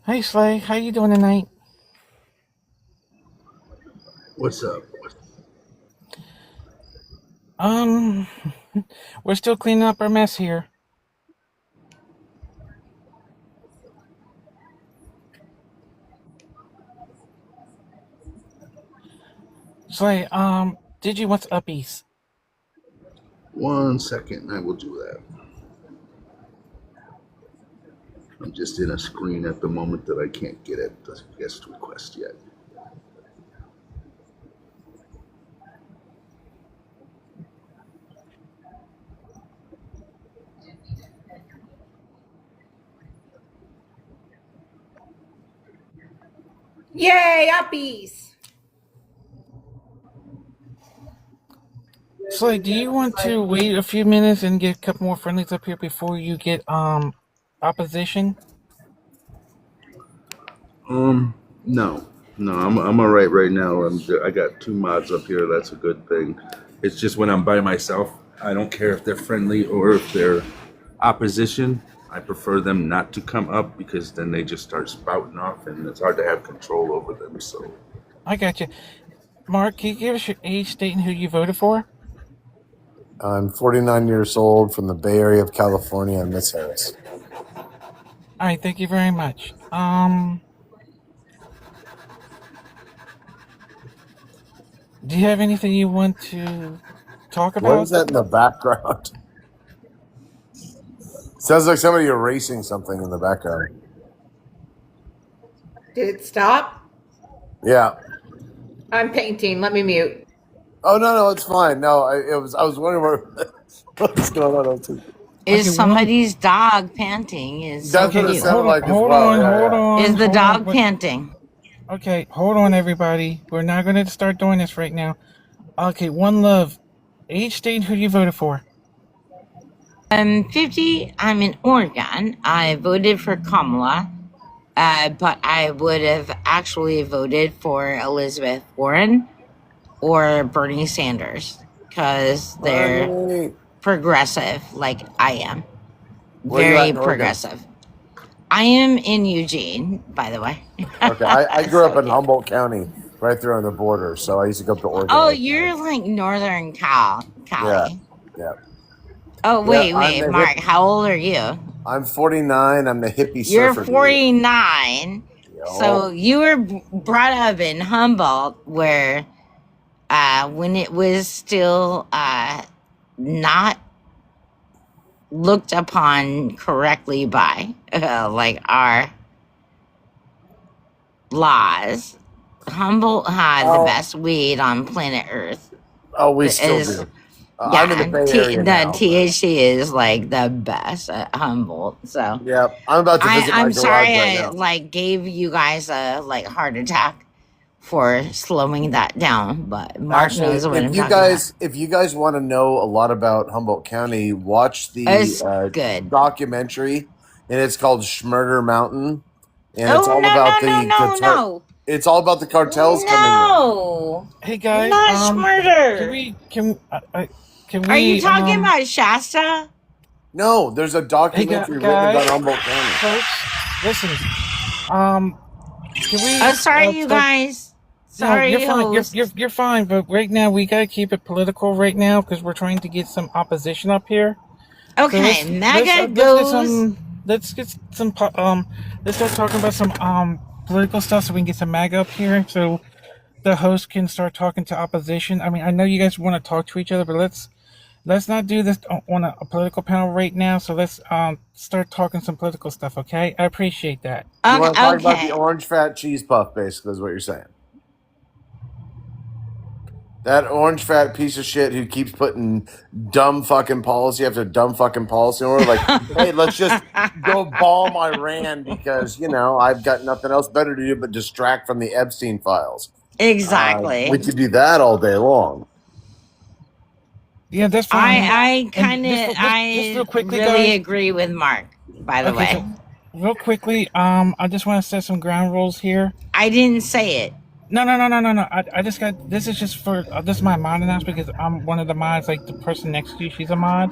Hey Slay, how you doing tonight? What's up? Um, we're still cleaning up our mess here. Slay, did you what's uppies? 1 second, I will do that. I'm just in a screen at the moment that I can't get at the guest request yet. Yay, uppies! Slay, do you want to wait a few minutes and get a couple more friendlies up here before you get opposition? No, no, I'm all right now. I got two mods up here. That's a good thing. It's just when I'm by myself, I don't care if they're friendly or if they're opposition. I prefer them not to come up because then they just start spouting off, and it's hard to have control over them. So, I got you. Mark, can you give us your age, state, and who you voted for? I'm 49 years old from the Bay Area of California. I'm Miss Harris. All right, thank you very much. Do you have anything you want to talk What about? is that in the background? Sounds like somebody erasing something in the background. Did it stop? Yeah. I'm painting. Let me mute. Oh no, it's fine. No, I was wondering what's going on. Is Okay, somebody's dog panting? Is That's what it somebody, sounded like as hold well. on, Yeah, hold yeah. on. is the hold dog on. panting? Okay, hold on, everybody. We're not going to start doing this right now. Okay, one love. Age, state, who you voted for? I'm 50. I'm in Oregon. I voted for Kamala, but I would have actually voted for Elizabeth Warren or Bernie Sanders because they're Funny. progressive, like I am. Where are you at Very in Oregon? progressive. I am in Eugene, by the way. Okay, I grew up So, in yeah. Humboldt County, right there on the border. So I used to go up to Oregon. Oh, all the time. you're like Northern Yeah, Cali. yeah, Oh, yeah. wait, Mark, how old are you? I'm 49. I'm the hippie You're surfer dude. 49. So Yo. you were brought up in Humboldt, where when it was still not looked upon correctly by like our laws, Humboldt had the Oh, best weed on planet Earth. oh, we still Is do. I'm in the Bay Area the now. But THC is like the best at Humboldt. So yeah, I'm about to visit my I'm garage sorry right I now. like gave you guys a like heart attack for slowing that down, but Mark Actually, knows what I'm talking about. if you guys want to know a lot about Humboldt County, watch It's the good. documentary, and it's called Schmurder Mountain, and it's Oh all about no. it's all about the cartels coming in. No. Hey guys, Not can murder. we can Are you we talking about Shasta? No, there's a hey documentary written guys, about Humboldt County. folks, listen. Can we Oh, sorry, you start? guys. No, Sorry, you're fine. host. You're fine. But right now we gotta keep it political right now because we're trying to get some opposition up here. So Okay, Maga let's get goes. some let's start talking about some political stuff so we can get some MAGA up here so the host can start talking to opposition. I mean, I know you guys want to talk to each other, but let's not do this on a political panel right now. So let's start talking some political stuff. Okay, I appreciate that. You want to talk about the Okay. orange fat cheese puff, basically, is what you're saying. That orange fat piece of shit who keeps putting dumb fucking policy after dumb fucking policy, or like, hey, let's just go bomb Iran because I've got nothing else better to do but distract from the Epstein files. Exactly. We could do that all day long. Yeah, that's fine. I And kind of just real I quickly, really guys. agree with Mark, by the Okay, way. so real quickly, I just want to set some ground rules here. I didn't say it. No. I just got this is just for this is my mod announcement because I'm one of the mods. Like the person next to you, she's a mod.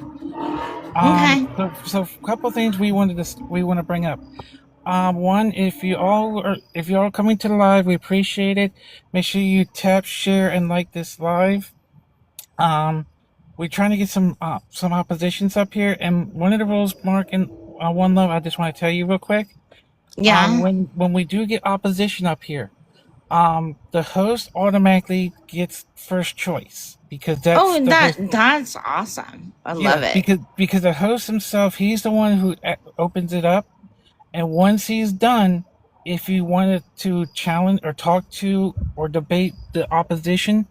Okay. So a couple things we want to bring up. One, if you all coming to the live, we appreciate it. Make sure you tap, share, and like this live. Um, we're trying to get some oppositions up here, and one of the rules, Mark and One Love, I just want to tell you real quick. Yeah. When we do get opposition up here, the host automatically gets first choice because that's Oh, the host. that's awesome. I Yeah, love it. because the host himself, he's the one who opens it up, and once he's done, if you wanted to challenge or talk to or debate the opposition,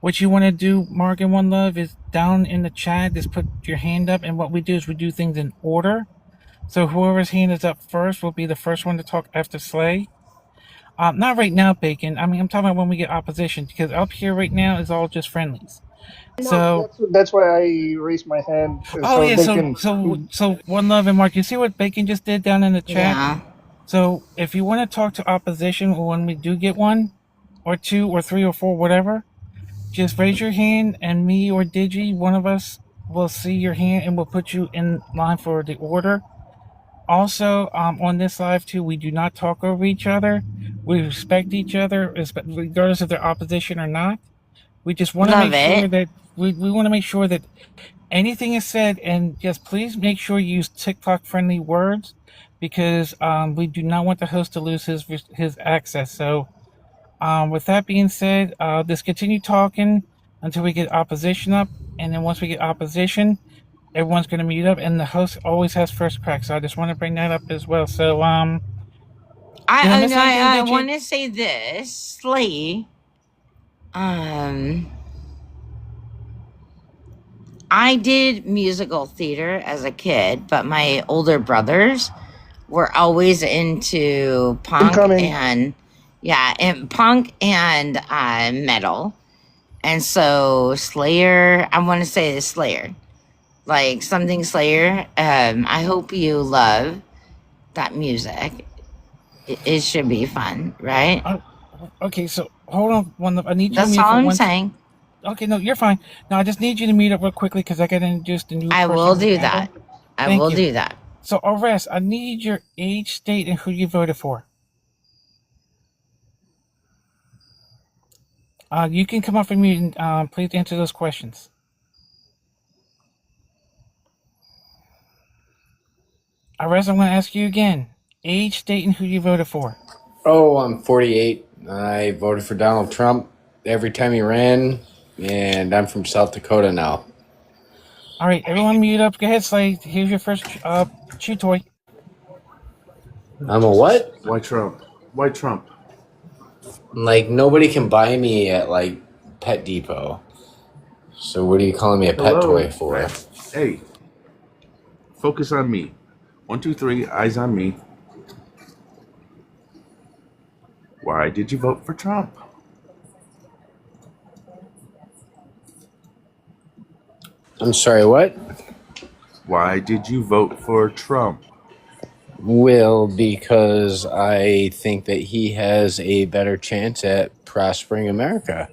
what you want to do, Mark and One Love, is down in the chat. Just put your hand up, and what we do is we do things in order. So whoever's hand is up first will be the first one to talk after Slay. Not right now, Bacon. I mean, I'm talking about when we get opposition, because up here right now is all just friendlies. No, So, that's why I raised my hand oh so yeah, they can. so One Love and Mark, you see what Bacon just did down in the chat? Yeah. So if you want to talk to opposition, or when we do get one, or two, or three, or four, whatever, just raise your hand, and me or Digi, one of us, will see your hand, and we'll put you in line for the order. Also, on this live too, we do not talk over each other. We respect each other, regardless if they're opposition or not. We just want to Love make sure it. that we want to make sure that anything is said, and just please make sure you use TikTok friendly words, because we do not want the host to lose his access. So, with that being said, just continue talking until we get opposition up, and then once we get opposition, everyone's going to mute up, and the host always has first crack. So I just want to bring that up as well. So, did I miss anything, I Digi? want to say this, Slay. I did musical theater as a kid, but my older brothers were always into punk Incoming. and metal. And so Slayer, I want to say the Slayer, like something Slayer. I hope you love that music. It should be fun, right? Okay, so hold on. I need you That's to mute all for I'm one. saying. Okay, no, you're fine. No, I just need you to meet up real quickly because I got to introduce the new I person. will on the do panel. that. I Thank will you. do that. So, Arrest, I need your age, state, and who you voted for. You can come up and mute and please answer those questions. Arrest, I'm going to ask you again. Age, state, and who you voted for. Oh, I'm 48. I voted for Donald Trump every time he ran, and I'm from South Dakota now. All right, everyone mute up. Go ahead, Slade. Here's your first chew toy. I'm a what? Why Trump? Why Trump? Like, nobody can buy me at, like, Pet Depot. So what are you calling me a pet toy for? Hey, focus on me. 1, 2, 3, eyes on me. Why did you vote for Trump? I'm sorry, what? Why did you vote for Trump? Well, because I think that he has a better chance at prospering America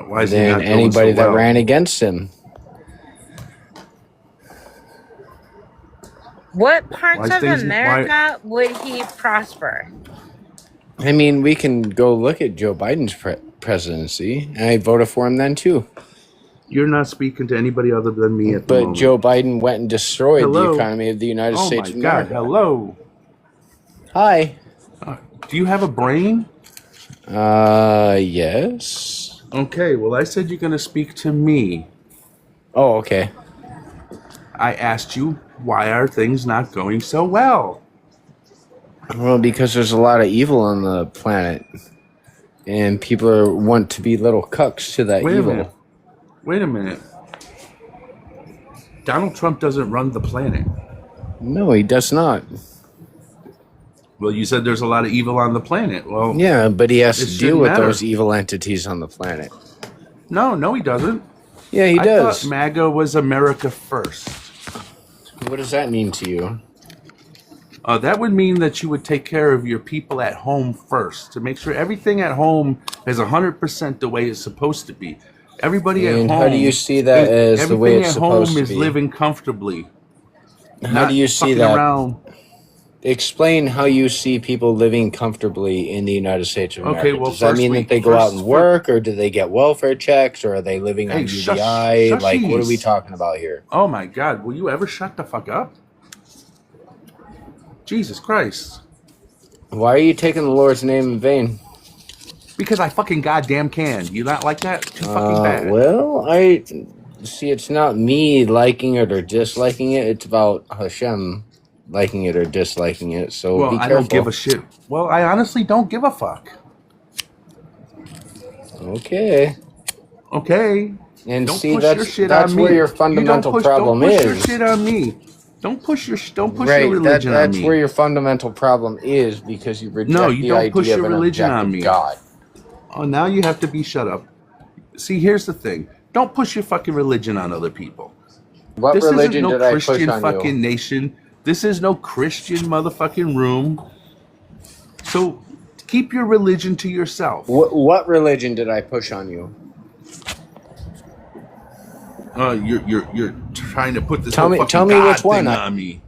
Why is he than not doing anybody so that well? ran against him. What parts Why of things- America would he prosper? I mean, we can go look at Joe Biden's presidency, and I voted for him then too. You're not speaking to anybody other than me at the But moment. Joe Biden went and destroyed the Hello? economy of the United Oh States my of God! America. Hello. Hi. Do you have a brain? Yes. Okay. Well, I said you're going to speak to me. Oh, okay. I asked you, why are things not going so well? Well, because there's a lot of evil on the planet, and people want to be little cucks to that Wait a evil. minute. Wait a minute. Donald Trump doesn't run the planet. No, he does not. Well, you said there's a lot of evil on the planet. Well, Yeah, but he has It to deal shouldn't with matter. those evil entities on the planet. no, he doesn't. Yeah, he I does. thought MAGA was America first. What does that mean to you? That would mean that you would take care of your people at home first to make sure everything at home is 100% the way it's supposed to be. Everybody at home. And how do you see that as the way it's everything at home supposed to is be? living comfortably. How not do you see fucking that? around Explain how you see people living comfortably in the United States of America. Okay, well, Does that mean that they go out and work, or do they get welfare checks, or are they living on UBI? Like, what are we talking about here? Oh my God, will you ever shut the fuck up? Jesus Christ. Why are you taking the Lord's name in vain? Because I fucking goddamn can. You not like that? Too fucking bad. Well, I see. It's not me liking it or disliking it. It's about Hashem liking it or disliking it. So well, be careful. I don't give a shit. Well, I honestly don't give a fuck. Okay. Okay. And don't see, push that's your shit that's on me. where your fundamental problem is. Don't push your shit on me. Don't push your right, religion on me. That's where your fundamental problem is, because you reject you the don't idea push your of an religion on objective me. God. Oh, now you have to be shut up. See, here's the thing. Don't push your fucking religion on other people. What this religion isn't no did I Christian push on fucking you? nation. This is no Christian motherfucking room. So keep your religion to yourself. What religion did I push on you? You're trying to put this Tell whole me fucking which God one thing on me.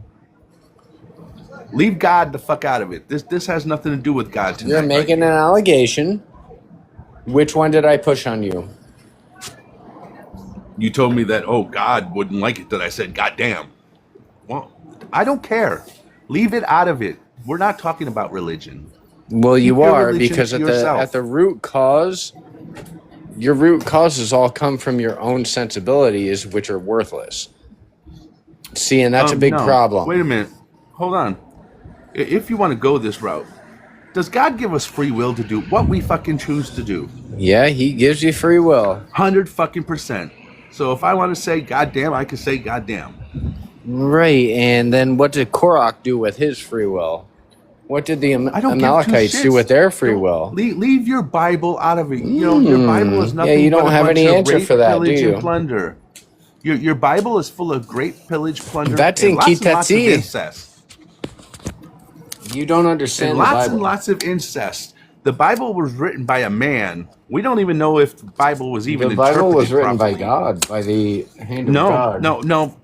Leave God the fuck out of it. This has nothing to do with God tonight. You're making an allegation. Which one did I push on you? You told me that, God wouldn't like it that I said goddamn. Well, I don't care. Leave it out of it. We're not talking about religion. Well, Keep you your are, religion because to at yourself. the root cause, your root causes all come from your own sensibilities, which are worthless. See, and that's a big problem. Wait a minute. Hold on. If you want to go this route, does God give us free will to do what we fucking choose to do? Yeah, he gives you free will. 100%. So if I want to say goddamn, I can say goddamn. Right, and then what did Korach do with his free will? What did the Amalekites do with their free will? Leave your Bible out of it. You know, your Bible is nothing you don't but a have bunch any of answer rape, for that, pillage, do you? and plunder. Your Bible is full of great pillage, plunder, That's and in lots of Kitati. incest. You don't understand And the lots Bible. and lots of incest. The Bible was written by a man. We don't even know if the Bible was even The Bible was interpreted written by properly. God, by the hand of God. No.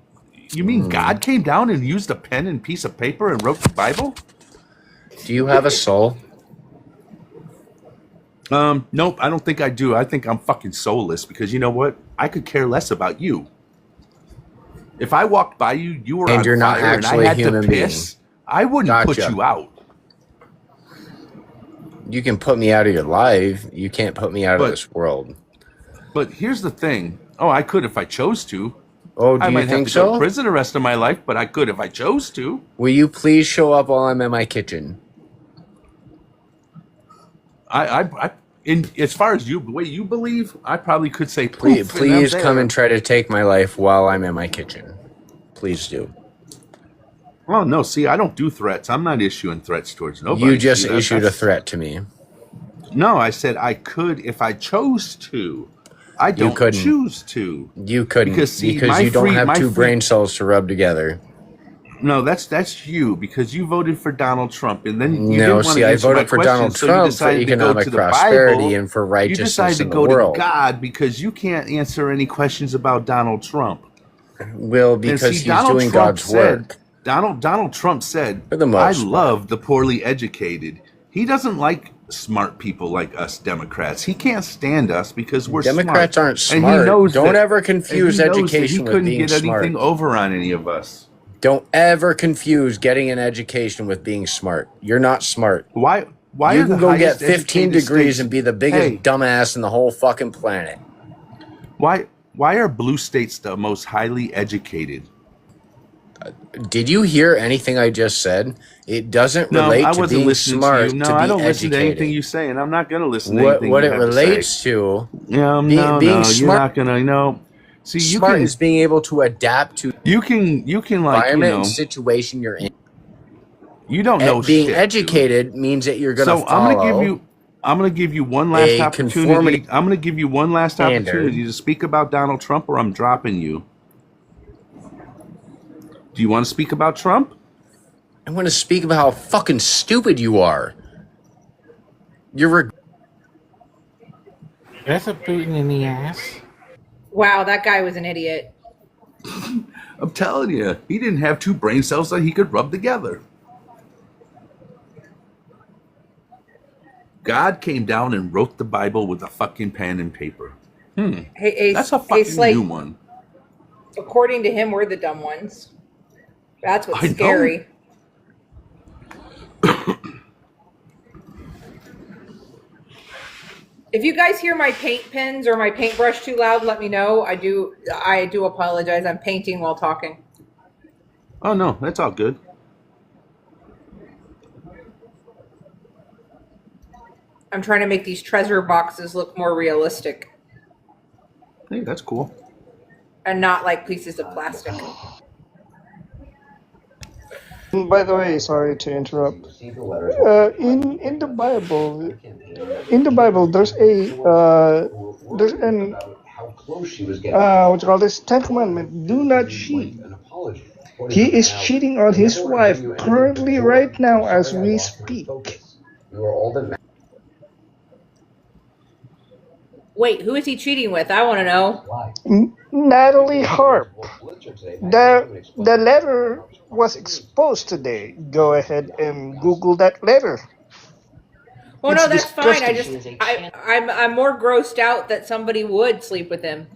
You mean God came down and used a pen and piece of paper and wrote the Bible? Do you have a soul? Nope, I don't think I do. I think I'm fucking soulless because you know what? I could care less about you. If I walked by you, you were And on you're not fire and I actually a had to human piss, I wouldn't put Gotcha. you out. You can put me out of your life. You can't put me out of this world. But here's the thing. Oh, I could if I chose to. Oh, do I you might have think to go to so? prison the rest of my life, but I could if I chose to. Will you please show up while I'm in my kitchen? As far as you, the way you believe, I probably could say, Please come and try to take my life while I'm in my kitchen. Please do. Oh no! See, I don't do threats. I'm not issuing threats towards nobody. You just See, issued a threat to me. No, I said I could if I chose to. I don't couldn't. choose to. You couldn't Because because my you don't free- have my two free- brain cells to rub together. No, that's you because you voted for Donald Trump, and then you No, didn't want see, to I answer my voted for question, Donald so you Trump for decided to go economic to the prosperity Bible. and for You righteousness decided to in the go world. to God because you can't answer any questions about Donald Trump. Well, And because see, he's Donald doing Trump God's said, work. Donald Trump said, For the most I part. love the poorly educated. He doesn't like smart people like us Democrats. He can't stand us because we're Democrats smart. aren't And smart. he knows Don't that- ever and confuse he knows that education he with couldn't being get anything smart. over on any of us. Don't ever confuse getting an education with being smart. You're not smart. Why You are the can go get highest 15 educated degrees states- and be the biggest Hey, dumbass in the whole fucking planet. why are blue states the most highly educated? Did you hear anything I just said? It doesn't No, relate I to wasn't being listening smart to you. No, to be I don't listen to anything educated. you say, and I'm not going to listen to What anything what you it have to say. relates to No, being you're smart. not gonna. No, see, you Smart can, is being able to adapt to the you can like, environment and situation you're in. you don't know Being shit, educated means that you're dude. going to So follow. I'm gonna give you one last a opportunity. conformity I'm gonna give you one last standard. opportunity to speak about Donald Trump, or I'm dropping you. Do you want to speak about Trump? I'm going to speak about how fucking stupid you are. You're That's a boot in the ass. Wow, that guy was an idiot. I'm telling you, he didn't have two brain cells that he could rub together. God came down and wrote the Bible with a fucking pen and paper. That's a Hey, fucking Slate, new one. according to him, we're the dumb ones. That's what's I know. scary. If you guys hear my paint pens or my paintbrush too loud, let me know. I do apologize. I'm painting while talking. Oh no, that's all good. I'm trying to make these treasure boxes look more realistic Hey, that's cool. and not like pieces of plastic. By the way, sorry to interrupt. In the Bible, there's an what you call this, 10 commandment: do not cheat. He is cheating on his wife currently right now as we speak. Wait, who is he cheating with? I want to know. Natalie Harp. The letter was exposed today. Go ahead and Google that letter. Well, It's no, that's fine. disgusting. I'm more grossed out that somebody would sleep with him.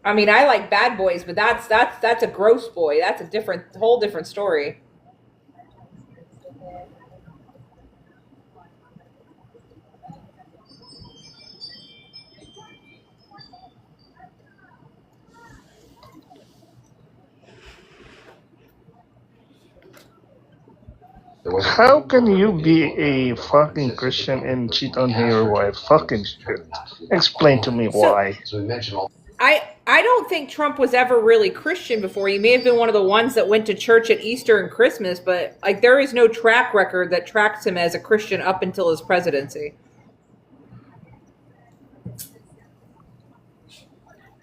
I mean, I like bad boys, but that's a gross boy. That's a whole different story. How can you be a fucking Christian and cheat on your wife? Fucking shit. Explain to me why. I don't think Trump was ever really Christian before. He may have been one of the ones that went to church at Easter and Christmas, but like there is no track record that tracks him as a Christian up until his presidency.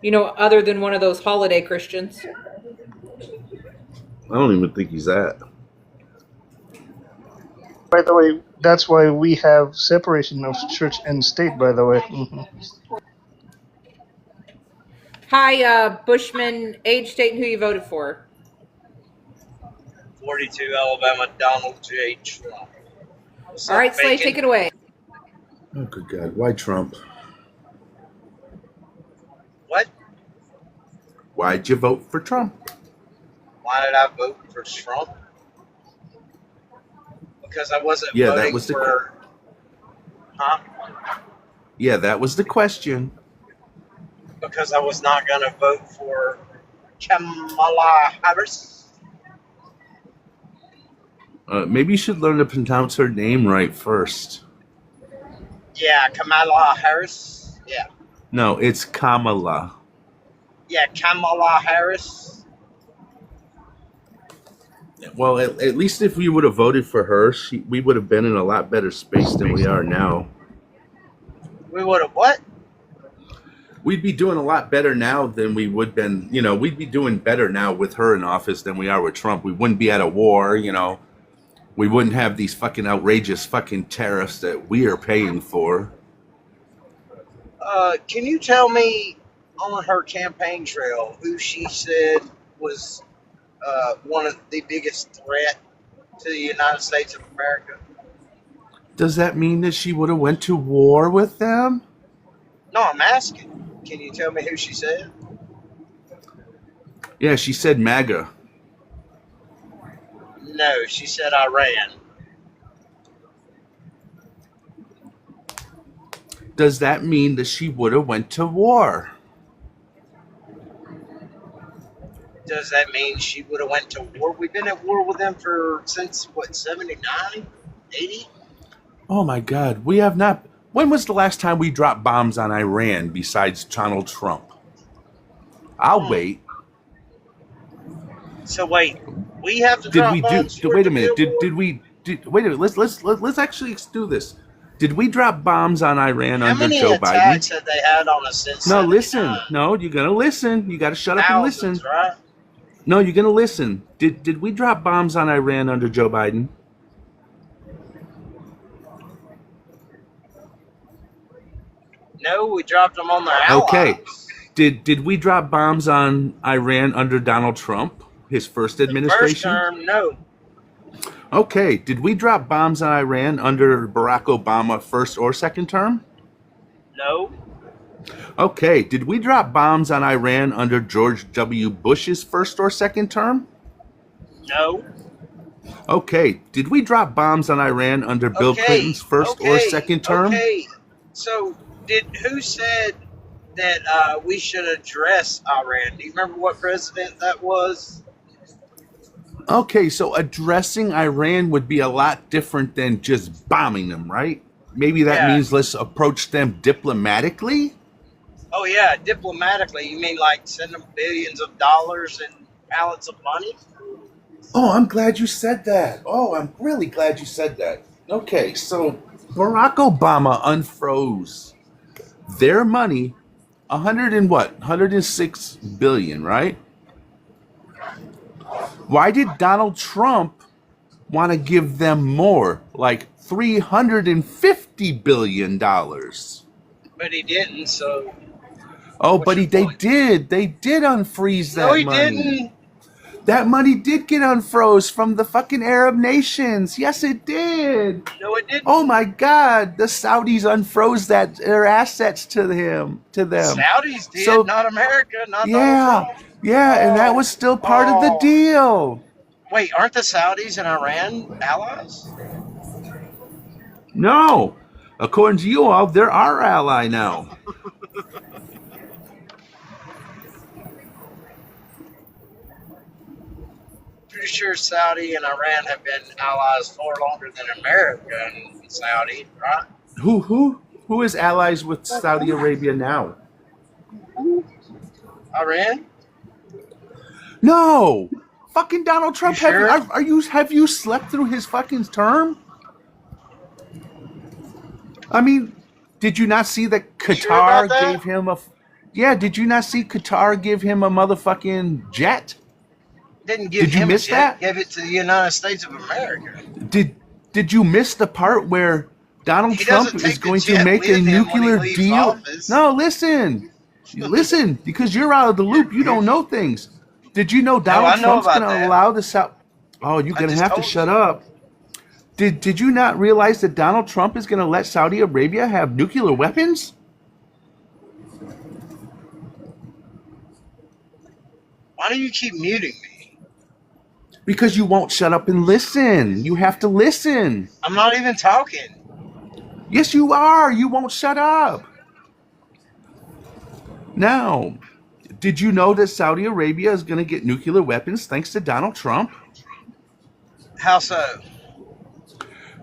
You know, other than one of those holiday Christians. I don't even think he's that. By the way, that's why we have separation of church and state, by the way. Hi, Bushman, age, state, and who you voted for. 42 Alabama, Donald J. Trump. All right, Slade, take it away. Oh, good God. Why Trump? What? Why'd you vote for Trump? Why did I vote for Trump? Because I wasn't Yeah, voting that was for... Huh? Yeah, that was the question. Because I was not going to vote for Kamala Harris. Maybe you should learn to pronounce her name right first. Yeah, Kamala Harris. Yeah. No, it's Kamala. Yeah, Kamala Harris. Well, at least if we would have voted for her, we would have been in a lot better space than we are now. We would have what? We'd be doing a lot better now than we would been. You know, we'd be doing better now with her in office than we are with Trump. We wouldn't be at a war, you know. We wouldn't have these fucking outrageous fucking tariffs that we are paying for. Can you tell me on her campaign trail who she said was one of the biggest threat to the United States of America? Does that mean that she would have went to war with them? No, I'm asking. Can you tell me who she said? Yeah, she said Maga. No, she said Iran. Does that mean that she would have went to war? Does that mean she would have went to war? We've been at war with them since, what, 79? 80? Oh my God, we have not. When was the last time we dropped bombs on Iran besides Donald Trump? I'll wait. So wait, we have to drop bombs. Wait a minute. Wait a minute. Let's actually do this. Did we drop bombs on Iran under Joe Biden? How many attacks have they had on us since? No, listen. No, you're gonna listen. You got to shut up and listen. Right? No, you're gonna listen. Did we drop bombs on Iran under Joe Biden? No, we dropped them on their allies. Okay. Did we drop bombs on Iran under Donald Trump, his first The first administration? term, no. Okay. Did we drop bombs on Iran under Barack Obama, first or second term? No. Okay. Did we drop bombs on Iran under George W. Bush's first or second term? No. Okay. Did we drop bombs on Iran under Bill Clinton's first or second term? Okay. So, who said that we should address Iran? Do you remember what president that was? Okay, so addressing Iran would be a lot different than just bombing them, right? Maybe that Yeah. means let's approach them diplomatically? Oh yeah, diplomatically. You mean like send them billions of dollars and pallets of money? Oh, I'm glad you said that. Oh, I'm really glad you said that. Okay, so Barack Obama unfroze their money, 100 and what? 106 billion, right? Why did Donald Trump want to give them more, like $350 billion? But he didn't, so Oh, what's but your they point? did. They did unfreeze that No, he money. didn't. That money did get unfroze from the fucking Arab nations. Yes, it did. No, it didn't. Oh my God, the Saudis unfroze their assets to them. Saudis did, So not America, not yeah, Donald Trump. yeah, and that was still part of the Oh. deal. Wait, aren't the Saudis and Iran allies? No, according to you all, they're our ally now. Pretty sure Saudi and Iran have been allies far longer than America and Saudi, right? Who is allies with Saudi Arabia now? Iran? No, fucking Donald Trump. You sure? Have you slept through his fucking term? I mean, did you not see that Sure Qatar about that? gave him a? Yeah, did you not see Qatar give him a motherfucking jet? Didn't give Did you him miss a jet, that? gave it to the United States of America. Did you miss the part where Donald He Trump doesn't is take the going to jet make with a him when he nuclear leaves deal? office. No, listen, because you're out of the loop. You don't know things. Did you know No, Donald I know Trump's about going to that. allow the South? Oh, you're I going to just have to told shut you. up. Did you not realize that Donald Trump is going to let Saudi Arabia have nuclear weapons? Why do you keep muting me? Because you won't shut up and listen. You have to listen. I'm not even talking. Yes, you are. You won't shut up. Now, did you know that Saudi Arabia is going to get nuclear weapons thanks to Donald Trump? How so?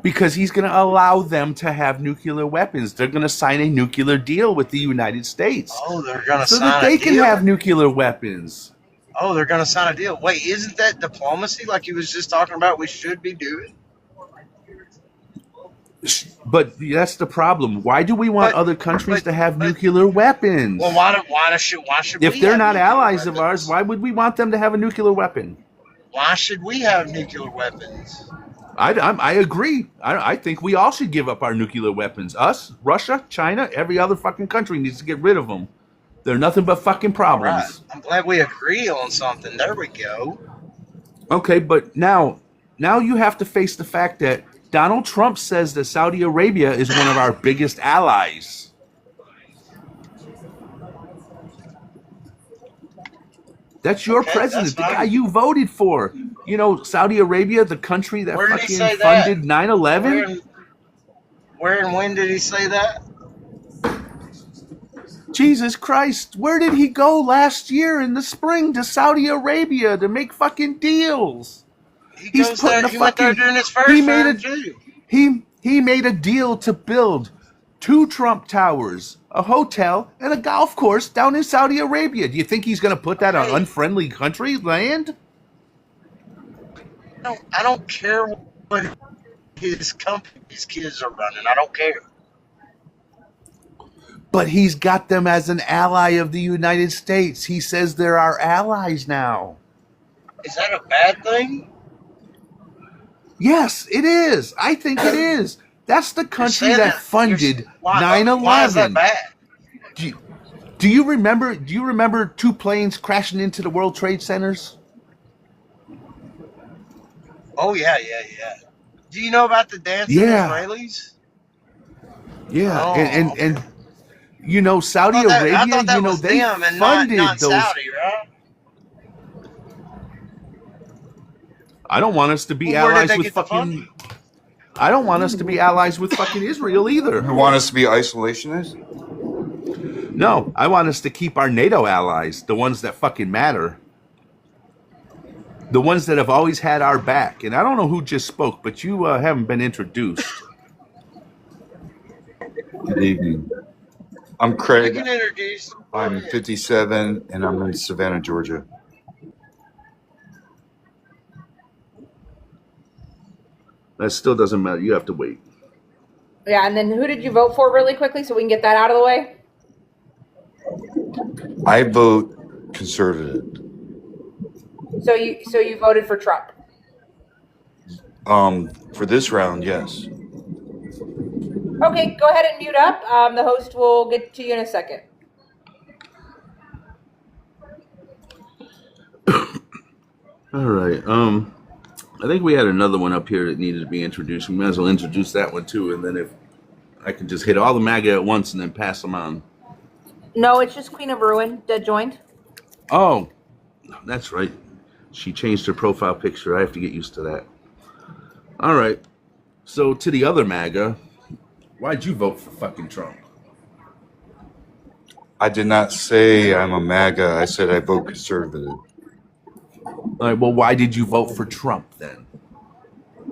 Because he's going to allow them to have nuclear weapons. They're going to sign a nuclear deal with the United States Oh, they're gonna so sign that they a can deal. have nuclear weapons. Oh, they're gonna sign a deal. Wait, isn't that diplomacy? Like you was just talking about, we should be doing. But that's the problem. Why do we want But- other countries but- to have but- nuclear weapons? Well, why should If we they're have not nuclear allies of weapons? ours, why would we want them to have a nuclear weapon? Why should we have nuclear weapons? I agree. I think we all should give up our nuclear weapons. Us, Russia, China, every other fucking country needs to get rid of them. They're nothing but fucking Right. problems. I'm glad we agree on something. There we go. Okay, but now you have to face the fact that Donald Trump says that Saudi Arabia is one of our biggest allies. That's your Okay, president, that's the fine. guy you voted for. You know, Saudi Arabia, the country that Where did he fucking say that? funded 9/11. Where and when did he say that? Jesus Christ, where did he go last year in the spring to Saudi Arabia to make fucking deals? He He's goes putting there. a He went there fucking- during his first he made term a- too. He made a deal to build 2 Trump towers, a hotel, and a golf course down in Saudi Arabia. Do you think he's going to put that on Hey. unfriendly country land? I don't care what his company's kids are running. I don't care. But he's got them as an ally of the United States. He says they're our allies now. Is that a bad thing? Yes, it is. I think it is. That's the country You're saying that funded Why is that 9/11. bad? Do Do you remember 2 planes crashing into the World Trade Centers? Oh yeah. Do you know about the dancing Yeah, Israelis? yeah, Oh, okay. and Saudi I Arabia, thought that was they them and not funded those. Saudi, right? I don't want us to be Well, where did allies they with get the fucking. funding? I don't want us to be allies with fucking Israel either. You want us to be isolationists? No, I want us to keep our NATO allies, the ones that fucking matter. The ones that have always had our back. And I don't know who just spoke, but you haven't been introduced. Good evening. I'm You Craig. can introduce. I'm 57 and I'm in Savannah, Georgia. That still doesn't matter. You have to wait. Yeah, and then who did you vote for really quickly so we can get that out of the way? I vote conservative. So you voted for Trump. For this round, yes. Okay, go ahead and mute up. The host will get to you in a second. All right. I think we had another one up here that needed to be introduced. We might as well introduce that one too, and then if I can just hit all the MAGA at once and then pass them on. No, it's just Queen of Ruin that joined. Oh, that's right. She changed her profile picture. I have to get used to that. All right. So to the other MAGA, why'd you vote for fucking Trump? I did not say I'm a MAGA. I said I vote conservative. All right. Well, why did you vote for Trump then?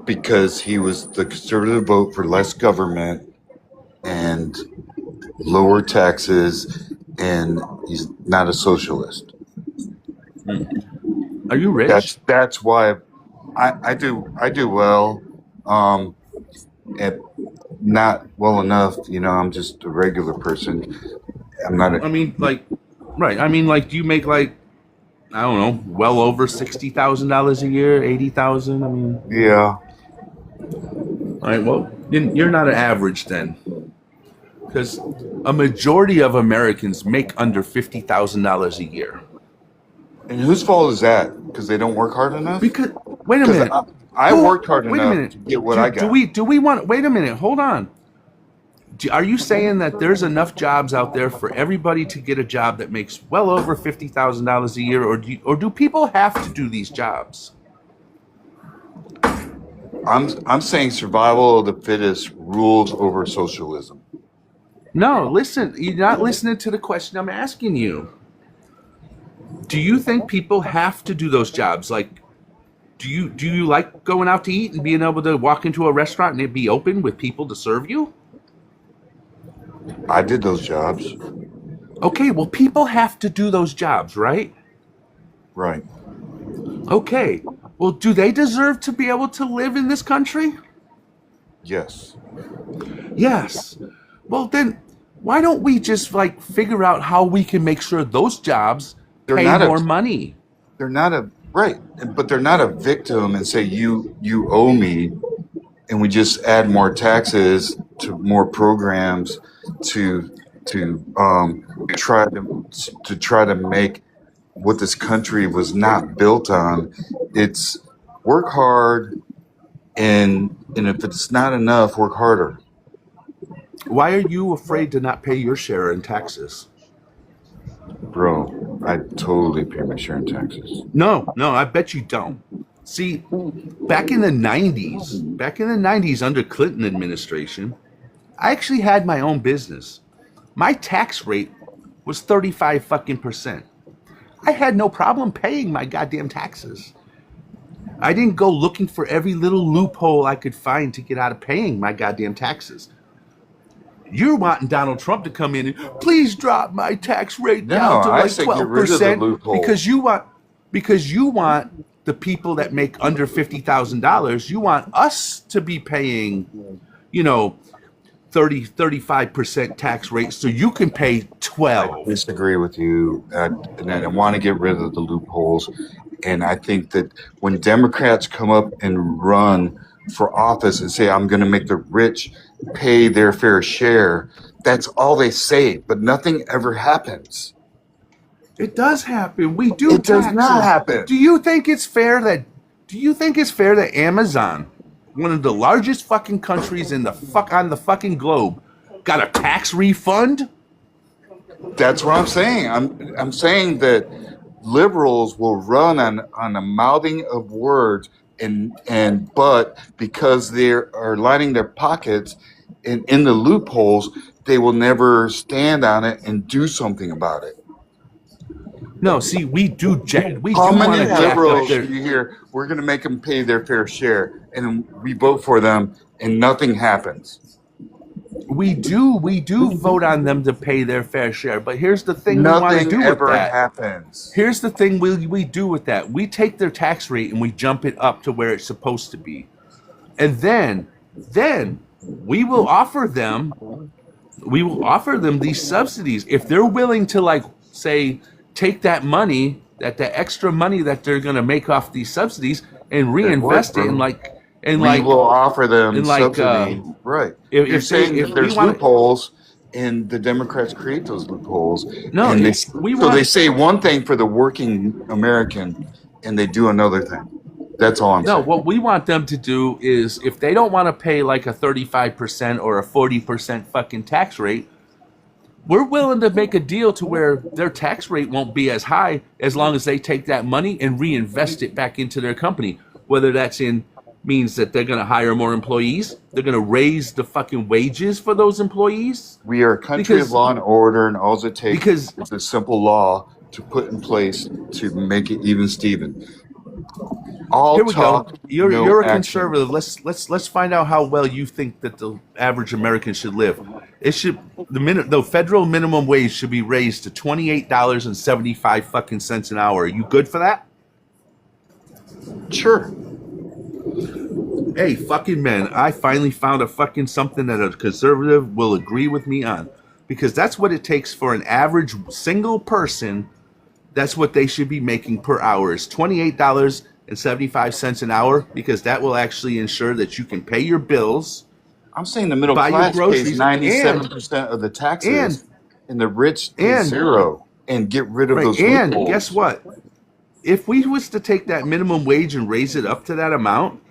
Because he was the conservative vote for less government and lower taxes, and he's not a socialist. Are you rich? That's why I do well, and not well enough. I'm just a regular person. I'm not. Do you make like, I don't know, well over $60,000 a year, 80,000? I mean, yeah. All right. Well, you're not an average then, because a majority of Americans make under $50,000 a year. And whose fault is that? Because they don't work hard enough? Because wait a minute, I worked hard wait a enough minute. to get what I got. Do we want? Wait a minute. Hold on. Are you saying that there's enough jobs out there for everybody to get a job that makes well over $50,000 a year, or do people have to do these jobs? I'm saying survival of the fittest rules over socialism. No, listen. You're not listening to the question I'm asking you. Do you think people have to do those jobs? Like, do you like going out to eat and being able to walk into a restaurant and it be open with people to serve you? I did those jobs. Okay, well, people have to do those jobs, right? Right. Okay. Well, do they deserve to be able to live in this country? Yes. Yes. Well, then why don't we just figure out how we can make sure those jobs pay more money? They're not but they're not a victim and say you owe me, and we just add more taxes to more programs to try to make what this country was not built on. It's work hard, and if it's not enough, work harder. Why are you afraid to not pay your share in taxes? Bro, I totally pay my share in taxes. No, I bet you don't. See, back in the 90s under Clinton administration, I actually had my own business. My tax rate was 35%. I had no problem paying my goddamn taxes. I didn't go looking for every little loophole I could find to get out of paying my goddamn taxes. You're wanting Donald Trump to come in and please drop my tax rate down to 12% because you want the people that make under $50,000. You want us to be paying, 35% tax rate so you can pay 12. I disagree with you, and I want to get rid of the loopholes. And I think that when Democrats come up and run for office and say, I'm going to make the rich pay their fair share. That's all they say, but nothing ever happens. It does happen. We do It does taxes. not happen. Do you think it's fair that Amazon, one of the largest fucking countries on the fucking globe, got a tax refund? That's what I'm saying. I'm saying that liberals will run on a mouthing of words but because they are lining their pockets in the loopholes, they will never stand on it and do something about it. No, see, we do How want many to jack up liberals their. do you hear? We're going to make them pay their fair share, and we vote for them, and nothing happens. We do vote on them to pay their fair share, but here's the thing: we want to Nothing do with ever that. happens. Here's the thing we do with that: we take their tax rate and we jump it up to where it's supposed to be, and then we will offer them these subsidies if they're willing to, like, say, take that money, the extra money that they're going to make off these subsidies and reinvest it we will offer them subsidy. Right. You're saying if there's loopholes, and the Democrats create those loopholes. No, and they say one thing for the working American, and they do another thing. That's all I'm saying. No, what we want them to do is, if they don't want to pay like a 35% or a 40% fucking tax rate, we're willing to make a deal to where their tax rate won't be as high as long as they take that money and reinvest it back into their company. Whether that's means that they're going to hire more employees, they're going to raise the fucking wages for those employees. We are a country of law and order, and all it takes is a simple law to put in place to make it even Steven. Here we talk, go. You're no a action. conservative. Let's find out how well you think that the average American should live. The federal minimum wage should be raised to $28.75 fucking cents an hour. Are you good for that? Sure. Hey, fucking man, I finally found a fucking something that a conservative will agree with me on, because that's what it takes for an average single person. That's what they should be making per hour, is $28.75 an hour, because that will actually ensure that you can pay your bills. I'm saying the middle class pays 97% of the taxes, and the rich pay zero, and get rid of those loopholes. And guess what? If we was to take that minimum wage and raise it up to that amount,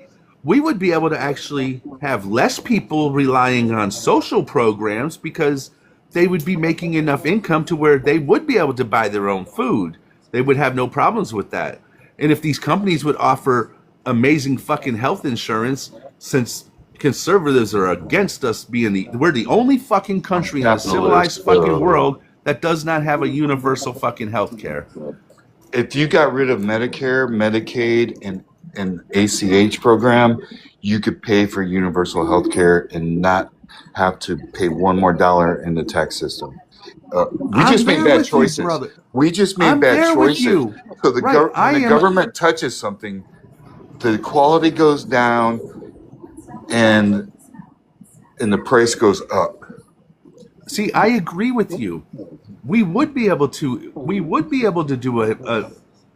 we would be able to actually have less people relying on social programs, because they would be making enough income to where they would be able to buy their own food. They would have no problems with that. And if these companies would offer amazing fucking health insurance, since conservatives are against us we're the only fucking country in a civilized fucking world that does not have a universal fucking health care. If you got rid of Medicare, Medicaid, and ACH program, you could pay for universal health care and not have to pay one more dollar in the tax system. We just made bad choices. We just made bad choices. So when the government touches something, the quality goes down and the price goes up. See, I agree with you. We would be able to do a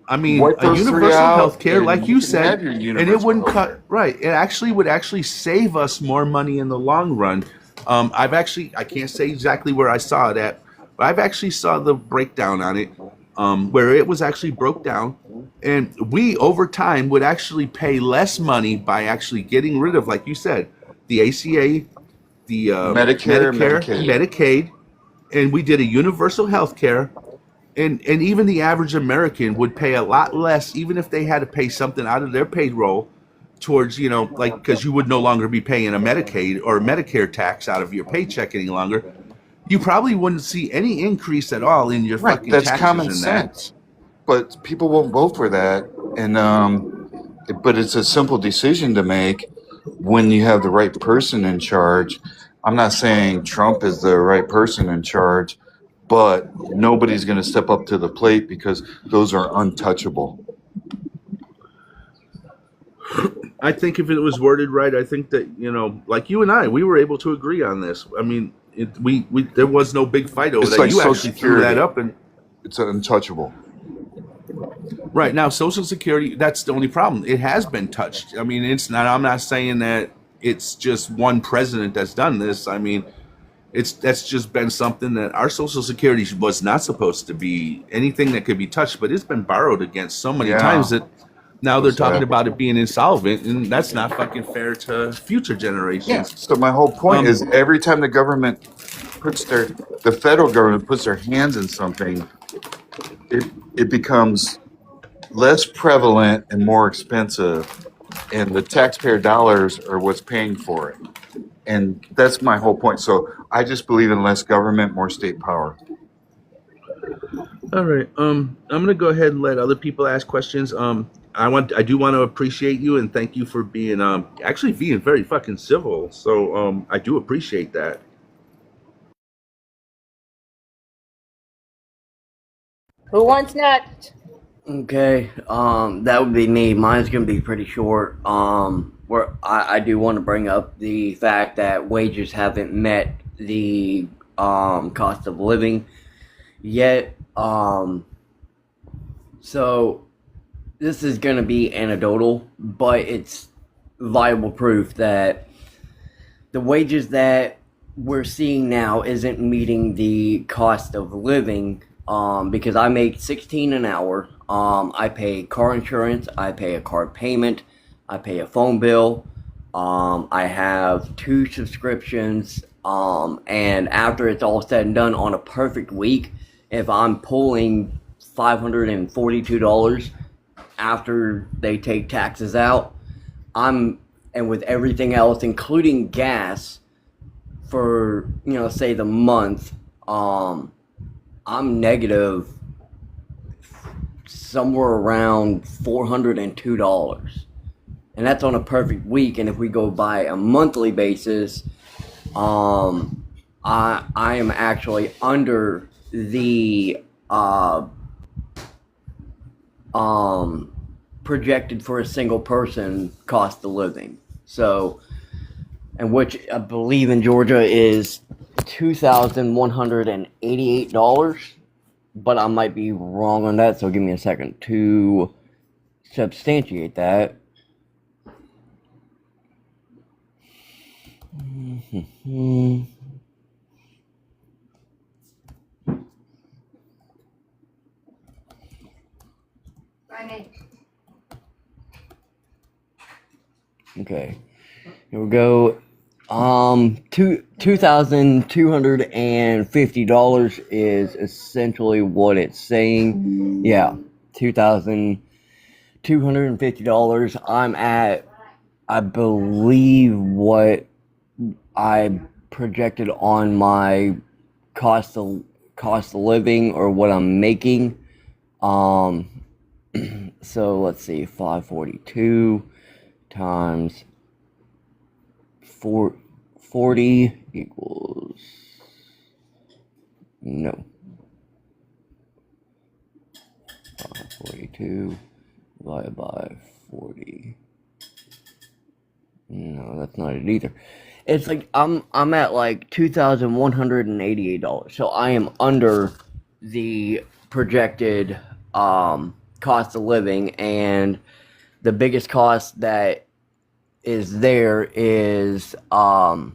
universal health care, like you said, and it wouldn't cut right. It actually would save us more money in the long run. I can't say exactly where I saw it at, but I've actually saw the breakdown on it, where it was actually broke down, and we over time would actually pay less money by actually getting rid of, like you said, the ACA, the Medicare, Medicaid, and we did a universal health care. And even the average American would pay a lot less, even if they had to pay something out of their payroll towards, because you would no longer be paying a Medicaid or a Medicare tax out of your paycheck any longer. You probably wouldn't see any increase at all in your fucking taxes. That's common sense. But people won't vote for that. And but it's a simple decision to make when you have the right person in charge. I'm not saying Trump is the right person in charge, but nobody's going to step up to the plate because those are untouchable. I think if it was worded right, I think that, like you and I, we were able to agree on this. I mean, there was no big fight over that. Like you Social actually threw that up, and it's untouchable. Right now, Social Security, that's the only problem. It has been touched. I mean, it's not, I'm not saying that it's just one president that's done this. I mean, that's just been something that our Social Security was not supposed to be anything that could be touched, but it's been borrowed against so many times that now they're talking about it being insolvent, and that's not fucking fair to future generations. Yeah. So my whole point is every time the federal government puts their hands in something, it becomes less prevalent and more expensive, and the taxpayer dollars are what's paying for it. And that's my whole point. So I just believe in less government, more state power. All right. I'm gonna go ahead and let other people ask questions. I do want to appreciate you and thank you for being actually being very fucking civil. So I do appreciate that. Who wants next? Okay, that would be me. Mine's gonna be pretty short. Where I do want to bring up the fact that wages haven't met the cost of living yet. So this is gonna be anecdotal, but it's viable proof that the wages that we're seeing now isn't meeting the cost of living. Because I make $16 an hour. I pay car insurance, I pay a car payment, I pay a phone bill, I have 2 subscriptions, and after it's all said and done on a perfect week, if I'm pulling $542 after they take taxes out, and with everything else, including gas, for, say the month, I'm negative somewhere around $402, and that's on a perfect week. And if we go by a monthly basis, I am actually under the projected for a single person cost of living. So, and which I believe in Georgia is $2,188, but I might be wrong on that, so give me a second to substantiate that. Okay, here we go. $2,250 is essentially what it's saying. Yeah, $2,250. I'm at, I believe, what I projected on my cost of living, or what I'm making. So let's see, 542 times 40 equals, no, 542 divided by 40. No, that's not it either. It's like I'm at like $2,188. So I am under the projected cost of living, and the biggest cost that is there is the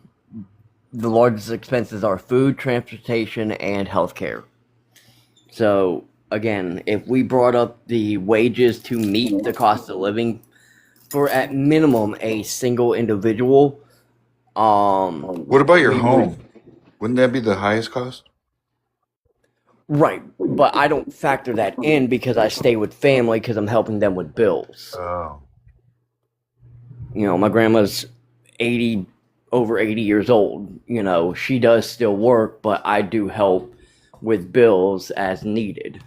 largest expenses are food, transportation, and healthcare. So again, if we brought up the wages to meet the cost of living for at minimum a single individual, what about your home? Wouldn't that be the highest cost? Right, but I don't factor that in because I stay with family because I'm helping them with bills. Oh. My grandma's over 80 years old. She does still work, but I do help with bills as needed.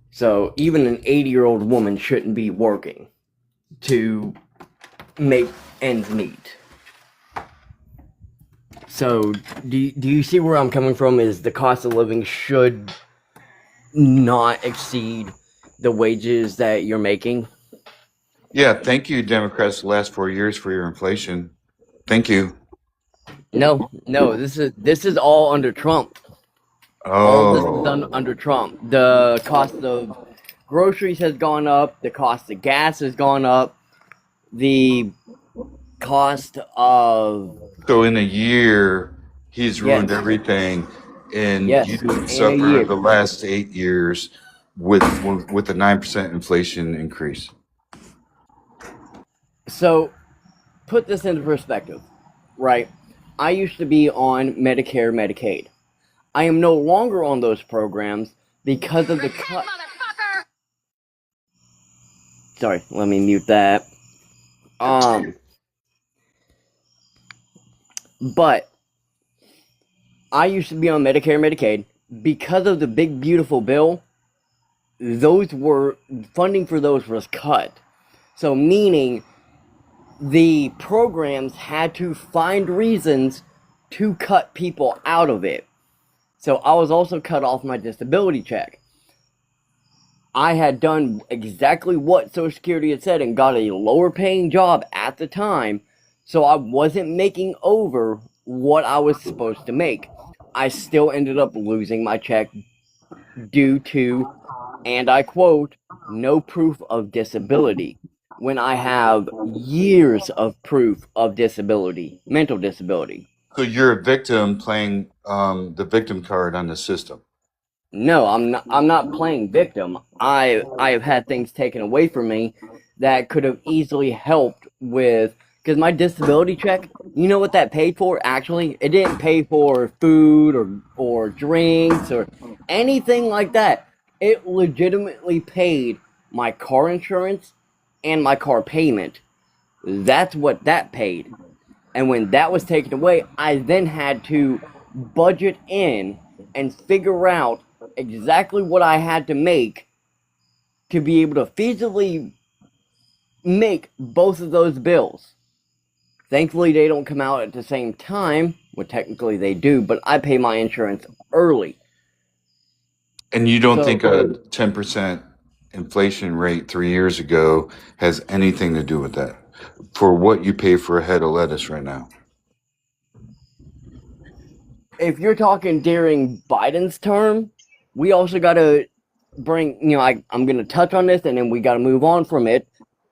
So even an 80-year-old woman shouldn't be working to make ends meet. So do you see where I'm coming from? Is the cost of living should not exceed the wages that you're making? Yeah, thank you, Democrats, the last 4 years for your inflation. Thank you. No, this is all under Trump. All this was Oh, done under Trump. The cost of groceries has gone up. The cost of gas has gone up. The cost of so in a year, he's ruined yes, everything, and yes, you in a suffered year. the last 8 years with a 9% inflation increase. So put this into perspective, right? I used to be on Medicare, Medicaid. I am no longer on those programs because of the cut. Sorry, let me mute that. But I used to be on Medicare, Medicaid because of the big beautiful bill. Those were funding for those was cut. So meaning the programs had to find reasons to cut people out of it. So I was also cut off my disability check. I had done exactly what Social Security had said and got a lower paying job at the time, so I wasn't making over what I was supposed to make. I still ended up losing my check due to, and I quote, no proof of disability, when I have years of proof of disability, mental disability. So you're a victim playing the victim card on the system. No, I'm not. I'm not playing victim. I have had things taken away from me that could have easily helped with, because my disability check. You know what that paid for? Actually, it didn't pay for food or drinks or anything like that. It legitimately paid my car insurance and my car payment. That's what that paid. And when that was taken away, I then had to budget in and figure out exactly what I had to make to be able to feasibly make both of those bills. Thankfully, they don't come out at the same time. Well, technically they do, but I pay my insurance early. And you don't So, think a 10% inflation rate 3 years ago has anything to do with that for what you pay for a head of lettuce right now? if you're talking during Biden's term, we also got to bring, I'm going to touch on this and then we got to move on from it.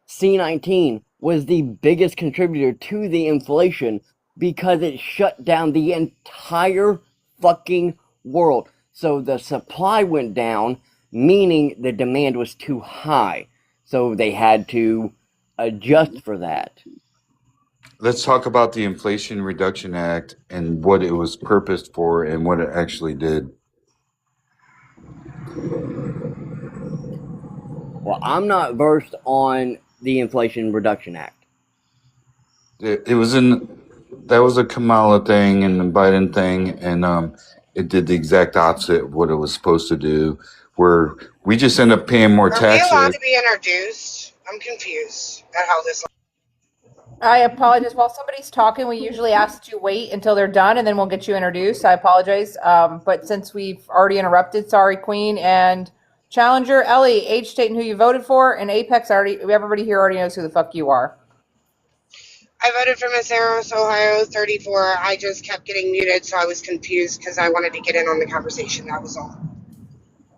C19 was the biggest contributor to the inflation because it shut down the entire fucking world. So the supply went down, meaning the demand was too high. So they had to adjust for that. Let's talk about the Inflation Reduction Act and what it was purposed for and what it actually did. Well, I'm not versed on the Inflation Reduction Act. It was that was a Kamala thing and the Biden thing, and it did the exact opposite of what it was supposed to do, where we just end up paying more Are we allowed taxes. to be introduced? I'm confused at how this. I apologize. While somebody's talking, we usually ask to wait until they're done, and then we'll get you introduced. I apologize. But since we've already interrupted, sorry, Queen and Challenger, Ellie, age, state, and who you voted for, and Apex. Everybody here already knows who the fuck you are. I voted for Miss Eros, Ohio, 34. I just kept getting muted, so I was confused because I wanted to get in on the conversation. That was all.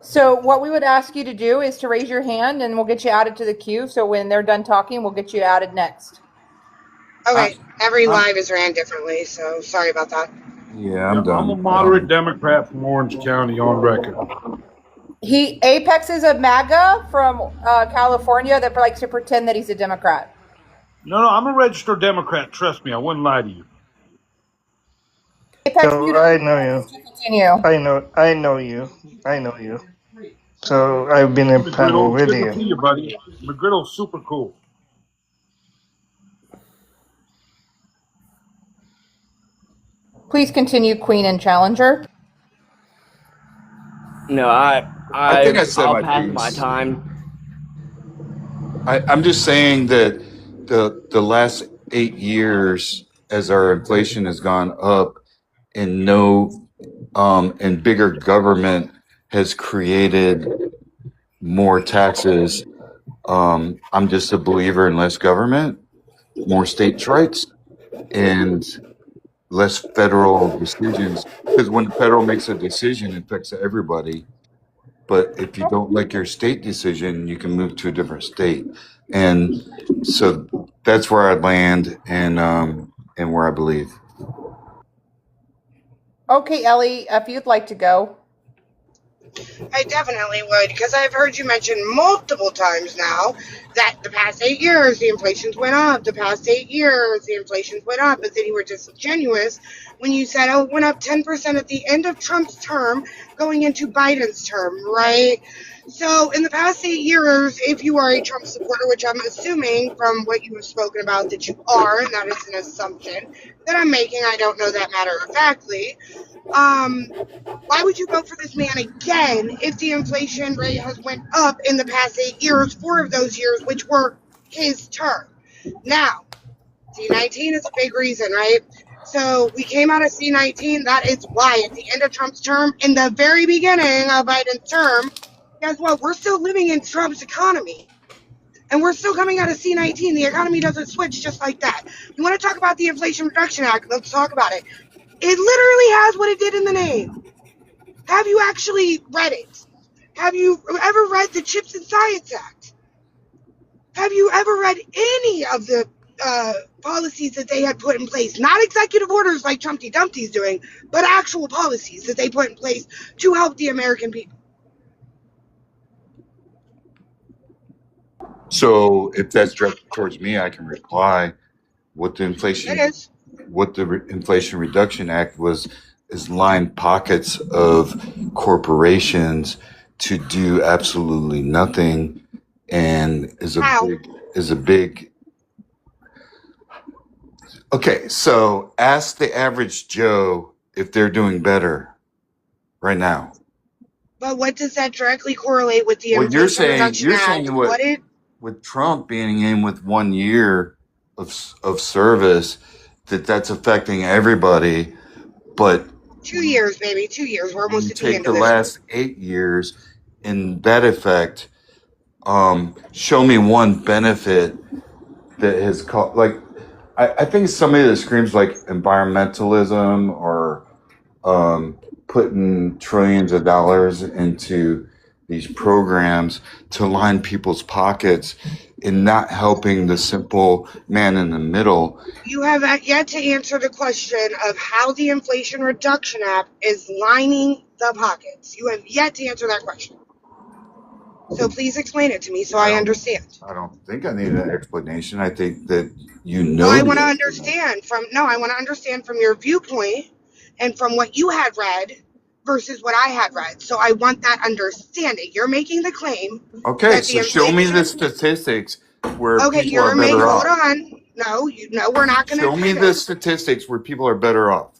So what we would ask you to do is to raise your hand, and we'll get you added to the queue. So when they're done talking, we'll get you added next. Okay, every live is ran differently, so sorry about that. Yeah, I'm done. I'm a moderate Democrat from Orange County on record. Apex is a MAGA from California that likes to pretend that he's a Democrat. No, I'm a registered Democrat. Trust me, I wouldn't lie to you. Apex, So I know you. continue. I know you. So I've been in panel with Good to you. see you, buddy. McGriddle's super cool. Please continue, Queen and Challenger. No, I think I said I'll my pass piece. my time. I'm just saying that the last 8 years, as our inflation has gone up, and and bigger government has created more taxes. I'm just a believer in less government, more states' rights, and less federal decisions, because when the federal makes a decision, it affects everybody. But if you don't like your state decision, you can move to a different state, and so that's where I land, and where I believe. Okay, Ellie, if you'd like to go. I definitely would, because I've heard you mention multiple times now that the past 8 years the inflation's went up. The past 8 years the inflation's went up, but then you were disingenuous when you said, "Oh, it went up 10% at the end of Trump's term, going into Biden's term," right? So in the past 8 years, if you are a Trump supporter, which I'm assuming from what you have spoken about that you are, and that is an assumption that I'm making, I don't know that matter of factly. Why would you vote for this man again if the inflation rate has went up in the past 8 years, 4 of those years, which were his term? Now, C-19 is a big reason, right? So we came out of C-19. That is why at the end of Trump's term, in the very beginning of Biden's term, guess what? We're still living in Trump's economy. And we're still coming out of C-19. The economy doesn't switch just like that. You want to talk about the Inflation Reduction Act? Let's talk about it. It literally has what it did in the name. Have you actually read it? Have you ever read the Chips and Science Act? Have you ever read any of the policies that they had put in place? Not executive orders like Trumpty Dumpty's doing, but actual policies that they put in place to help the American people. So if that's directed towards me, I can reply. What the Inflation Reduction Act was is line pockets of corporations to do absolutely nothing, and is a big. Okay, so ask the average Joe if they're doing better right now. But what does that directly correlate with the Inflation Reduction Act? With Trump being in with 1 year of service, that's affecting everybody, but 2 years, maybe 2 years. We're almost at the end of the last 8 years in that effect. Show me one benefit that has caught, like, I think somebody that screams like environmentalism or putting trillions of dollars into these programs to line people's pockets and not helping the simple man in the middle. You have yet to answer the question of how the Inflation Reduction Act is lining the pockets. You have yet to answer that question. So please explain it to me so I understand. I don't think I need an explanation. I think that I want to understand from your viewpoint and from what you had read versus what I had read. So I want that understanding. You're making the claim. Okay, so show me the statistics where people are better off. Hold on. No, we're not going to show me the statistics where people are better off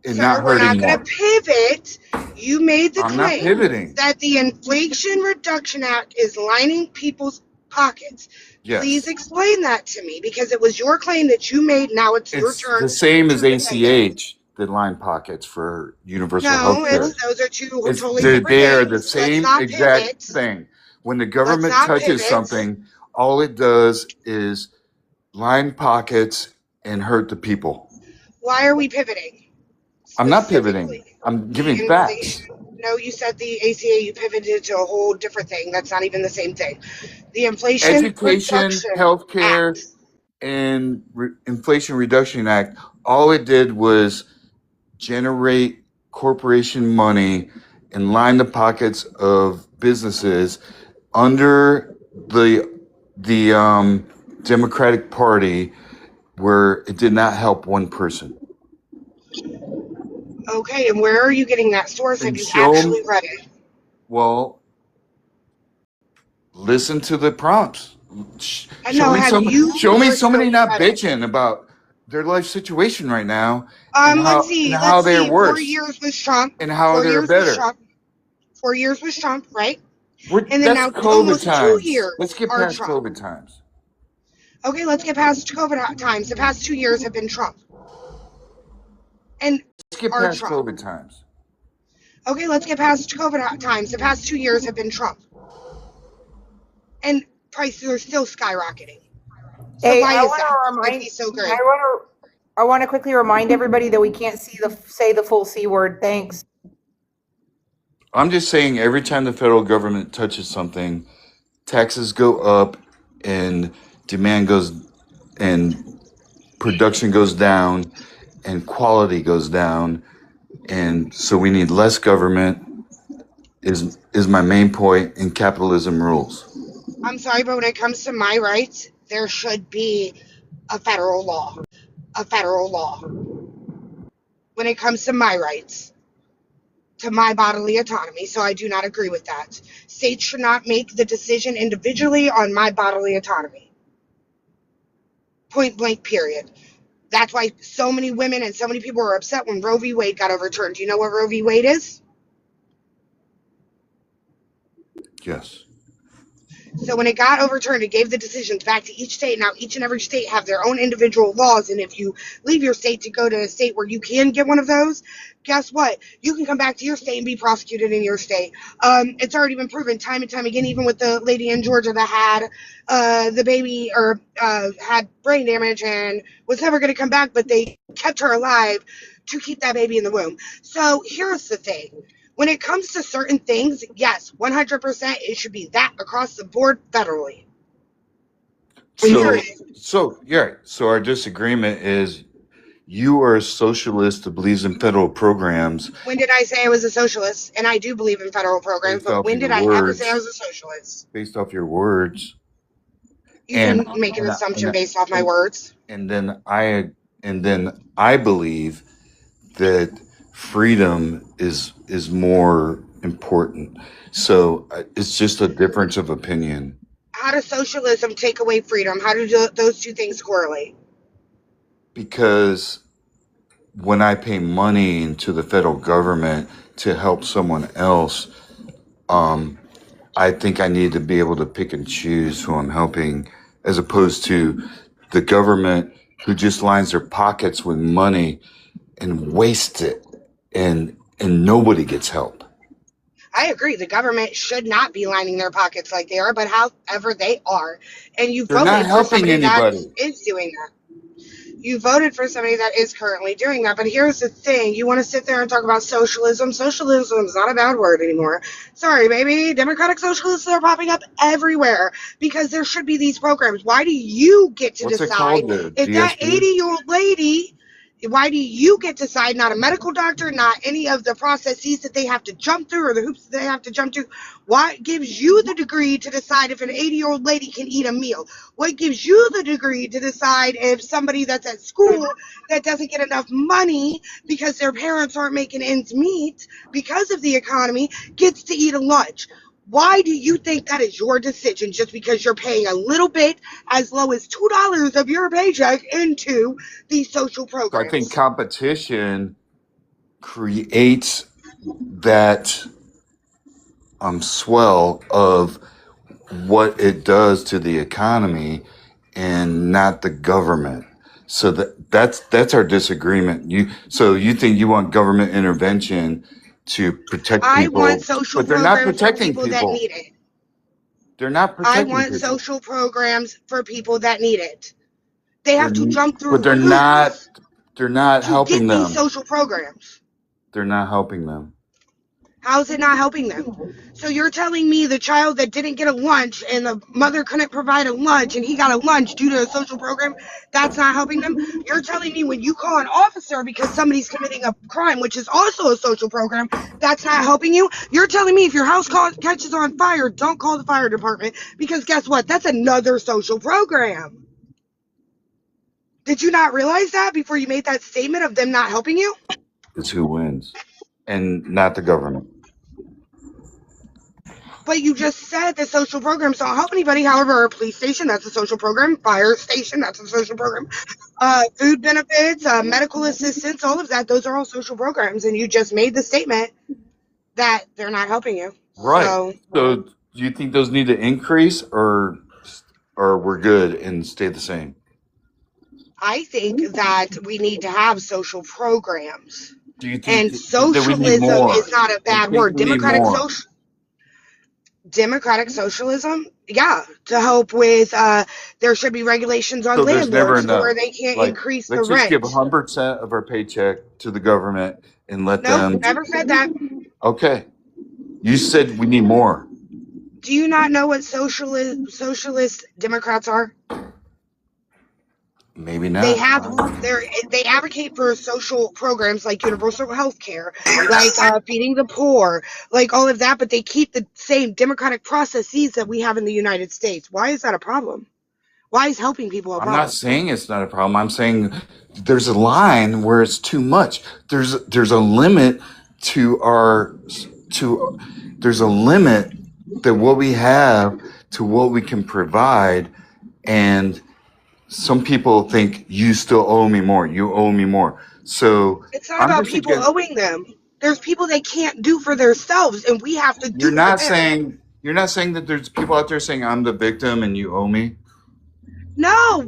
and not hurting more. We're not going to pivot. You made the claim not pivoting. That the Inflation Reduction Act is lining people's pockets. Yes. Please explain that to me, because it was your claim that you made. Now it's your turn. The same as ACH. The line pockets for universal health care. Those are two totally different things. They are the same exact thing. When the government touches something, all it does is line pockets and hurt the people. Why are we pivoting? I'm not pivoting. I'm giving facts. No, you said the ACA, you pivoted to a whole different thing. That's not even the same thing. The Inflation Education, healthcare, and Inflation Reduction Act, all it did was generate corporation money and line the pockets of businesses under the Democratic Party, where it did not help one person. Okay, and where are you getting that source? Have you actually read it? Well, listen to the prompts. Show me somebody not bitching about their life situation right now. Let's see. They're worse. 4 years with Trump. And how they're better. 4 years with Trump, right? And then now almost 2 years. Let's get past COVID times. Okay, let's get past COVID times. The past 2 years have been Trump. And let's get past COVID times. Okay, let's get past COVID times. The past 2 years have been Trump. And prices are still skyrocketing. So why is that? Why be so great? I want to quickly remind everybody that we can't say the full C word. Thanks. I'm just saying every time the federal government touches something, taxes go up and demand goes and production goes down and quality goes down. And so we need less government is my main point, and capitalism rules. I'm sorry, but when it comes to my rights, there should be a federal law. A federal law. When it comes to my rights, to my bodily autonomy. So I do not agree with that. States should not make the decision individually on my bodily autonomy. Point blank, period. That's why so many women and so many people were upset when Roe v. Wade got overturned. Do you know what Roe v. Wade is? Yes. So when it got overturned, it gave the decisions back to each state. Now each and every state have their own individual laws, and if you leave your state to go to a state where you can get one of those, guess what? You can come back to your state and be prosecuted in your state. It's already been proven time and time again, even with the lady in Georgia that had the baby or had brain damage and was never going to come back, but they kept her alive to keep that baby in the womb. So here's the thing. When it comes to certain things, yes, 100%, it should be that across the board federally. So our disagreement is you are a socialist that believes in federal programs. When did I say I was a socialist? And I do believe in federal programs, but when did I ever say I was a socialist? Based off your words. You can make an assumption based off my words. And then I believe that freedom is more important. So it's just a difference of opinion. How does socialism take away freedom? How do those two things correlate? Because when I pay money into the federal government to help someone else, I think I need to be able to pick and choose who I'm helping, as opposed to the government who just lines their pockets with money and wastes it, and nobody gets help. I agree. The government should not be lining their pockets like they are, but however they are. And you voted for somebody that is doing that. You voted for somebody that is currently doing that. But here's the thing. You want to sit there and talk about socialism. Socialism is not a bad word anymore. Sorry, baby. Democratic socialists are popping up everywhere because there should be these programs. Why do you get to decide if that 80-year-old lady... Why do you get to decide, not a medical doctor, not any of the processes that they have to jump through or the hoops that they have to jump through? What gives you the degree to decide if an 80-year-old lady can eat a meal? What gives you the degree to decide if somebody that's at school that doesn't get enough money because their parents aren't making ends meet because of the economy gets to eat a lunch? Why do you think that is your decision just because you're paying a little bit, as low as $2 of your paycheck, into these social programs? I think competition creates that swell of what it does to the economy and not the government. So that's our disagreement. You think you want government intervention to protect people. I want social programs for people that need it. They're not protecting people. I want social programs for people that need it. They have to jump through hoops. But they're not helping them. These social programs. They're not helping them. How's it not helping them? So you're telling me the child that didn't get a lunch and the mother couldn't provide a lunch and he got a lunch due to a social program, that's not helping them? You're telling me when you call an officer because somebody's committing a crime, which is also a social program, that's not helping you? You're telling me if your house catches on fire, don't call the fire department because guess what? That's another social program. Did you not realize that before you made that statement of them not helping you? It's who wins, and not the government. But you just said that social programs don't help anybody. However, a police station, that's a social program. Fire station, that's a social program. Food benefits, medical assistance, all of that, those are all social programs. And you just made the statement that they're not helping you. Right. So do you think those need to increase or we're good and stay the same? I think that we need to have social programs. Do you think and socialism is not a bad word. democratic socialism, yeah, to help with there should be regulations on So there's never landlords to where enough. they can't Like, increase the let's just give rent. 100% of our paycheck to the government and let Nope, them. never said that. Okay. You said we need more. Do you not know what socialist Democrats are? Maybe They not. they advocate for social programs like universal health care, like feeding the poor, like all of that, but they keep the same democratic processes that we have in the United States. Why is that a problem? Why is helping people a I'm not problem? saying it's not a problem. I'm saying there's a line where it's too much. There's a limit to our to there's a limit that what we have to what we can provide, and some people think you still owe me more. You owe me more. So It's not I'm about just people again. owing them. There's people they can't do for themselves, and we have to You're do for not them. saying that there's people out there saying I'm the victim and you owe me. No,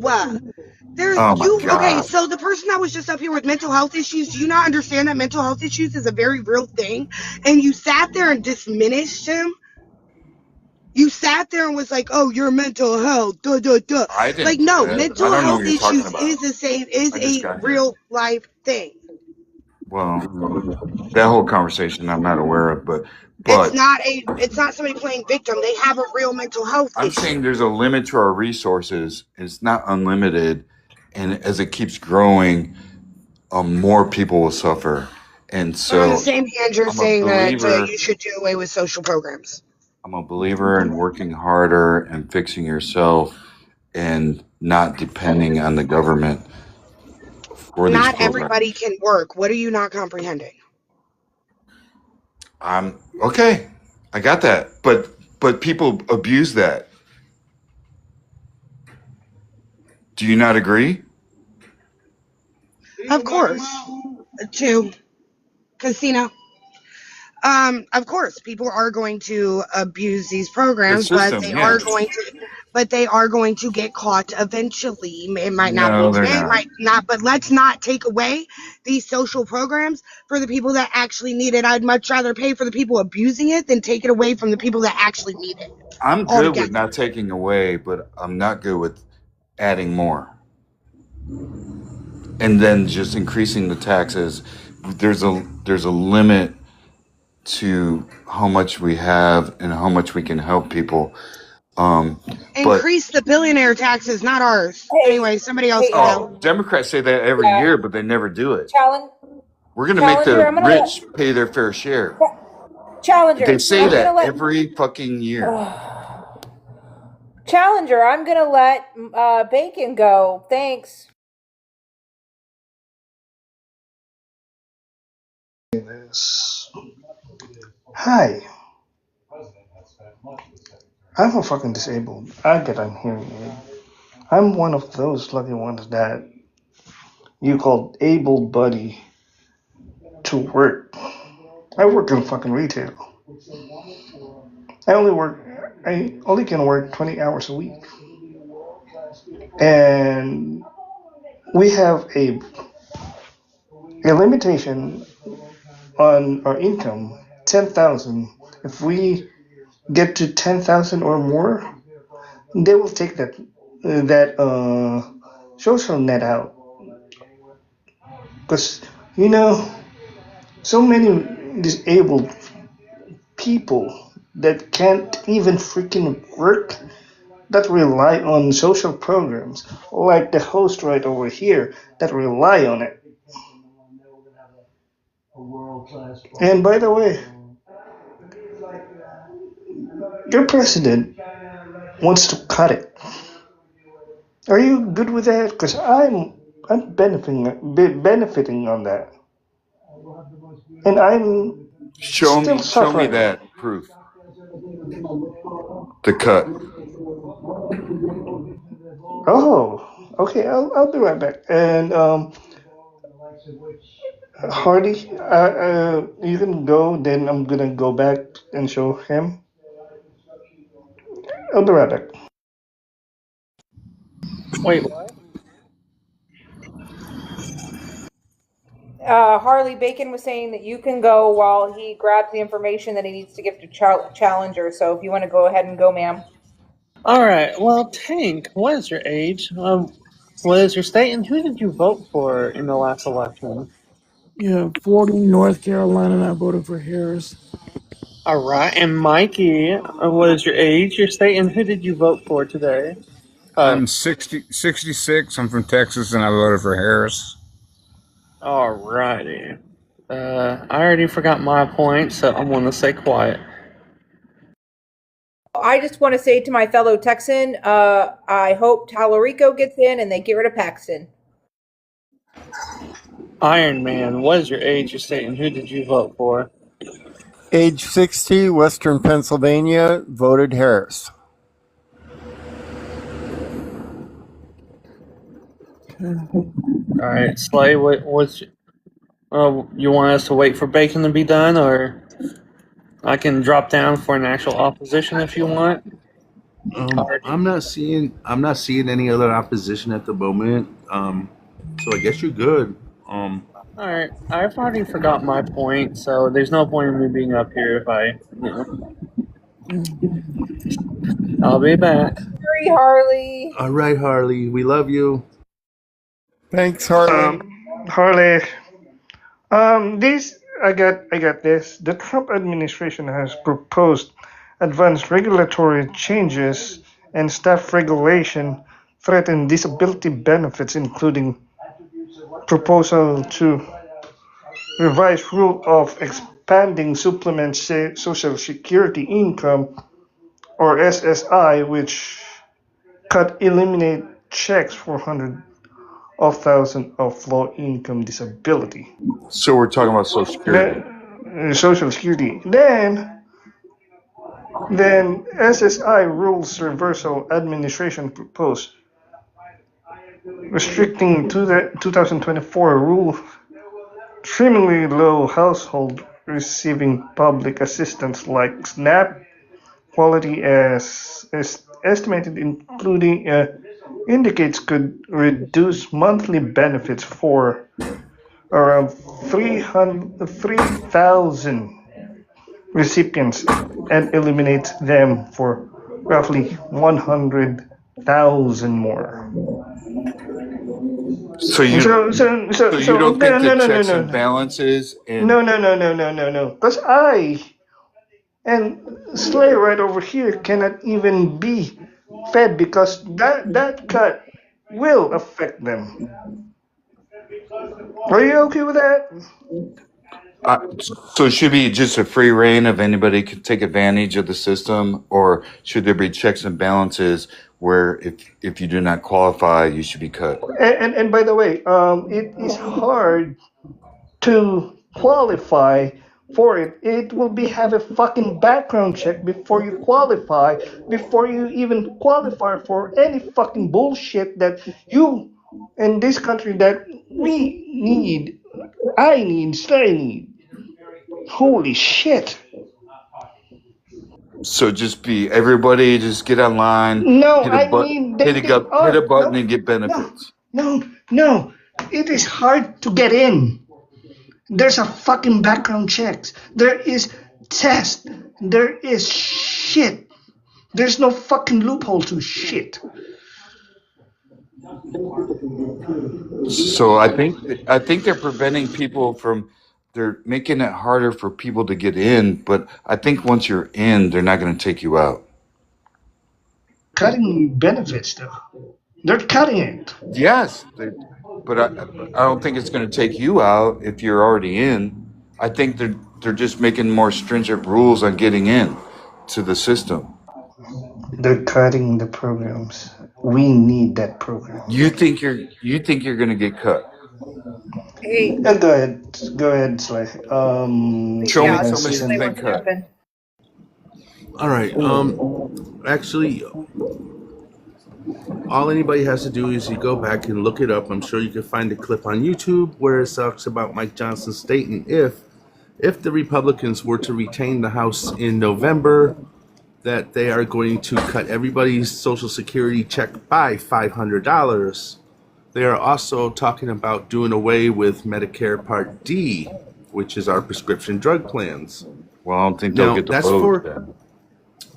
Oh my okay, God. so the person that was just up here with mental health issues, do you not understand that mental health issues is a very real thing? And you sat there and diminished him. You sat there and was like, "Oh, your mental health, duh, duh, duh." I didn't Like, do no, that. I mental don't know what health you're talking issues about. is I just a got here. real life thing. Well, that whole conversation I'm not aware of, but It's not somebody playing victim. They have a real mental health I'm saying issue. there's a limit to our resources. It's not unlimited, and as it keeps growing, more people will suffer. And But on the so same hand, you're I'm a saying that believer. you should do away with social programs. I'm a believer in working harder and fixing yourself, and not depending on the government for these Not programs. everybody can work. What are you not comprehending? I'm okay. I got that, but people abuse that. Do you not agree? Of course. To casino. Of course, people are going to abuse these The programs, system, yeah. but they are going to get caught eventually. It might not be No, they're today, it not. might not, but let's not take away these social programs for the people that actually need it. I'd much rather pay for the people abusing it than take it away from the people that actually need it I'm good with altogether. not taking away, but I'm not good with adding more. And then just increasing the taxes. There's a limit to how much we have and how much we can help people. But Increase the billionaire taxes, not ours. Anyway, somebody else can go. Democrats say that every year, but they never do it. We're going to make the Challenger, I'm gonna rich pay their fair share. Challenger. They say I'm gonna that let every fucking year. Challenger. I'm gonna let Bacon go. Thanks. Hi, I'm a fucking disabled. I get a hearing aid. I'm one of those lucky ones that you call able buddy to work. I work in fucking retail. I only can work 20 hours a week. And we have a limitation on our income, 10,000. If we get to 10,000 or more, they will take that social net out. Because, you know, so many disabled people that can't even freaking work that rely on social programs, like the host right over here that rely on it. And by the way, your president wants to cut it. Are you good with that? Because I'm benefiting on that, and I'm still Show me suffering. that proof. The cut. Oh, okay. I'll be right back. And Hardy, you can go. Then I'm gonna go back and show him. I'll be right back. Wait, what? Harley Bacon was saying that you can go while he grabs the information that he needs to give to Challenger. So if you want to go ahead and go, ma'am. All right. Well, Tank, what is your age? What is your state, and who did you vote for in the last election? Yeah, 40 North Carolina, and I voted for Harris. All right. And Mikey, what is your age, your state, and who did you vote for today? I'm 66. I'm from Texas, and I voted for Harris. All righty. I already forgot my point, so I'm going to stay quiet. I just want to say to my fellow Texan, I hope Tallarico gets in and they get rid of Paxton. Iron Man, what is your age, your state, and who did you vote for? Age 60, Western Pennsylvania, voted Harris. All right, Slay, what's you want us to wait for Bacon to be done, or I can drop down for an actual opposition if you want? I'm not seeing any other opposition at the moment. So I guess you're good. All right, I've already forgot my point, so there's no point in me being up here if I, I'll be back. Sorry, Harley. All right, Harley, we love you. Thanks, Harley. Harley. I got this. The Trump administration has proposed advanced regulatory changes and staff regulation threaten disability benefits, including proposal to revise rule of expanding supplement Social Security income, or SSI, which could eliminate checks for hundreds of thousands of low-income disability. So we're talking about Social Security. Social Security. Then SSI rules reversal administration proposed restricting to the 2024 rule extremely low household receiving public assistance like SNAP quality as estimated including indicates could reduce monthly benefits for around 3,000 recipients and eliminates them for roughly 100,000 more. So you don't think the checks and balances and No. Because I and Slay right over here cannot even be fed because that cut will affect them. Are you okay with that? so it should be just a free reign of anybody could take advantage of the system, or should there be checks and balances where if you do not qualify, you should be cut? And by the way, it is hard to qualify for it. It will have a fucking background check before you qualify, before you even qualify for any fucking bullshit that you in this country that we need, I need, Slay need. Holy shit. So everybody just get online, No, hit a button and get benefits. No. It is hard to get in. There's a fucking background checks. There is test. There is shit. There's no fucking loophole to shit. So I think they're preventing people from. They're making it harder for people to get in, but I think once you're in, they're not going to take you out. Cutting benefits, though. They're cutting it. Yes, but I don't think it's going to take you out if you're already in. I think they're just making more stringent rules on getting in to the system. They're cutting the programs. We need that program. You think you're going to get cut? Hey. Go ahead, Slay. Show me somebody's been cut. All right. Actually, all anybody has to do is you go back and look it up. I'm sure you can find a clip on YouTube where it talks about Mike Johnson stating if the Republicans were to retain the House in November, that they are going to cut everybody's Social Security check by $500 they are also talking about doing away with Medicare Part D, which is our prescription drug plans. Well, I don't think they'll Now, get the that's vote for then.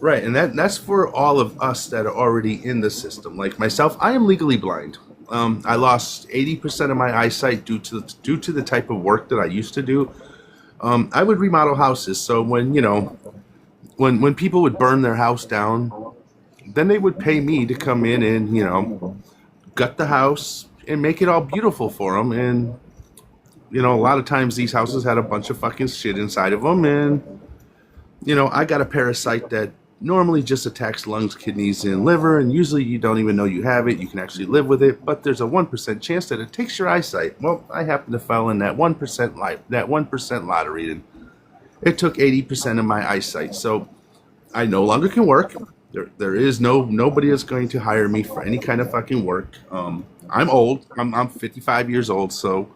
right, and that's for all of us that are already in the system. Like myself, I am legally blind. I lost 80% of my eyesight due to the type of work that I used to do. I would remodel houses, so when when people would burn their house down, then they would pay me to come in and gut the house and make it all beautiful for them. And a lot of times these houses had a bunch of fucking shit inside of them, and I got a parasite that normally just attacks lungs, kidneys, and liver, and usually you don't even know you have it. You can actually live with it, but there's a 1% chance that it takes your eyesight. Well, I happen to fall in that 1% lottery, and it took 80% of my eyesight. So I no longer can work. There is nobody that's going to hire me for any kind of fucking work. I'm old. I'm 55 years old, so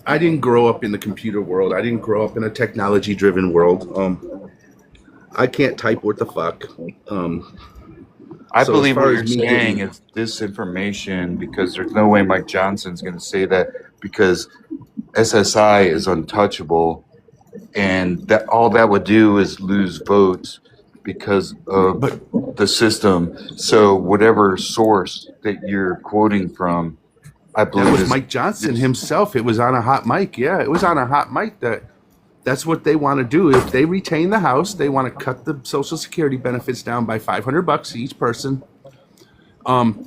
I didn't grow up in the computer world. I didn't grow up in a technology-driven world. I can't type what the fuck. I So as believe far what as you're me saying getting, is disinformation because there's no way Mike Johnson's going to say that because SSI is untouchable, and that all that would do is lose votes because of the system. So whatever source that you're quoting from, I that believe was is Mike Johnson himself. It was on a hot mic. Yeah, it was on a hot mic that's what they want to do. If they retain the House, they want to cut the Social Security benefits down by $500 each person.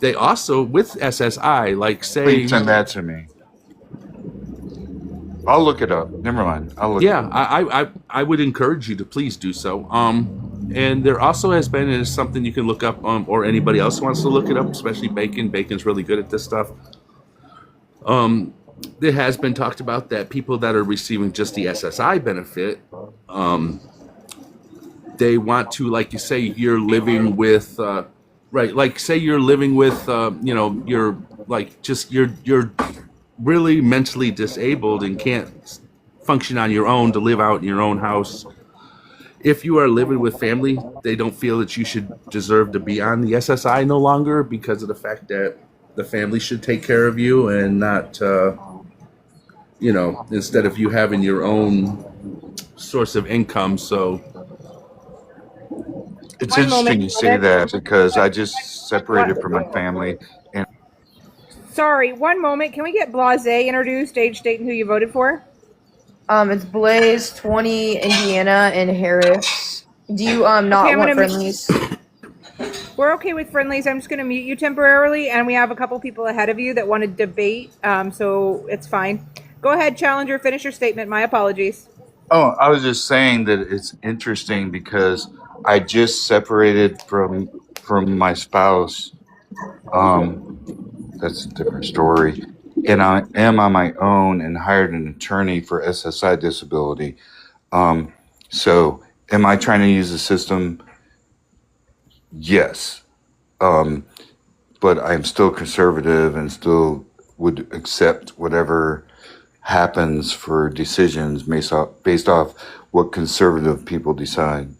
They also, with SSI, like say, please send that to me. I'll look it up. Never mind. I'll look it yeah, up. I would encourage you to please do so. And there also has been, and it's something you can look up, or anybody else wants to look it up, especially Bacon. Bacon's really good at this stuff. It has been talked about that people that are receiving just the SSI benefit, they want to, like you say, you're living with, right? Like say you're living with, you're like you're really mentally disabled and can't function on your own to live out in your own house. If you are living with family, they don't feel that you should deserve to be on the SSI no longer because of the fact that the family should take care of you and not, instead of you having your own source of income. So It's One interesting moment. you say that because I just separated from my family. And Sorry, one moment. Can we get Blase introduced, age, date, and who you voted for? It's Blaze, 20, Indiana, and Harris. Do you not I'm want gonna friendlies? We're okay with friendlies. I'm just going to mute you temporarily, and we have a couple people ahead of you that want to debate, so it's fine. Go ahead, Challenger. Finish your statement. My apologies. oh, I was just saying that it's interesting because I just separated from my spouse. That's a different story. And I am on my own and hired an attorney for SSI disability. So am I trying to use the system? Yes. But I'm still conservative and still would accept whatever happens for decisions based off what conservative people decide.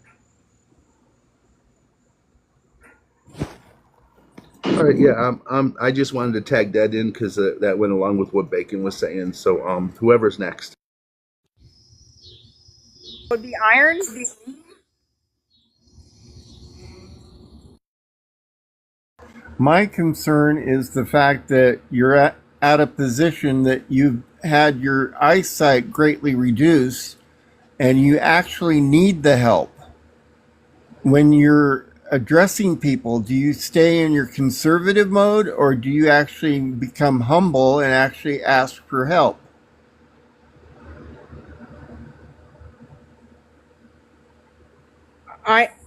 all right, yeah, I just wanted to tag that in because that went along with what Bacon was saying. So, whoever's next. Would be Iron. My concern is the fact that you're at a position that you've had your eyesight greatly reduced and you actually need the help. When you're addressing people, do you stay in your conservative mode or do you actually become humble and actually ask for help?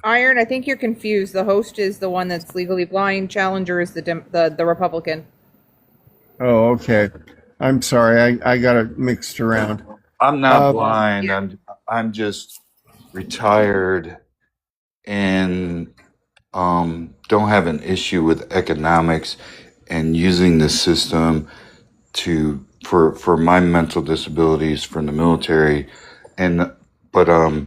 Iron, I think you're confused. The host is the one that's legally blind. Challenger is the Republican. Oh, okay. I'm sorry. I got it mixed around. I'm not blind. I'm just retired and don't have an issue with economics and using the system for my mental disabilities from the military, but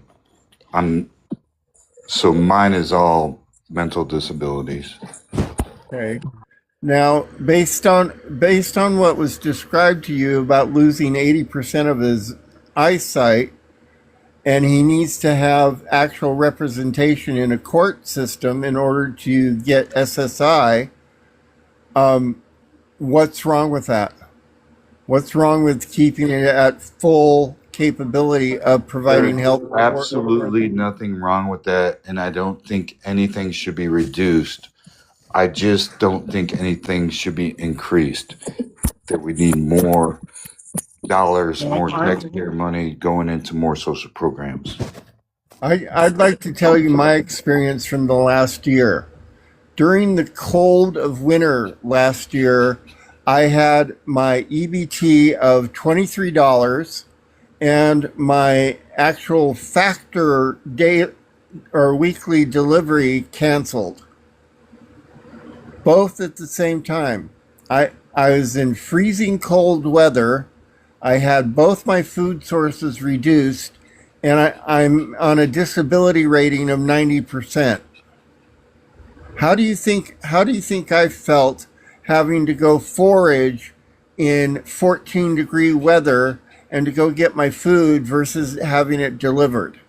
so mine is all mental disabilities. Okay. Now, based on what was described to you about losing 80% of his eyesight, and he needs to have actual representation in a court system in order to get SSI, what's wrong with that? What's wrong with keeping it at full capability of providing There's help? absolutely nothing wrong with that, and I don't think anything should be reduced. I just don't think anything should be increased. That we need more dollars, more taxpayer money going into more social programs. I'd like to tell you my experience from the last year. During the cold of winter last year, I had my EBT of $23 and my actual factor day or weekly delivery canceled. Both at the same time. I was in freezing cold weather. I had both my food sources reduced, and I'm on a disability rating of 90%. How do you think I felt having to go forage in 14-degree weather and to go get my food versus having it delivered?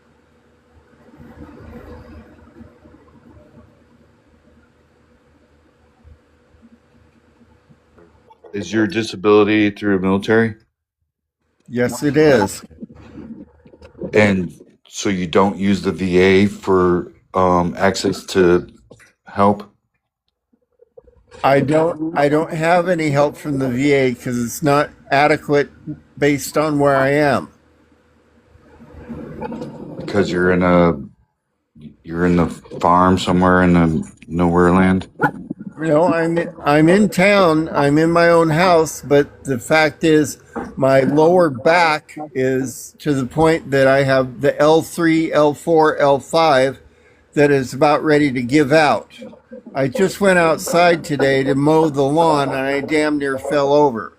Is your disability through the military? Yes, it is. And so you don't use the VA for access to help? I don't have any help from the VA because it's not adequate based on where I am. Because you're in the farm somewhere in the nowhere land? No, I'm in town. I'm in my own house, but the fact is my lower back is to the point that I have the L3, L4, L5 that is about ready to give out. I just went outside today to mow the lawn and I damn near fell over.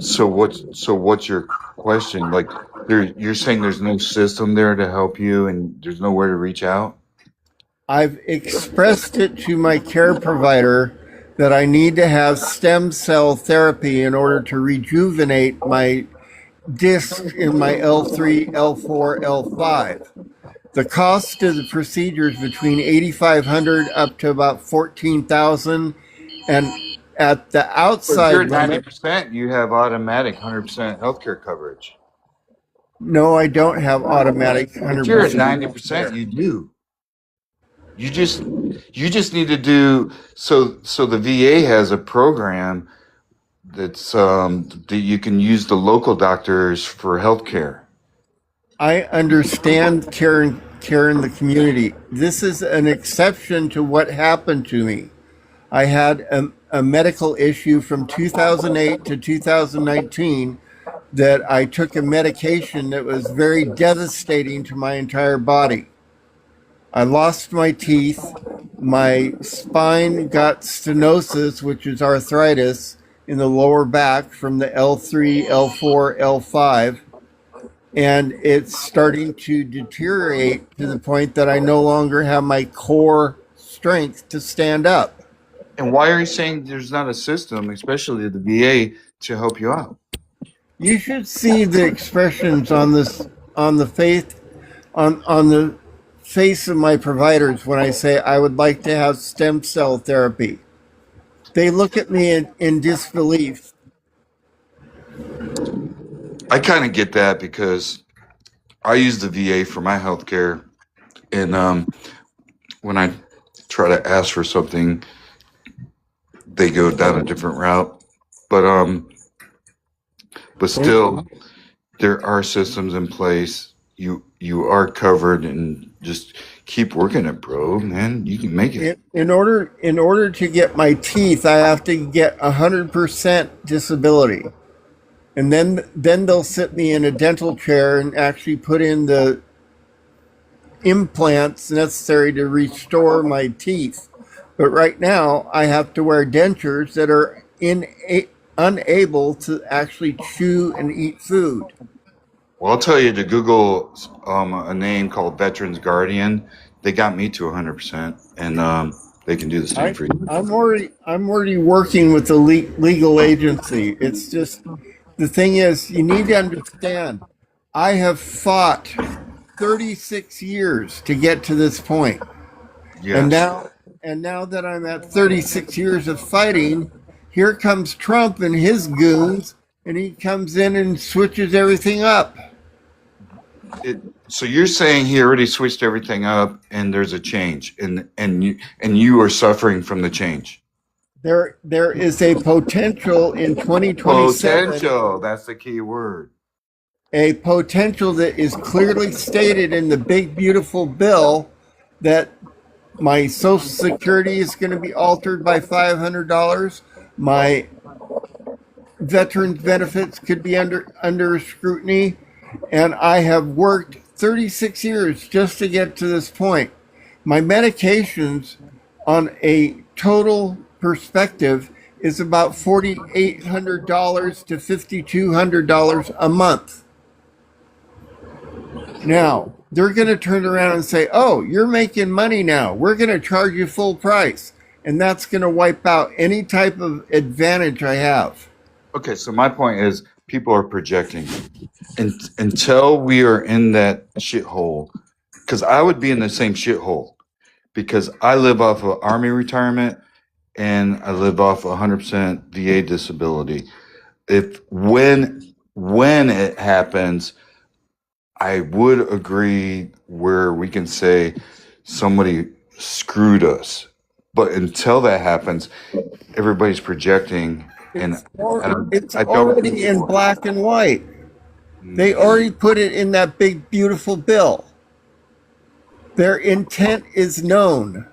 So what's your question? Like you're saying there's no system there to help you and there's nowhere to reach out? I've expressed it to my care provider that I need to have stem cell therapy in order to rejuvenate my disc in my L3, L4, L5. The cost of the procedure is between $8,500 up to about $14,000, and at the outside, if you're at 90%, you have automatic 100% healthcare coverage. No, I don't have automatic 100%. If you're at 90%, you do. You just need to do so the VA has a program that's that you can use the local doctors for healthcare. I understand care in the community. This is an exception to what happened to me. I had a medical issue from 2008 to 2019 that I took a medication that was very devastating to my entire body. I lost my teeth. My spine got stenosis, which is arthritis in the lower back from the L3, L4, L5. And it's starting to deteriorate to the point that I no longer have my core strength to stand up. And why are you saying there's not a system, especially the VA, to help you out? You should see the expressions on the face of my providers when I say I would like to have stem cell therapy. They look at me in disbelief. I kind of get that because I use the VA for my healthcare, and when I try to ask for something, they go down a different route. But still, there are systems in place. You are covered, and just keep working it, bro. Man, you can make it. In order to get my teeth, I have to get 100% disability. And then they'll sit me in a dental chair and actually put in the implants necessary to restore my teeth. But right now, I have to wear dentures that are unable to actually chew and eat food. Well, I'll tell you to Google a name called Veterans Guardian. They got me to 100%, and they can do the same for you. I'm already working with the legal agency. It's just the thing is, you need to understand. I have fought 36 years to get to this point, and Yes. now that I'm at 36 years of fighting, here comes Trump and his goons, and he comes in and switches everything up. So you're saying he already switched everything up, and there's a change, and you are suffering from the change. There is a potential in 2027. Potential. That's the key word. A potential that is clearly stated in the big beautiful bill that my Social Security is going to be altered by $500. My veterans benefits could be under scrutiny, and I have worked 36 years just to get to this point. My medications on a total perspective is about $4,800 to $5,200 a month. Now, they're going to turn around and say, oh, you're making money now. We're going to charge you full price. And that's going to wipe out any type of advantage I have. Okay, so my point is people are projecting. Until we are in that shithole, because I would be in the same shithole, because I live off of Army retirement and I live off 100% VA disability. When it happens, I would agree where we can say somebody screwed us. But until that happens, everybody's projecting, it's already in black and white. They already put it in that big, beautiful bill. Their intent is known.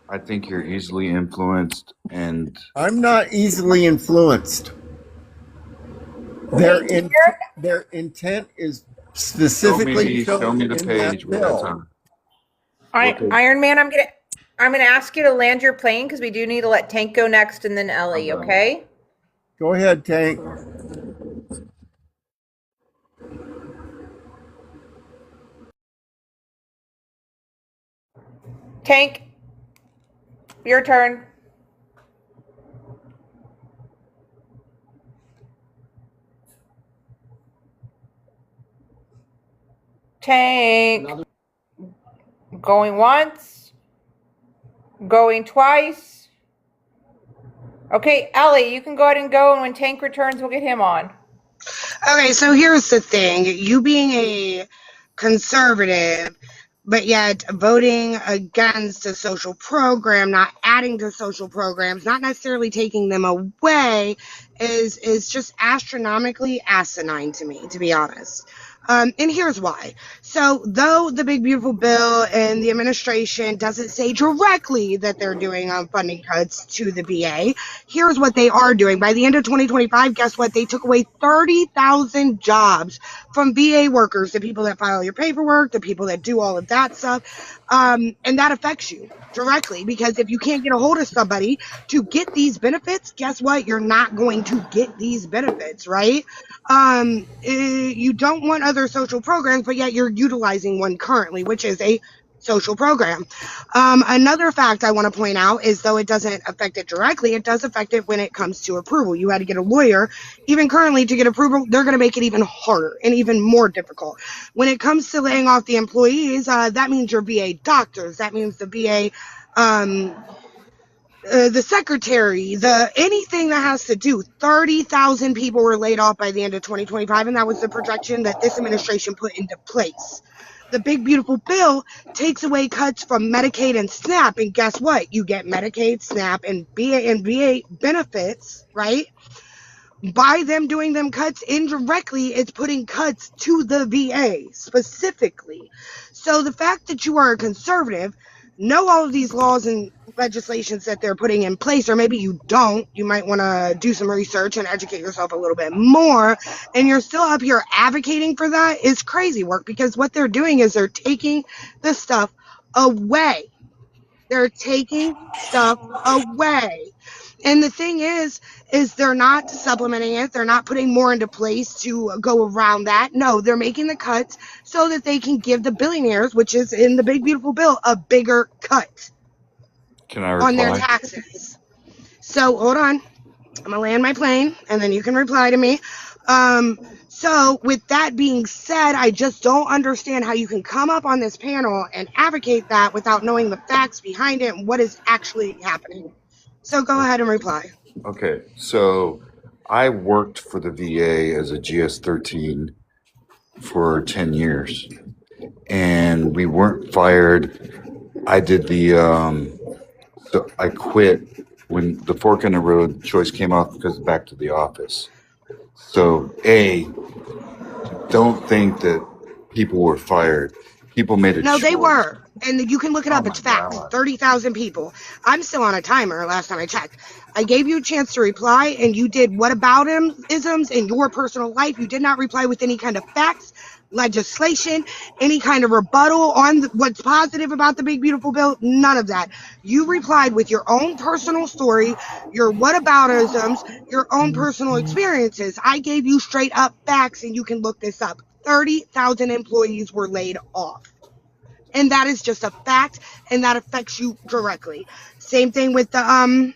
I think you're easily influenced, and I'm not easily influenced. Their intent is specifically show me the page where that's on. All right, Iron Man, I'm gonna ask you to land your plane because we do need to let Tank go next and then Ellie. Okay. Go ahead, Tank. Tank, your turn. Tank. Going once. Going twice. Okay, Ellie, you can go ahead and go, and when Tank returns, we'll get him on. Okay, so here's the thing. You being a conservative, but yet voting against a social program, not adding to social programs, not necessarily taking them away, is just astronomically asinine to me, to be honest. And here's why. So, though the big beautiful bill and the administration doesn't say directly that they're doing funding cuts to the VA, here's what they are doing. By the end of 2025, guess what? They took away 30,000 jobs from VA workers, the people that file your paperwork, the people that do all of that stuff. And that affects you directly, because if you can't get a hold of somebody to get these benefits, guess what? You're not going to get these benefits, right? You don't want other social programs, but yet you're utilizing one currently, which is a social program. Another fact I want to point out is, though it doesn't affect it directly, it does affect it when it comes to approval. You had to get a lawyer. Even currently, to get approval, they're going to make it even harder and even more difficult. When it comes to laying off the employees, that means your VA doctors. That means the VA, the secretary, anything that has to do. 30,000 people were laid off by the end of 2025, and that was the projection that this administration put into place. The big beautiful bill takes away cuts from Medicaid and SNAP, and guess what? You get Medicaid, SNAP, and VA benefits, right? By them doing them cuts indirectly, it's putting cuts to the VA specifically. So the fact that you are a conservative, know all of these laws and legislations that they're putting in place, or maybe you don't, you might want to do some research and educate yourself a little bit more, and you're still up here advocating for that, is crazy work, because what they're doing is they're taking the stuff away. They're taking stuff away. And the thing is they're not supplementing it. They're not putting more into place to go around that. No, they're making the cuts so that they can give the billionaires, which is in the big beautiful bill, a bigger cut. Can I on their reply? taxes. So hold on. I'm gonna land my plane and then you can reply to me. So with that being said, I just don't understand how you can come up on this panel and advocate that without knowing the facts behind it and what is actually happening. So go ahead and reply. Okay, so I worked for the VA as a GS-13 for 10 years, and we weren't fired. I did so I quit when the fork in the road choice came off because back to the office. So don't think that people were fired. People made a No, they choice. were. And you can look it Oh up. my It's facts. God. 30,000 people. I'm still on a timer last time I checked. I gave you a chance to reply, and you did what about isms in your personal life. You did not reply with any kind of facts, legislation, any kind of rebuttal on what's positive about the big, beautiful bill. None of that. You replied with your own personal story, your what about isms, your own personal experiences. I gave you straight up facts, and you can look this up. 30,000 employees were laid off. And that is just a fact, and that affects you directly. Same thing with the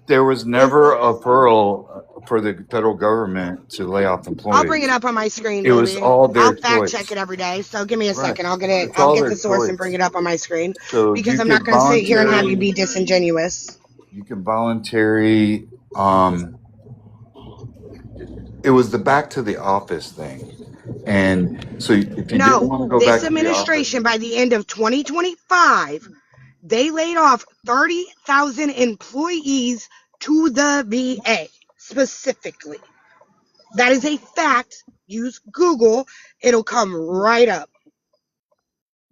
There was never a furl for the federal government to lay off I'll bring it employees. up on my screen, It was baby. all their I'll fact check choice. it every day. So give me a Right. second. I'll get it. It's I'll all get their the source and choice. bring it up on my screen So because you I'm not can going to sit here and have you voluntary, be disingenuous. you can voluntary, it was the back to the office thing. And so if you didn't want to No, go this back to the office, administration by the end of 2025, they laid off 30,000 employees to the VA specifically. That is a fact. Use Google. It'll come right up.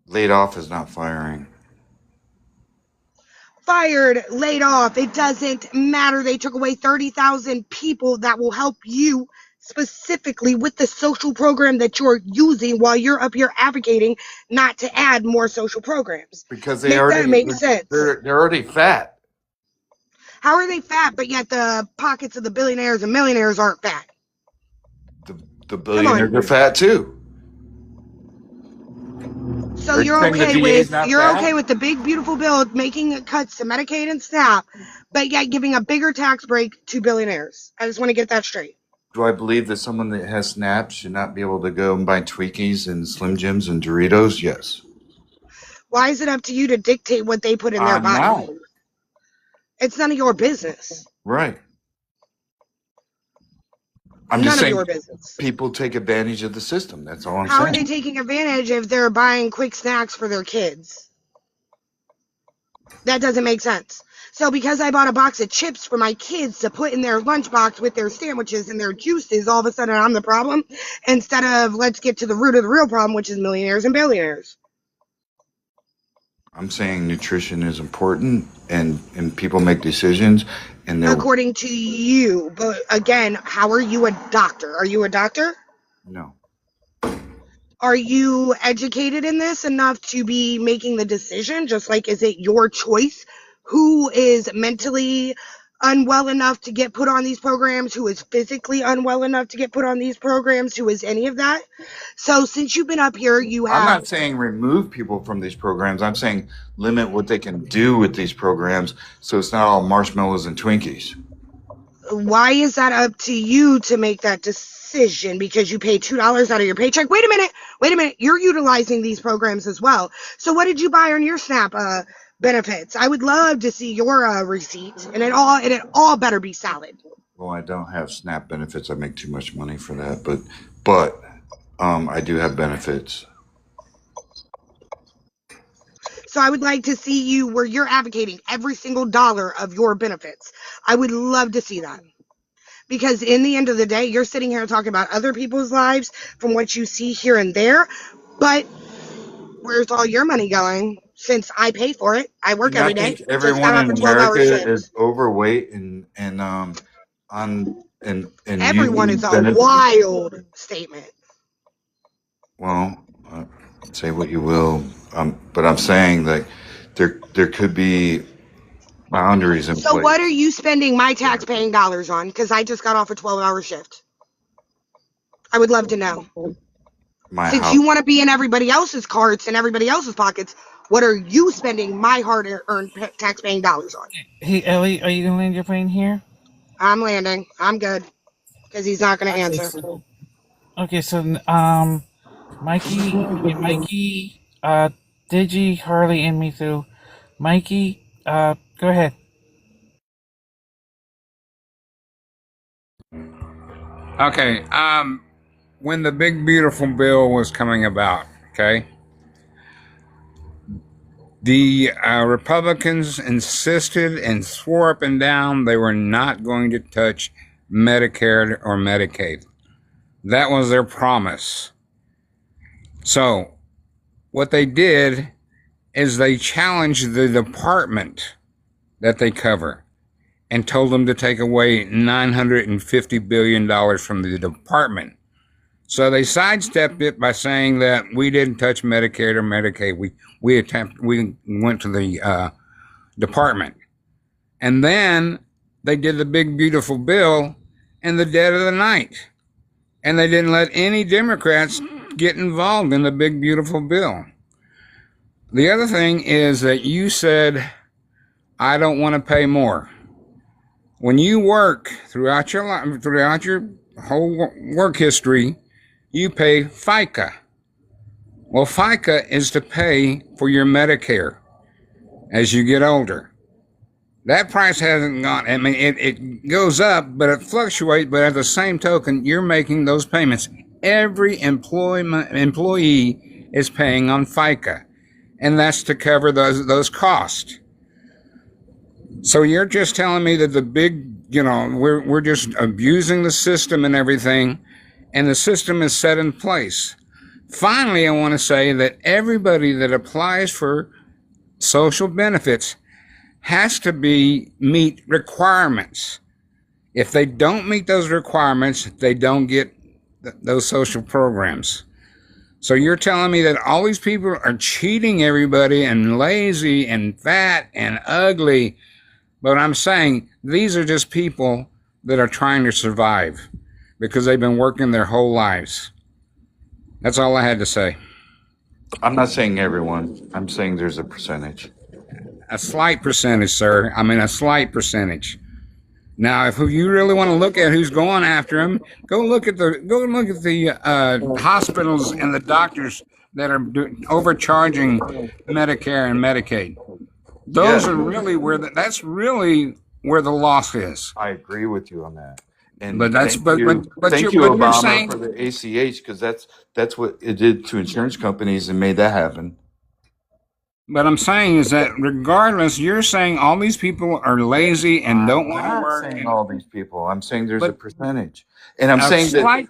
laid off is not firing. Fired, laid off. It doesn't matter. They took away 30,000 people that will help you specifically with the social program that you're using while you're up here advocating not to add more social programs. Because they Make that already, make sense. they're already fat. How are they fat, but yet the pockets of the billionaires and millionaires aren't fat? The billionaires are fat too. So Are you you're saying the okay VA is with not fat? the big beautiful bill making cuts to Medicaid and SNAP, but yet giving a bigger tax break to billionaires. I just want to get that straight. Do I believe that someone that has SNAP should not be able to go and buy Twinkies and Slim Jims and Doritos? Yes. Why is it up to you to dictate what they put in their body? Now. It's none of your business. Right. I'm None just of saying your business. people take advantage of the system. That's all I'm How saying. are they taking advantage if they're buying quick snacks for their kids? That doesn't make sense. So because I bought a box of chips for my kids to put in their lunchbox with their sandwiches and their juices, all of a sudden I'm the problem, instead of let's get to the root of the real problem, which is millionaires and billionaires. I'm saying nutrition is important and people make decisions and they're According to you. But again, how are you a doctor? Are you a doctor? no. Are you educated in this enough to be making the decision? Just like, is it your choice who is mentally unwell enough to get put on these programs, who is physically unwell enough to get put on these programs, who is any of that? So since you've been up here, you have... I'm not saying remove people from these programs. I'm saying limit what they can do with these programs so it's not all marshmallows and Twinkies. Why is that up to you to make that decision? Because you pay $2 out of your paycheck? Wait a minute. You're utilizing these programs as well. So what did you buy on your SNAP benefits? I would love to see your receipt, and it all better be solid. Well, I don't have SNAP benefits. I make too much money for that, but I do have benefits. So I would like to see you where you're advocating every single dollar of your benefits. I would love to see that. Because in the end of the day, you're sitting here talking about other people's lives from what you see here and there. But where's all your money going? Since I pay for it, I work I every day. think everyone in America is overweight and everyone is a benefits. wild statement. Well, say what you will, but I'm saying that there could be boundaries in place. So what are you spending my tax-paying dollars on? Because I just got off a 12-hour shift. I would love to know. Since you want to be in everybody else's carts and everybody else's pockets, What are you spending my hard-earned tax-paying dollars on? Hey, Ellie, are you gonna land your plane here? I'm landing. I'm good because he's not going to Okay, answer. so Mikey, Digi, Harley, and me. So, Mikey, go ahead. Okay. When the big beautiful bill was coming about, okay, the Republicans insisted and swore up and down they were not going to touch Medicare or Medicaid. That was their promise. So, what they did is they challenged the department that they cover and told them to take away $950 billion from the department. So they sidestepped it by saying that we didn't touch Medicaid or Medicaid. We went to the department. And then they did the big beautiful bill in the dead of the night. And they didn't let any Democrats get involved in the big beautiful bill. The other thing is that you said, I don't want to pay more. When you work throughout your life, throughout your whole work history, you pay FICA. Well, FICA is to pay for your Medicare as you get older. That price hasn't gone, I mean, it goes up, but it fluctuates, but at the same token, you're making those payments. Every employee is paying on FICA, and that's to cover those costs. So you're just telling me that the big, we're just abusing the system and everything, and the system is set in place. Finally, I want to say that everybody that applies for social benefits has to meet requirements. If they don't meet those requirements, they don't get those social programs. So you're telling me that all these people are cheating everybody and lazy and fat and ugly. But I'm saying these are just people that are trying to survive because they've been working their whole lives. That's all I had to say. I'm not saying everyone. I'm saying there's a percentage. A slight percentage, sir. I mean, a slight percentage. Now, if you really want to look at who's going after him, go look at the hospitals and the doctors that are overcharging Medicare and Medicaid. Those are really that's really where the loss is. I agree with you on that. And but thank you, Obama, saying, for the ACH, because that's what it did to insurance companies and made that happen. But I'm saying is that regardless, you're saying all these people are lazy and don't want to work. I'm not saying all these people. I'm saying there's a percentage, and I'm saying that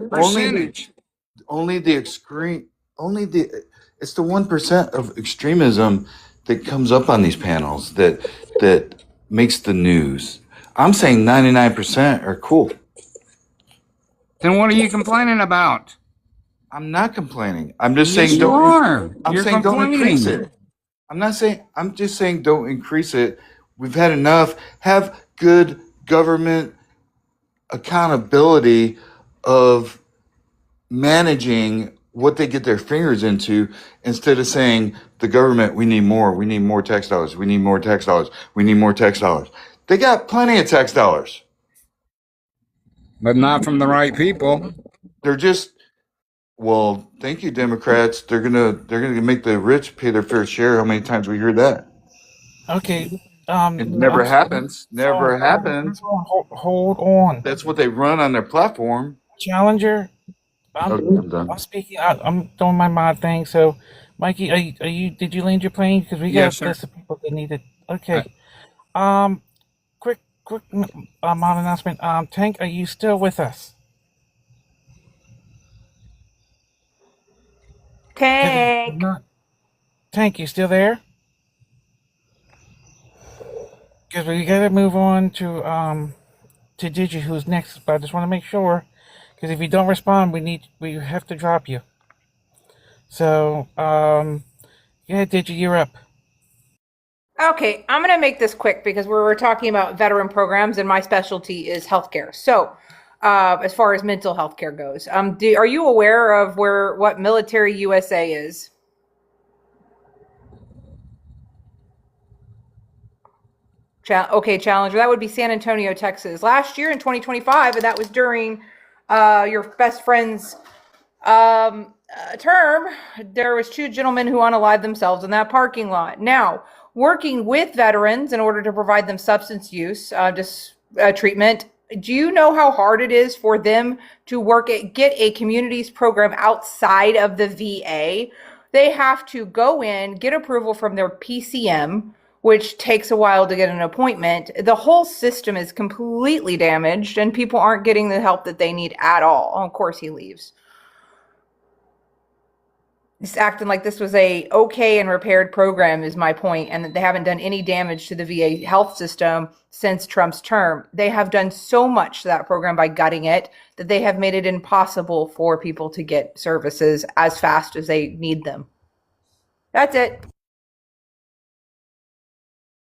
it's the 1% of extremism that comes up on these panels that makes the news. I'm saying 99% are cool. Then what are you complaining about? I'm not complaining. I'm just saying don't increase it. I'm just saying don't increase it. We've had enough. Have good government accountability of managing what they get their fingers into instead of saying the government, we need more tax dollars, we need more tax dollars, we need more tax dollars. They got plenty of tax dollars. But not from the right people. They're just, well, thank you, Democrats. They're gonna make the rich pay their fair share. How many times we hear that? Okay. It never happens. Never happens. Hold on. That's what they run on their platform. Challenger. I'm done. I'm speaking. I'm doing my mod thing. So, Mikey, are you? Did you land your plane? Because we got a list of people that need it. Okay. Quick mod announcement. Tank, are you still with us? Tank. Tank, you still there? Because we gotta move on to Digi, who's next. But I just want to make sure, because if you don't respond, we have to drop you. So, yeah, Digi, you're up. Okay, I'm going to make this quick because we're talking about veteran programs and my specialty is healthcare. So, as far as mental health care goes, are you aware of what Military USA is? Challenger. That would be San Antonio, Texas. Last year in 2025, and that was during your best friend's term, there was 2 gentlemen who unalived themselves in that parking lot. Now, working with veterans in order to provide them substance use treatment, do you know how hard it is for them to get a communities program outside of the VA? They have to go in, get approval from their PCM, which takes a while to get an appointment. The whole system is completely damaged, and people aren't getting the help that they need at all. Oh, of course, he leaves. It's acting like this was a okay and repaired program is my point, and that they haven't done any damage to the VA health system since Trump's term. They have done so much to that program by gutting it that they have made it impossible for people to get services as fast as they need them. That's it.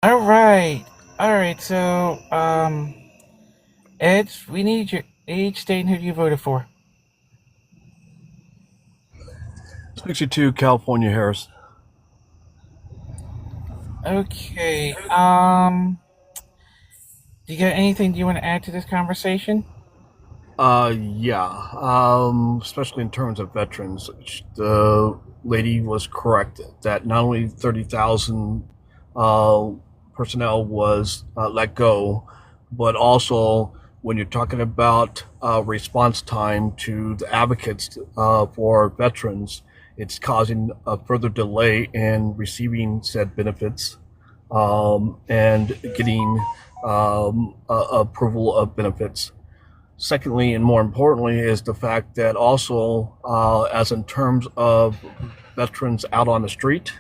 All right. So, Ed, we need your age, state, and who you voted for. 62, California, Harris. Okay. Do you got anything you want to add to this conversation? Yeah. Especially in terms of veterans. The lady was correct that not only 30,000 personnel was let go, but also when you're talking about response time to the advocates for veterans, it's causing a further delay in receiving said benefits and getting approval of benefits. Secondly, and more importantly, is the fact that also, as in terms of veterans out on the street,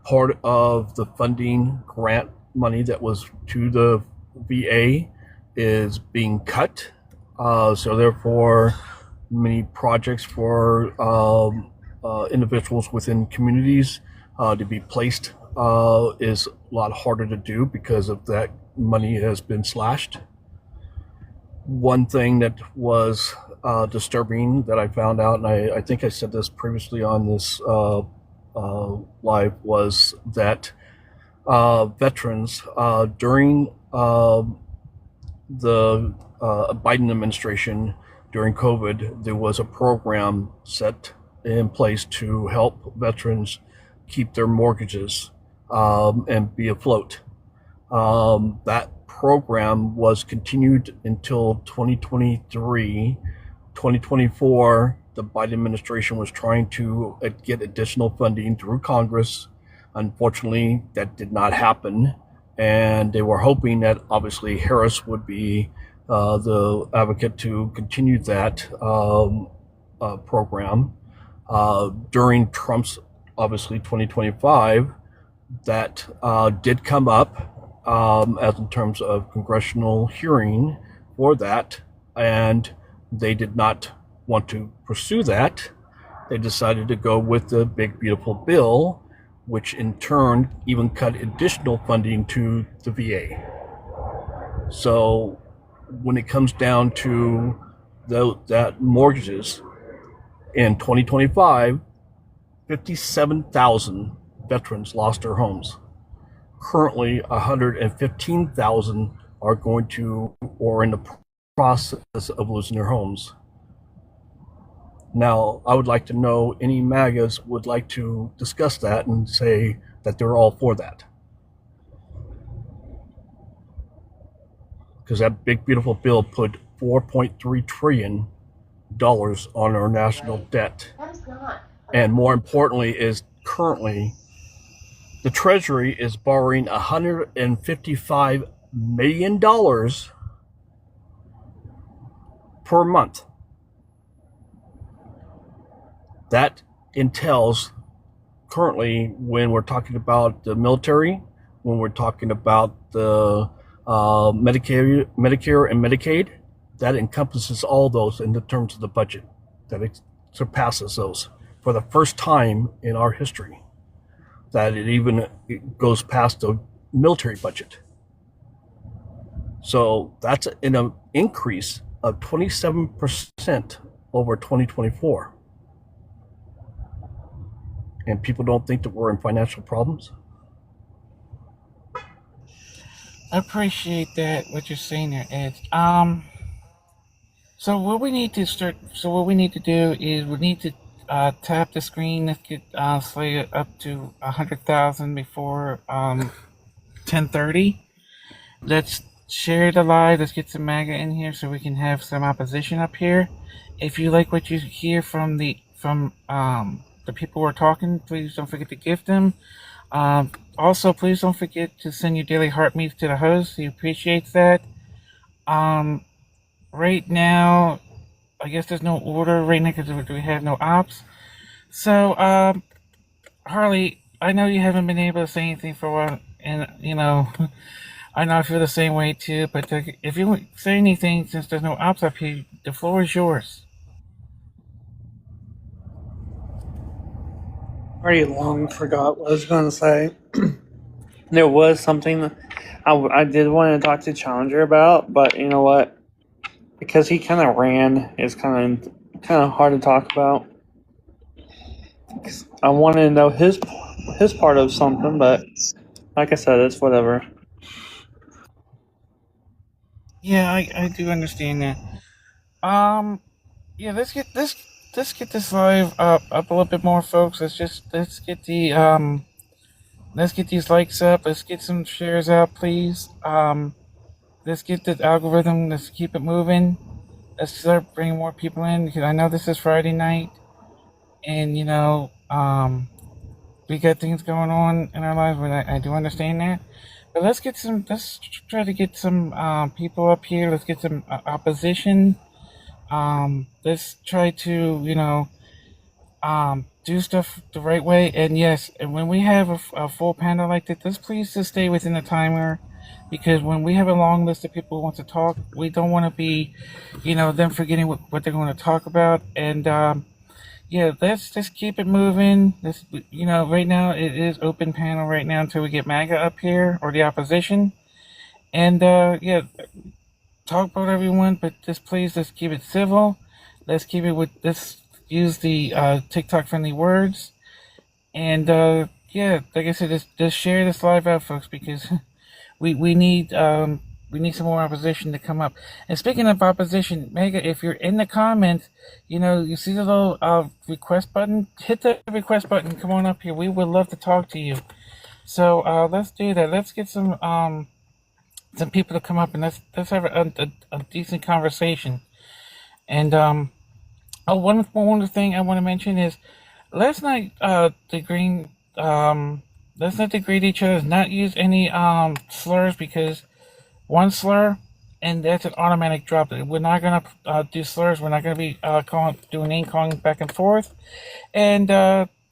part of the funding grant money that was to the VA is being cut. So therefore, many projects for individuals within communities to be placed is a lot harder to do because of that money has been slashed. One thing that was disturbing that I found out, and I think I said this previously on this live, was that veterans during the Biden administration, during COVID, there was a program set in place to help veterans keep their mortgages and be afloat. That program was continued until 2023. 2024, the Biden administration was trying to get additional funding through Congress. Unfortunately, that did not happen. And they were hoping that obviously Harris would be the advocate to continue that program. During Trump's, obviously, 2025, that did come up as in terms of congressional hearing for that, and they did not want to pursue that. They decided to go with the big beautiful bill, which in turn even cut additional funding to the VA. So when it comes down to that mortgages in 2025, 57,000 veterans lost their homes. Currently, 115,000 are going to or in the process of losing their homes. Now, I would like to know any MAGAs would like to discuss that and say that they're all for that. Because that big, beautiful bill put $4.3 trillion on our national debt. And more importantly is currently the Treasury is borrowing $155 million per month. That entails currently, when we're talking about the military, when we're talking about the Medicare and Medicaid, that encompasses all those in the terms of the budget. That it surpasses those for the first time in our history. That it goes past the military budget. So that's an increase of 27% over 2024. And people don't think that we're in financial problems? I appreciate that what you're saying there, Ed. So what we need to start. So what we need to do is we need to tap the screen. Let's get slated up to 100,000 before 10:30. Let's share the live. Let's get some MAGA in here so we can have some opposition up here. If you like what you hear from the people who are talking, please don't forget to gift them. Also, please don't forget to send your daily heartbeats to the host. He appreciates that. Um, right now, I guess there's no order right now because we have no ops. So, Harley, I know you haven't been able to say anything for a while, and I know I feel the same way too. But if you say anything, since there's no ops up here, the floor is yours. Already long forgot what I was going to say. There was something I did want to talk to Challenger about, but you know what? Because he kind of ran, it's kind of hard to talk about. I wanted to know his part of something, but like I said, it's whatever. Yeah, I do understand that. Yeah, let's get this live up a little bit more, folks. Let's get these likes up. Let's get some shares out, please. Let's get the algorithm. Let's keep it moving. Let's start bringing more people in because I know this is Friday night, and we got things going on in our lives. But I do understand that. But let's get some. Let's try to get some people up here. Let's get some opposition. Let's try to do stuff the right way. And yes, and when we have a full panel like this, let's please just stay within the timer, because when we have a long list of people who want to talk, we don't want to be, them forgetting what they're going to talk about. And yeah, let's just keep it moving. Right now it is open panel right now until we get MAGA up here or the opposition. And yeah, talk about everyone, but just please let's keep it civil. Let's keep it with let's use the TikTok friendly words. And yeah, like I said, just share this live out, folks, because we need some more opposition to come up. And speaking of opposition, Mega, if you're in the comments, you see the little request button. Hit the request button. Come on up here. We would love to talk to you. So let's do that. Let's get some people to come up and let's have a decent conversation. And one other thing I want to mention is let's not degrade let's not degrade each other. Not use any slurs, because one slur and that's an automatic drop. We're not gonna do slurs. We're not gonna be doing name calling back and forth. And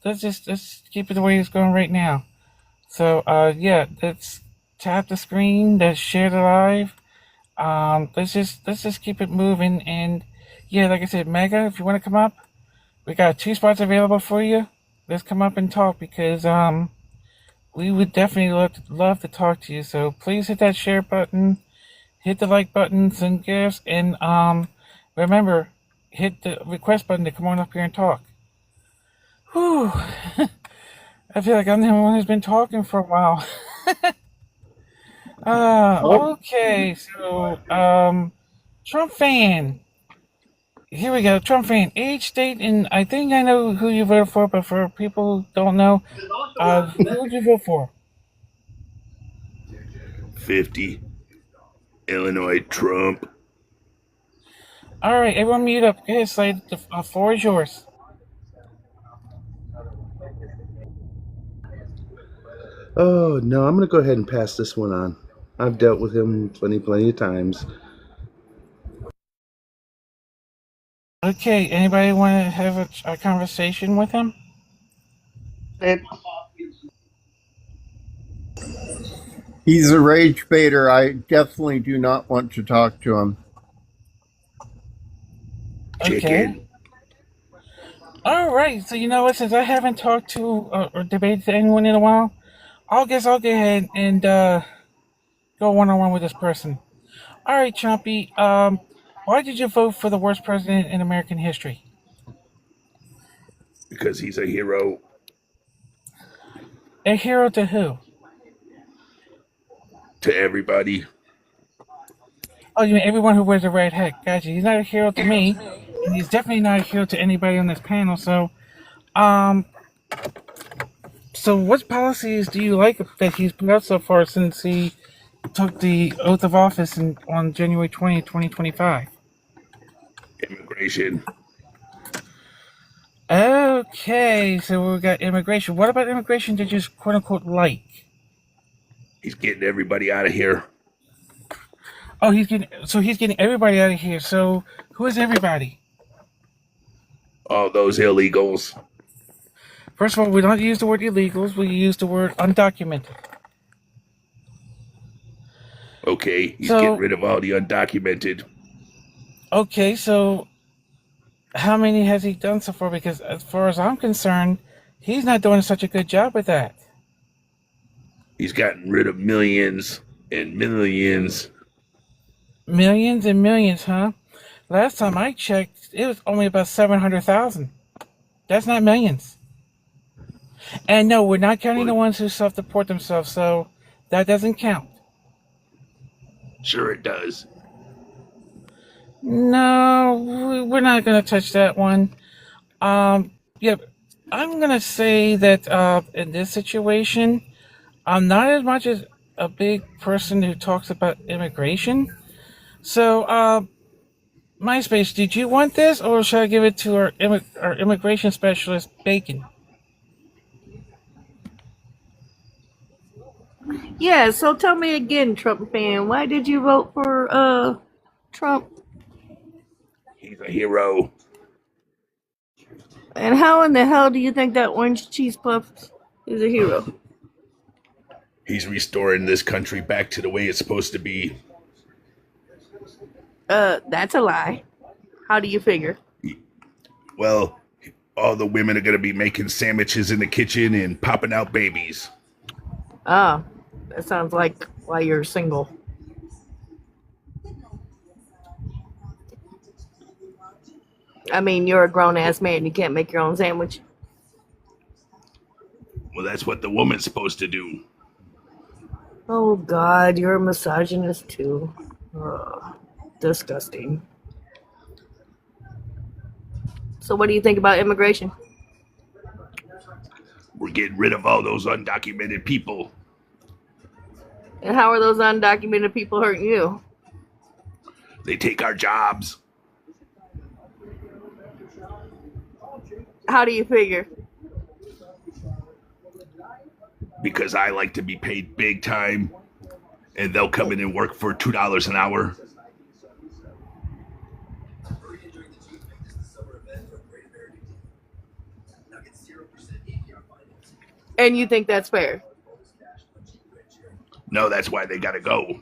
let's keep it the way it's going right now. So yeah, let's tap the screen. Let's share the live. Let's just keep it moving. And yeah, like I said, Mega, if you want to come up, we got 2 spots available for you. Let's come up and talk, because we would definitely love to talk to you. So please hit that share button, hit the like button, send gifts, and remember, hit the request button to come on up here and talk. Whew. I feel like I'm the only one who's been talking for a while. Okay, so Trump fan. Here we go, Trump fan. Age, state, and I think I know who you voted for, but for people who don't know, who would you vote for? 50. Illinois, Trump. All right, everyone mute up. Go ahead, Slade. The floor is yours. Oh no, I'm gonna go ahead and pass this one on. I've dealt with him plenty of times. Okay, anybody want to have a conversation with him? He's a rage baiter. I definitely do not want to talk to him. Okay. All right. So you know what? Since I haven't talked to or debated to anyone in a while, I'll go ahead and go one-on-one with this person. All right, Chompy. Why did you vote for the worst president in American history? Because he's a hero. A hero to who? to everybody. Oh, you mean everyone who wears a red hat? Gotcha. He's not a hero to me, and he's definitely not a hero to anybody on this panel. Um, so what policies do you like that he's put out so far since he took the oath of office on January 20th, 2025? Immigration. Okay, so we got immigration. What about immigration did you quote unquote like? He's getting everybody out of here. Oh, he's getting everybody out of here. So who is everybody? All those illegals. First of all, we don't use the word illegals. We use the word undocumented. Okay, he's getting rid of all the undocumented. Okay, so how many has he done so far? Because as far as I'm concerned, he's not doing such a good job with that. He's gotten rid of millions and millions. Millions and millions, huh? Last time I checked, it was only about 700,000. That's not millions. And no, we're not counting the ones who self-deport themselves, so that doesn't count. Sure it does. No, we're not going to touch that one. Yeah, I'm going to say that in this situation, I'm not as much as a big person who talks about immigration. So, MySpace, did you want this, or should I give it to our immigration specialist, Bacon? Yeah, so tell me again, Trump fan, why did you vote for Trump? He's a hero. And how in the hell do you think that orange cheese puff is a hero? He's restoring this country back to the way it's supposed to be. That's a lie. How do you figure? Well, all the women are going to be making sandwiches in the kitchen and popping out babies. Ah, that sounds like why you're single. I mean, you're a grown-ass man. You can't make your own sandwich. Well, that's what the woman's supposed to do. Oh, God, you're a misogynist, too. Ugh, disgusting. So what do you think about immigration? We're getting rid of all those undocumented people. And how are those undocumented people hurting you? They take our jobs. How do you figure? Because I like to be paid big time, and they'll come in and work for $2 an hour. And you think that's fair? No, that's why they gotta go.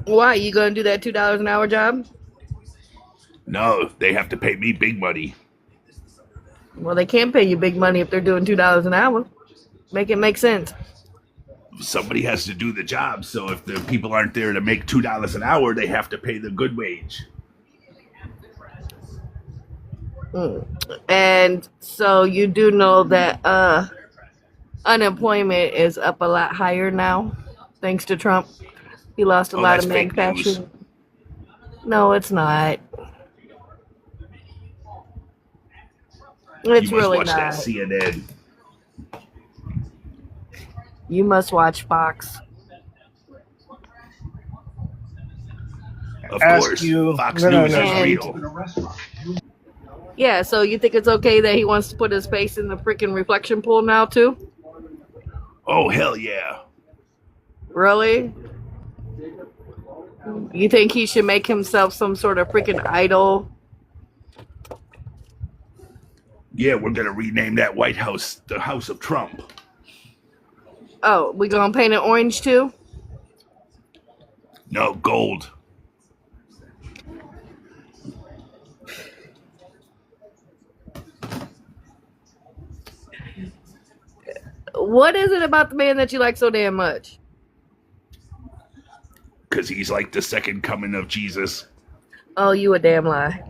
Why? You gonna do that $2 an hour job? No, they have to pay me big money. Well, they can't pay you big money if they're doing $2 an hour. Make it make sense. Somebody has to do the job, so if the people aren't there to make $2 an hour, they have to pay the good wage. And so you do know that unemployment is up a lot higher now, thanks to Trump. He lost a lot of manufacturing. No, it's not. It's really not. You must watch that CNN. You must watch Fox. Of course, Fox News is real. Yeah, so you think it's okay that he wants to put his face in the freaking reflection pool now, too? Oh, hell yeah. Really? You think he should make himself some sort of freaking idol? Yeah, we're going to rename that White House the House of Trump. Oh, we gonna paint it orange, too? No, gold. What is it about the man that you like so damn much? Because he's like the second coming of Jesus. Oh, you a damn lie.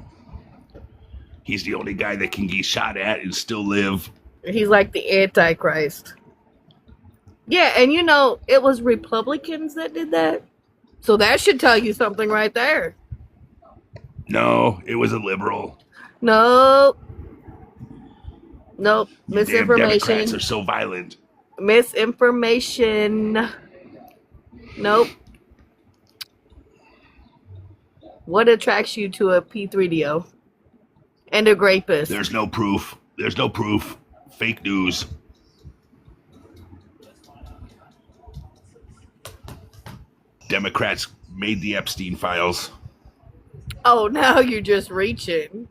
He's the only guy that can get shot at and still live. He's like the Antichrist. Yeah, and you know, it was Republicans that did that. So that should tell you something right there. No, it was a liberal. Nope. Nope. You damn Democrats Misinformation. are so violent. Misinformation. Nope. What attracts you to a P3DO? And a rapist? There's no proof. There's no proof. Fake news. Democrats made the Epstein files. Oh, now you're just reaching.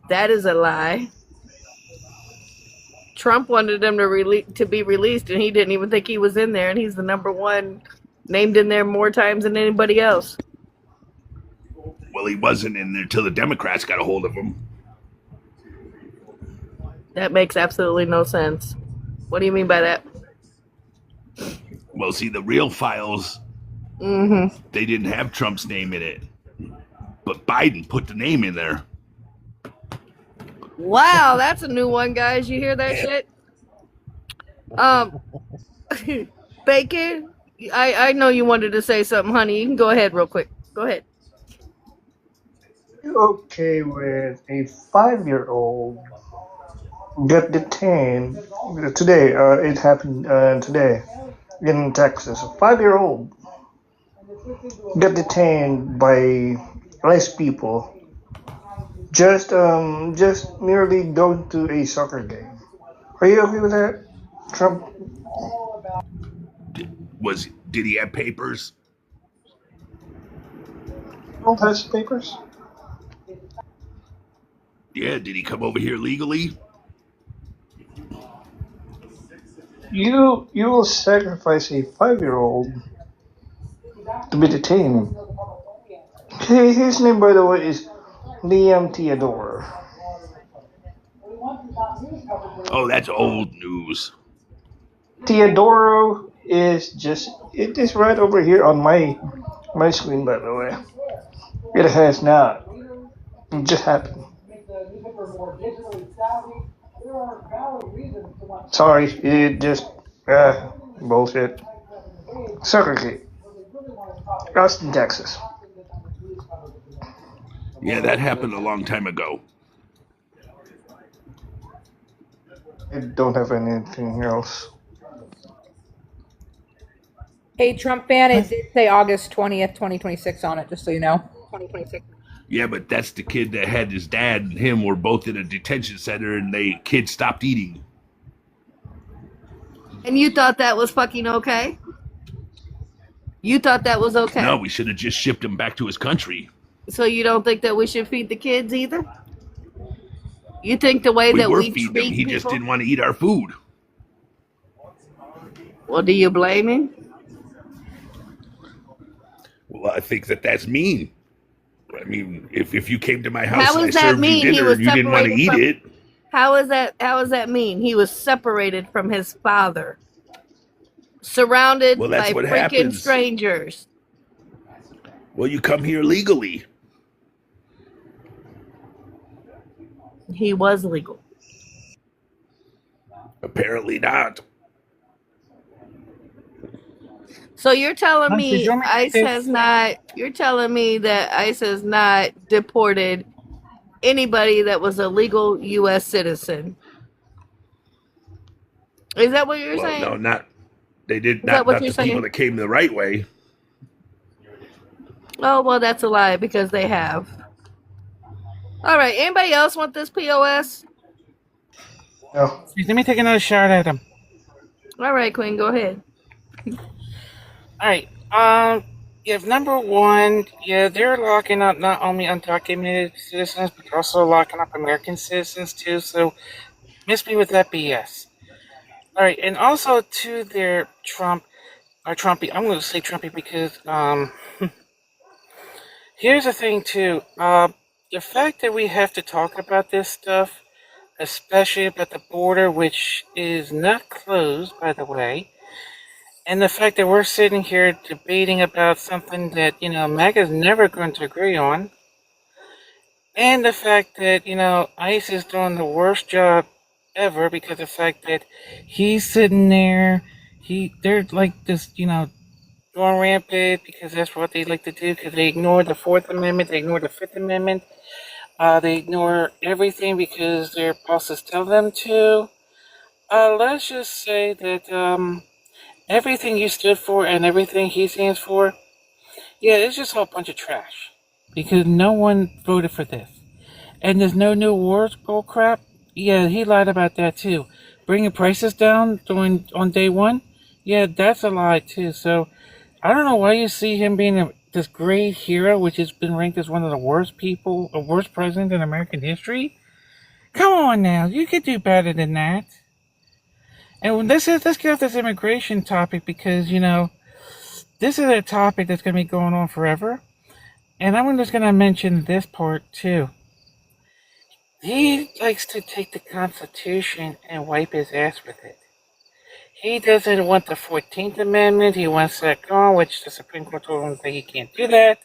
That is a lie. Trump wanted them to be released, and he didn't even think he was in there, and he's the number one named in there more times than anybody else. Well, he wasn't in there until the Democrats got a hold of him. That makes absolutely no sense. What do you mean by that? Well, see, the real files, they didn't have Trump's name in it. But Biden put the name in there. Wow, that's a new one, guys. You hear that shit? Bacon, I know you wanted to say something, honey. You can go ahead real quick. Go ahead. You okay with a 5-year-old got detained today? It happened today in Texas. A 5-year-old got detained by ICE people just merely going to a soccer game. Are you okay with that, Trump? Did he have papers? Trump has papers. Yeah, did he come over here legally? You will sacrifice a 5-year-old to be detained. His name, by the way, is Liam Theodore. Oh, that's old news. Theodoro is it is right over here on my screen, by the way. It has not. It just happened. Sorry, it just bullshit. Segregate. Austin, Texas. Yeah, that happened a long time ago. I don't have anything else. Hey, Trump fan, it did say August 20th, 2026 on it, just so you know. 2026. Yeah, but that's the kid that had his dad and him were both in a detention center and the kid stopped eating. And you thought that was fucking okay? You thought that was okay? No, we should have just shipped him back to his country. So you don't think that we should feed the kids either? You think the way that we treat them, he just didn't want to eat our food. Well, do you blame him? Well, I think that's mean. I mean, if you came to my house and I served you dinner and you didn't want to eat it. How is that mean? He was separated from his father. Surrounded by freaking strangers. Well, you come here legally. He was legal. Apparently not. So you're telling me ICE has not, you're telling me that ICE has not deported anybody that was a legal U.S. citizen. Is that what you're saying? No, not, they did not the people that came the right way. Oh, well, that's a lie because they have. All right, anybody else want this POS? No. Let me take another shot at him. All right, Queen, go ahead. All right. If number one, yeah, they're locking up not only undocumented citizens, but also locking up American citizens too. So, miss me with that BS. All right, and also to their Trumpy. I'm going to say Trumpy because here's the thing too. The fact that we have to talk about this stuff, especially about the border, which is not closed, by the way. And the fact that we're sitting here debating about something that, MAGA is never going to agree on. And the fact that, ICE is doing the worst job ever because of the fact that he's sitting there. They're like this, going rampant because that's what they like to do because they ignore the Fourth Amendment, they ignore the Fifth Amendment, they ignore everything because their bosses tell them to. Let's just say that everything you stood for and everything he stands for, yeah, it's just all a bunch of trash because no one voted for this. And there's no new wars bull crap. Yeah, he lied about that too. Bringing prices down on day one. Yeah, that's a lie too. So I don't know why you see him being this great hero, which has been ranked as one of the worst people, or worst president in American history. Come on now, you could do better than that. And let's get off this immigration topic because this is a topic that's going to be going on forever. And I'm just going to mention this part too. He likes to take the Constitution and wipe his ass with it. He doesn't want the 14th Amendment. He wants that gone, which the Supreme Court told him that he can't do that.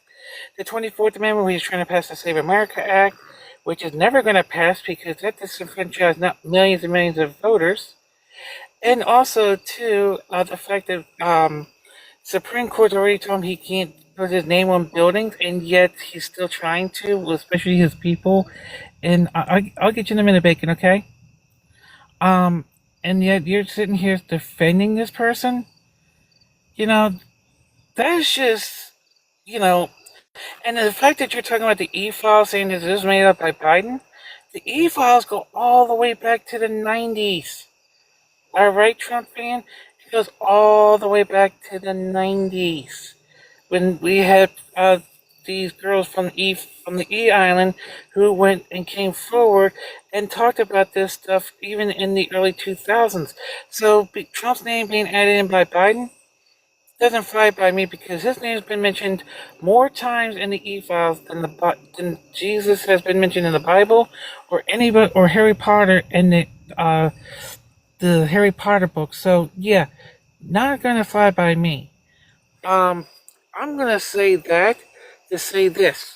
The 24th Amendment, where he's trying to pass the Save America Act, which is never going to pass because that disenfranchises not millions and millions of voters. And also, too, the fact that Supreme Court already told him he can't put his name on buildings, and yet he's still trying to, especially his people. And I'll get you in a minute, Bacon, okay? And yet you're sitting here defending this person? That's just, and the fact that you're talking about the e-files saying that this was made up by Biden, the e-files go all the way back to the 90s. Alright, Trump fan? It goes all the way back to the 90s. When we had these girls from the E Island who went and came forward and talked about this stuff even in the early 2000s. So Trump's name being added in by Biden doesn't fly by me because his name's been mentioned more times in the E-files than Jesus has been mentioned in the Bible or anybody or Harry Potter in the Harry Potter book. So yeah, not gonna fly by me. I'm gonna say that to say this.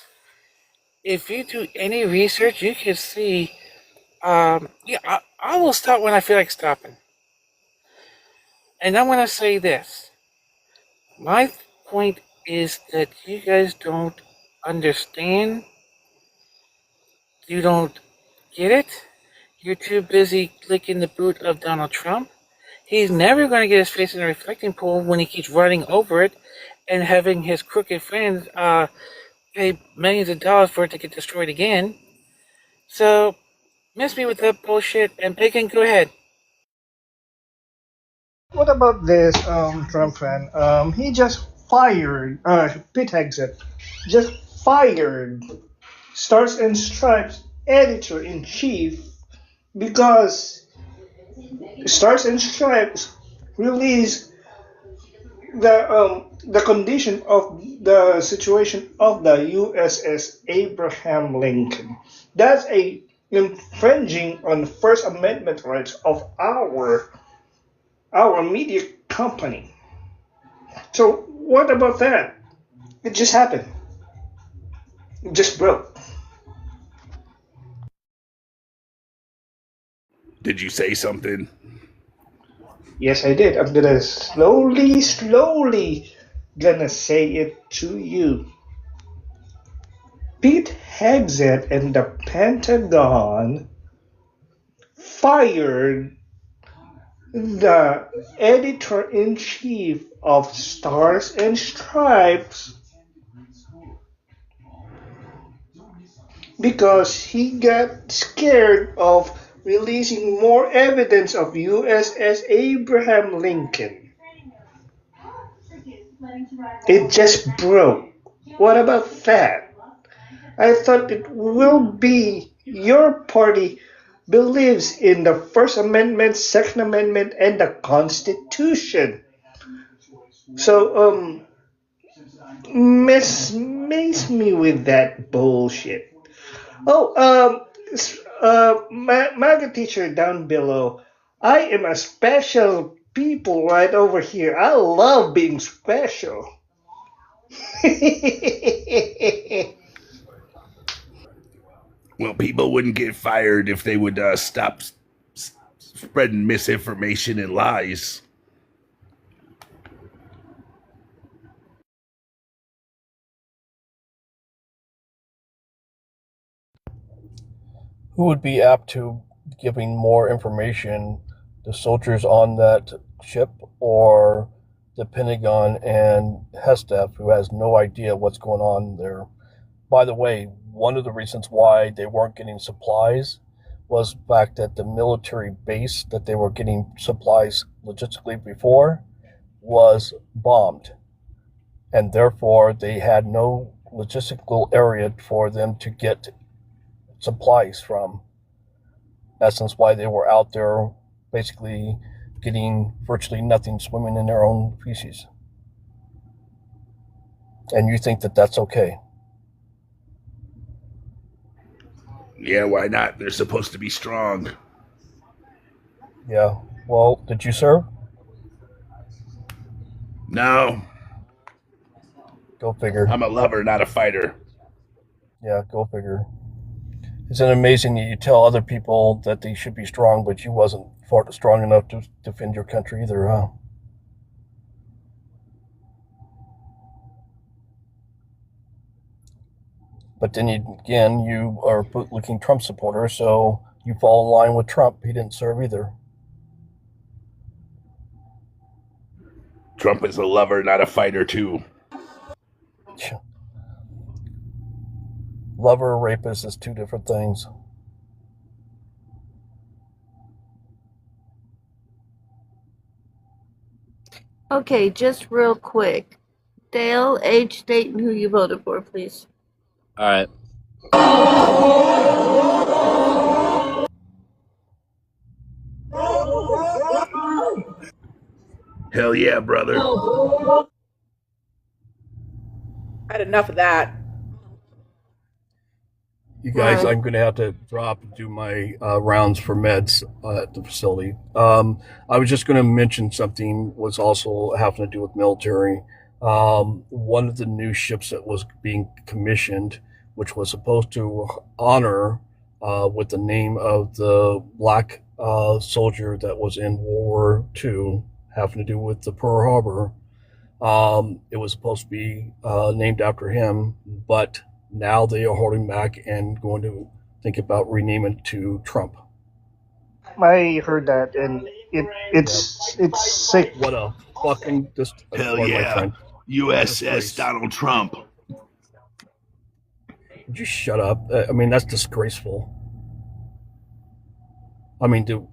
If you do any research, you can see. I will stop when I feel like stopping. And I'm gonna say this. My point is that you guys don't understand. You don't get it. You're too busy licking the boot of Donald Trump. He's never going to get his face in a reflecting pool when he keeps running over it and having his crooked friends pay millions of dollars for it to get destroyed again. So, miss me with that bullshit, and Bacon, go ahead. What about this Trump fan? He just fired Pete Hegseth. Just fired Stars and Stripes editor in chief because Stars and Stripes released the condition of the situation of the USS Abraham Lincoln. That's a infringing on the First Amendment rights of our media company. So what about that? It just happened. It just broke. Did you say something? Yes, I did. I'm gonna slowly gonna say it to you. Pete Hegseth and the Pentagon fired the editor-in-chief of Stars and Stripes because he got scared of releasing more evidence of USS Abraham Lincoln. It just broke. What about that? I thought it will be your party believes in the First Amendment, Second Amendment, and the Constitution. So, miss me with that bullshit. Oh, Maga teacher down below. I am a special people right over here. I love being special. Well, people wouldn't get fired if they would stop spreading misinformation and lies. Who would be apt to giving more information, the soldiers on that ship or the Pentagon and Hestef, who has no idea what's going on there? By the way, one of the reasons why they weren't getting supplies was the fact that the military base that they were getting supplies logistically before was bombed. And therefore, they had no logistical area for them to get supplies from. That's why they were out there basically getting virtually nothing, swimming in their own feces. And you think that that's okay? Yeah, why not? They're supposed to be strong. Yeah. Well, did you serve? No. Go figure. I'm a lover, not a fighter. Yeah, go figure. Isn't it amazing that you tell other people that they should be strong, but you wasn't strong enough to defend your country either, huh? But then again, you are a bootlicking Trump supporter, so you fall in line with Trump. He didn't serve either. Trump is a lover, not a fighter, too. Lover or rapist is two different things. Okay, just real quick. Dale, age, date, and who you voted for, please. All right. Hell yeah, brother. I had enough of that. You guys, Right. I'm going to have to drop and do my rounds for meds at the facility. I was just going to mention something was also having to do with military. One of the new ships that was being commissioned, which was supposed to honor with the name of the black soldier that was in World War II, having to do with the Pearl Harbor. It was supposed to be named after him, but now they are holding back and going to think about renaming it to Trump. I heard that, and it's sick. What a fucking Hell pardon my yeah. friend. USS Donald Trump. Would you shut up? I mean, that's disgraceful. I mean, to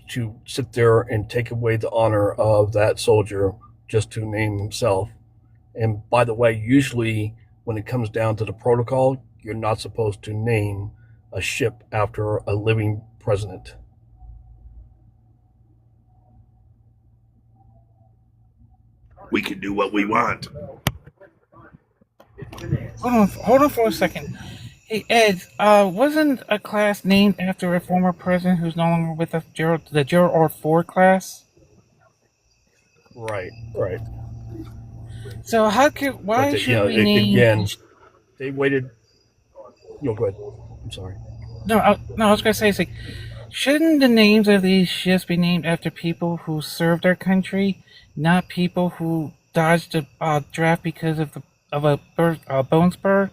sit there and take away the honor of that soldier just to name himself. And by the way, usually when it comes down to the protocol, you're not supposed to name a ship after a living president. We can do what we want. Hold on for a second. Hey Ed, wasn't a class named after a former president who's no longer with us, the Gerald R. Ford class? Right. So why should we name? Again, they waited. No, go ahead. I'm sorry. No, I was gonna say, it's like, shouldn't the names of these ships be named after people who served our country, not people who dodged a draft because of a bone spur?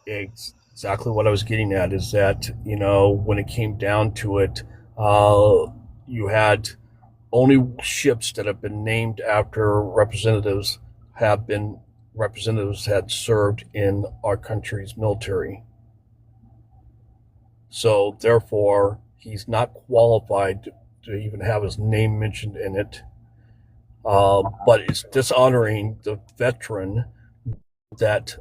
Exactly what I was getting at is that, when it came down to it, you had only ships that have been named after representatives had served in our country's military. So therefore, he's not qualified to even have his name mentioned in it. But it's dishonoring the veteran that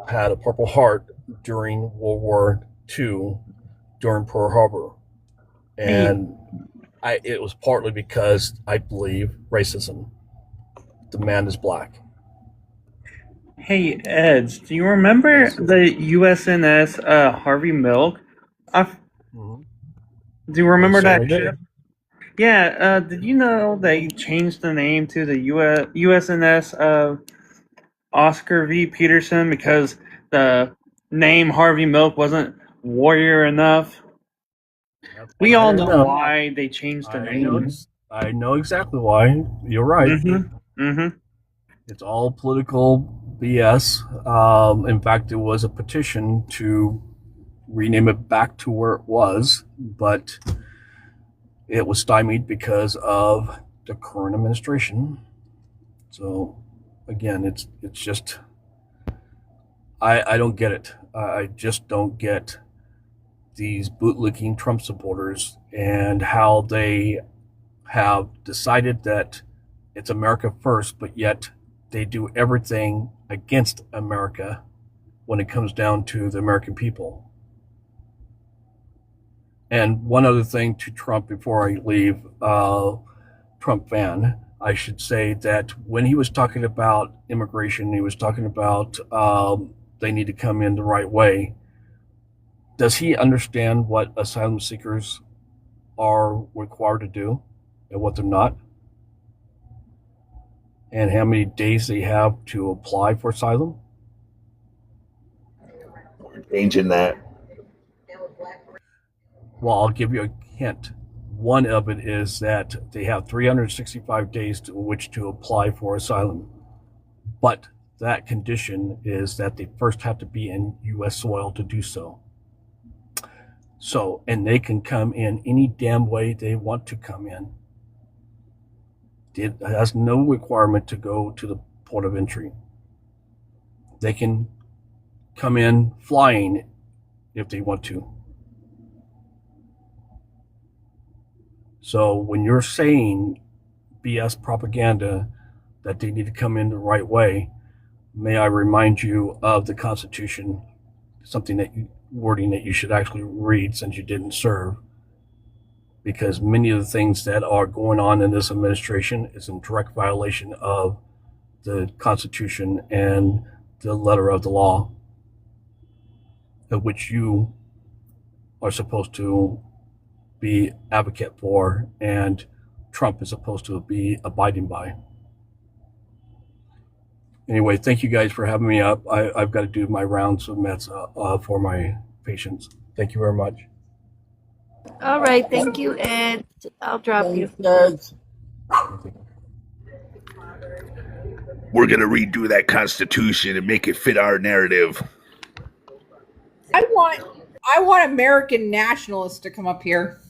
had a Purple Heart during World War II, during Pearl Harbor. And it was partly because, I believe, racism. The man is black. Hey, Ed, do you remember the USNS Harvey Milk? Do you remember that ship? Yeah, did you know they changed the name to the USNS Oscar V. Peterson because the name Harvey Milk wasn't warrior enough? We all know No. why they changed the name. I know exactly why. You're right. It's all political BS. In fact, it was a petition to rename it back to where it was, but it was stymied because of the current administration. So, again, it's just I don't get it. I just don't get these bootlicking Trump supporters and how they have decided that it's America first, but yet they do everything against America when it comes down to the American people. And one other thing to Trump before I leave, Trump fan, I should say that when he was talking about immigration, he was talking about they need to come in the right way. Does he understand what asylum seekers are required to do and what they're not? And how many days they have to apply for asylum? Changing that. Well, I'll give you a hint. One of it is that they have 365 days to which to apply for asylum. But that condition is that they first have to be in U.S. soil to do so. So, and they can come in any damn way they want to come in. It has no requirement to go to the port of entry. They can come in flying if they want to. So when you're saying BS propaganda that they need to come in the right way, may I remind you of the Constitution, wording that you should actually read since you didn't serve, because many of the things that are going on in this administration is in direct violation of the Constitution and the letter of the law, of which you are supposed to be advocate for, and Trump is supposed to be abiding by. Anyway, thank you guys for having me up. I've got to do my rounds of meds for my patients. Thank you very much. All right, thank you, Ed. I'll drop you. We're gonna redo that Constitution and make it fit our narrative. I want American nationalists to come up here.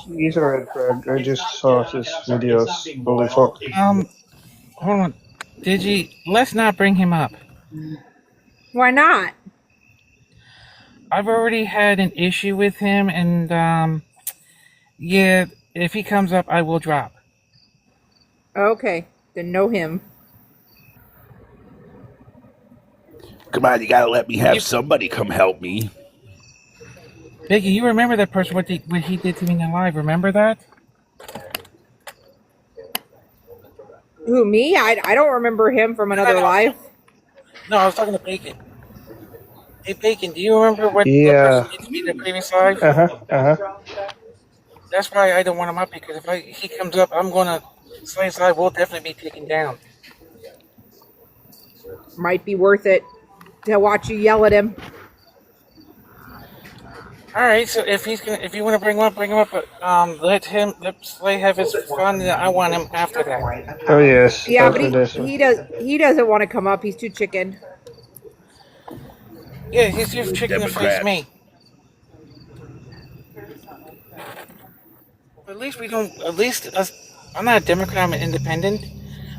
He's alright, Greg. I just saw his videos. Holy fuck. Hold on. Let's not bring him up. Why not? I've already had an issue with him, and yeah, if he comes up, I will drop. Okay, then know him. Come on, you gotta let me have somebody come help me. Biggie, you remember that person, what he did to me in live, remember that? Who, me? I don't remember him from another life. No, I was talking to Bacon. Hey, Bacon, do you remember what that person did to me in the previous live? That's why I don't want him up, because if he comes up, I'm going to say his live will definitely be taken down. Might be worth it to watch you yell at him. All right, so if you want to bring him up, but let Slay have his fun. And I want him after that. Oh yes. Yeah, but he doesn't want to come up. He's too chicken. Yeah, he's just chicken to face me. At least we don't. At least I'm not a Democrat. I'm an independent.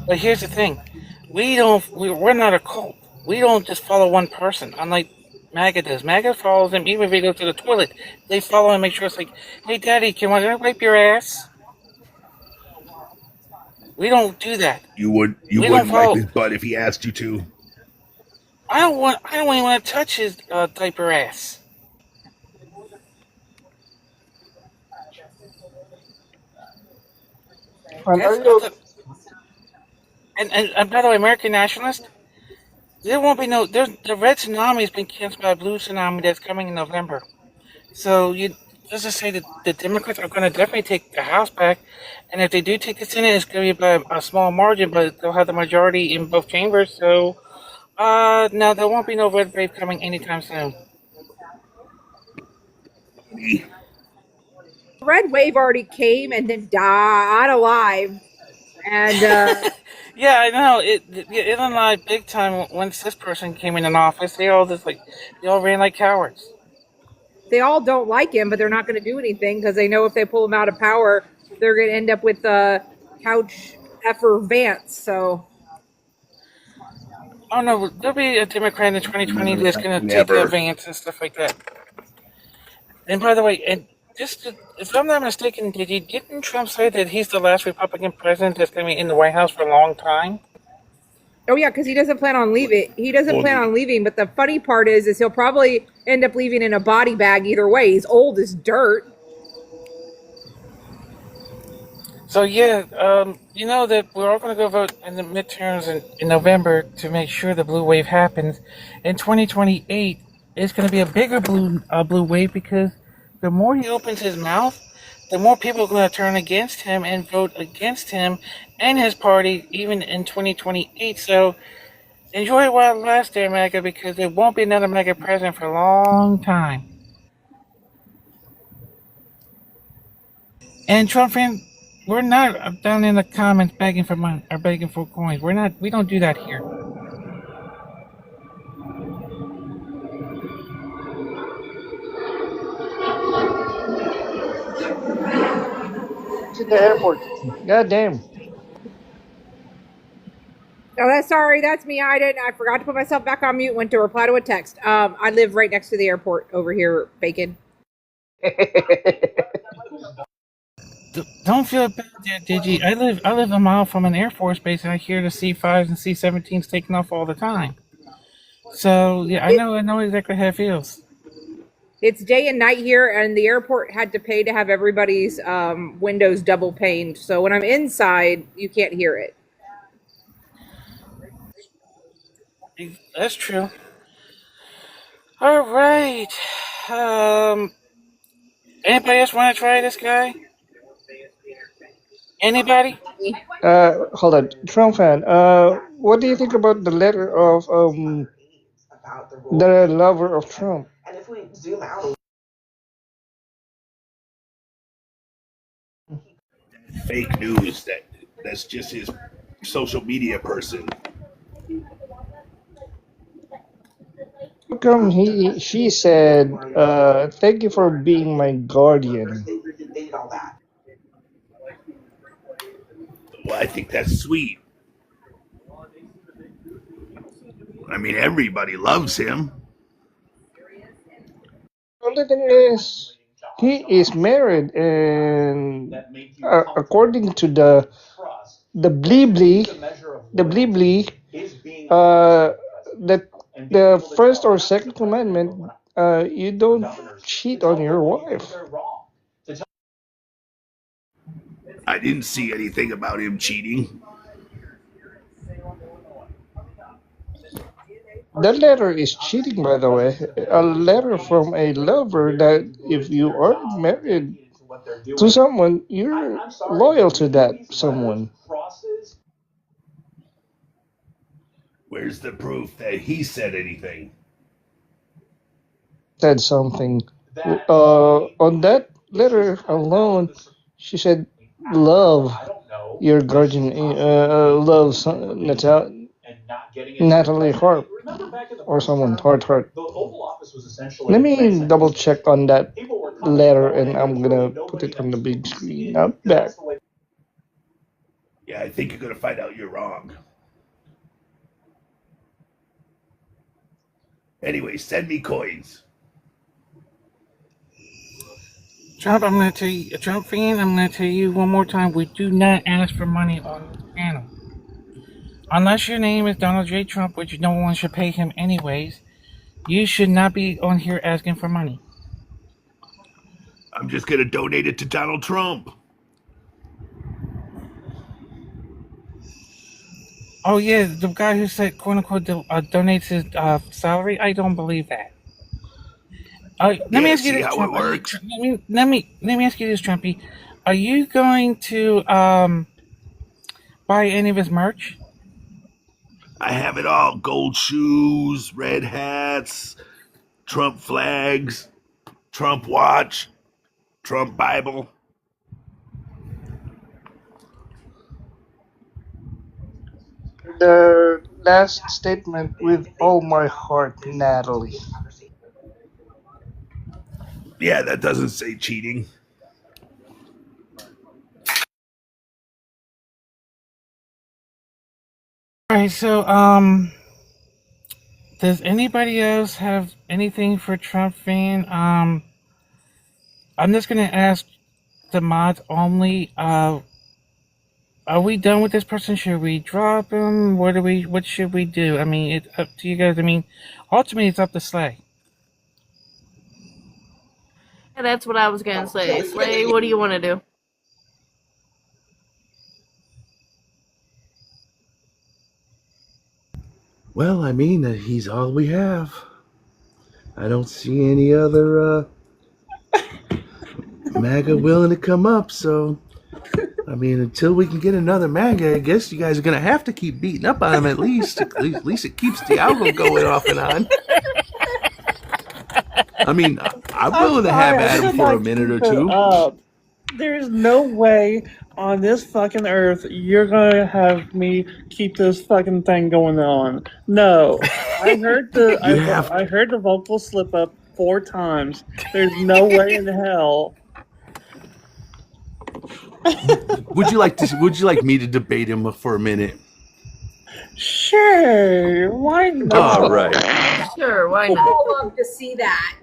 But here's the thing: we're not a cult. We don't just follow one person. Unlike Maga does. Maga follows him even if he goes to the toilet. They follow him and make sure it's like, hey, Daddy, can I wipe your ass? We don't do that. You wouldn't wipe his butt if he asked you to. I don't even want to touch his diaper ass. And by the way, American nationalist, there won't be the red tsunami has been canceled by a blue tsunami that's coming in November. So let's just say that the Democrats are going to definitely take the House back, and if they do take the Senate, it's going to be by a small margin, but they'll have the majority in both chambers. So No, there won't be no red wave coming anytime soon. Red wave already came and then died alive. And yeah, I know it lied big time. Once this person came in office, they all ran like cowards. They all don't like him, but they're not going to do anything because they know if they pull him out of power, they're going to end up with couch effer Vance. So. Oh no, there'll be a Democrat in 2020 that's going to take Vance and stuff like that. And by the way, if I'm not mistaken, didn't Trump say that he's the last Republican president that's going to be in the White House for a long time? Oh yeah, because he doesn't plan on leaving. He doesn't plan on leaving. But the funny part is he'll probably end up leaving in a body bag either way. He's old as dirt. So yeah, you know that we're all going to go vote in the midterms in November to make sure the blue wave happens. In 2028, it's going to be a bigger blue wave because the more he opens his mouth, the more people are going to turn against him and vote against him and his party, even in 2028. So enjoy it while it lasts there, Maga, because there won't be another Maga president for a long time. And Trump fan, we're not down in the comments begging for money or begging for coins. We don't do that here. To the airport. God damn. Oh, that's me. I forgot to put myself back on mute. Went to reply to a text. I live right next to the airport over here, Bacon. Don't feel bad there, Digi. I live a mile from an Air Force base, and I hear the C-5s and C-17s taking off all the time. So yeah, I know exactly how it feels. It's day and night here, and the airport had to pay to have everybody's windows double paned. So when I'm inside, you can't hear it. That's true. All right. Anybody else want to try this guy? Anybody? Hold on. Trump fan, what do you think about the letter of the lover of Trump? Fake news. That's just his social media person. How come she said, thank you for being my guardian? Well, I think that's sweet. I mean, everybody loves him. The only thing is, he is married, and according to the Blibli, that the first or second commandment, you don't cheat on your wife. I didn't see anything about him cheating. That letter is cheating, by the way. A letter from a lover that if you are married to someone, you're loyal to that someone. Where's the proof that he said anything? Said something. On that letter alone, she said, love your guardian, love Natalie Harp or someone, Hart. Let me double check on that letter and I'm gonna put it on the big screen. Not back. Yeah, I think you're gonna find out you're wrong. Anyway, send me coins. Trump, I'm going to tell you, Trump fan, I'm going to tell you one more time, we do not ask for money on this channel. Unless your name is Donald J. Trump, which no one should pay him anyways, you should not be on here asking for money. I'm just gonna donate it to Donald Trump. Oh yeah, the guy who said "quote unquote" donates his salary. I don't believe that. Let me ask you this, how Trump. it works. Let me ask you this, Trumpy. Are you going to buy any of his merch? I have it all: gold shoes, red hats, Trump flags, Trump watch, Trump Bible. The last statement, with all my heart, Natalie. Yeah, that doesn't say cheating. All right, so does anybody else have anything for Trump fan? I'm just gonna ask the mods only. Are we done with this person? Should we drop him? What should we do? I mean, it's up to you guys. I mean, ultimately, it's up to Slay. Yeah, that's what I was gonna say. Slay, what do you want to do? Well, I mean, he's all we have. I don't see any other MAGA willing to come up, so I mean, until we can get another MAGA, I guess you guys are gonna have to keep beating up on him at least. At least it keeps the algo going off and on. I mean, I'm willing to have Adam for a minute or two. There's no way on this fucking earth you're gonna have me keep this fucking thing going on. No, I heard I heard the vocal slip up 4 times. There's no way in hell. Would you like me to debate him for a minute? Sure, why not? All right. Sure, why not? I'd love to see that.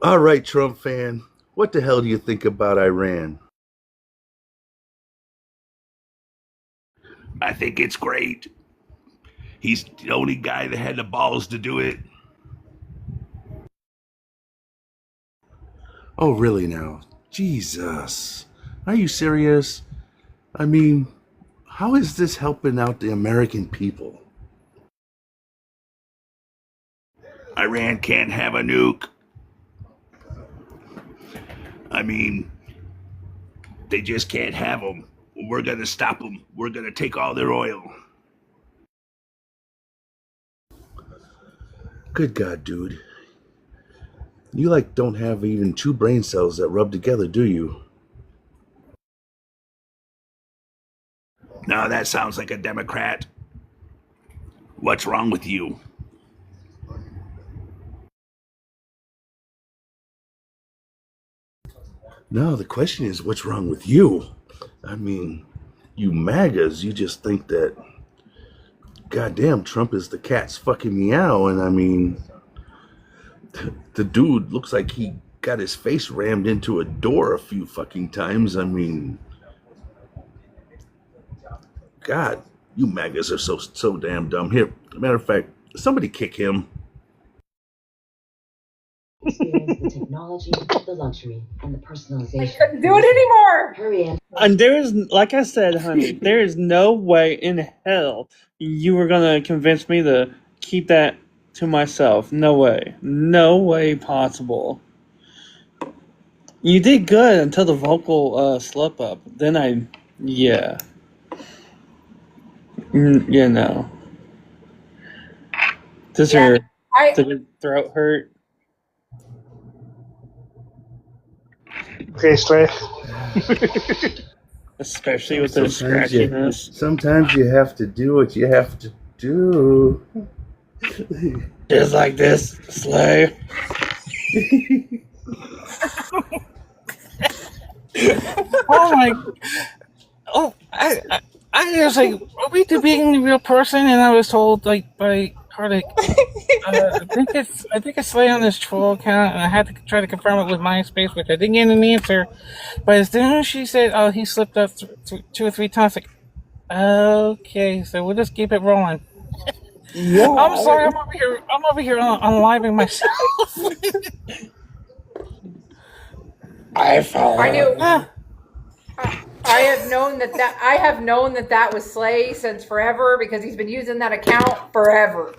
All right, Trump fan. What the hell do you think about Iran? I think it's great. He's the only guy that had the balls to do it. Oh, really now? Jesus. Are you serious? I mean, how is this helping out the American people? Iran can't have a nuke. I mean, they just can't have them. We're going to stop them. We're going to take all their oil. Good God, dude. You don't have even 2 brain cells that rub together, do you? No, that sounds like a Democrat. What's wrong with you? No, the question is, what's wrong with you? I mean, you MAGAs, you just think that, goddamn, Trump is the cat's fucking meow, and I mean, the dude looks like he got his face rammed into a door a few fucking times. I mean, God, you MAGAs are so damn dumb. Here, matter of fact, somebody kick him. Experience the technology, the luxury, and the personalization. I couldn't do it anymore. Hurry in. And there's, like I said, honey, there is no way in hell you were gonna convince me to keep that to myself. No way. No way possible. You did good until the vocal slip up. Then yeah. You know. Does your throat hurt? Okay, Slay. Especially with the scratchiness. Sometimes you have to do what you have to do. Just like this, Slay. Oh my! Oh, I was like, are we debating the real person? And I was told by Hardik, I think it's Slay on this troll account, and I had to try to confirm it with MySpace, which I didn't get an answer. But as soon as she said, "Oh, he slipped up 2 or 3 times," like, okay, so we'll just keep it rolling. Yeah, I'm sorry, I'm over here unliving myself. I knew. I have known that was Slay since forever because he's been using that account forever.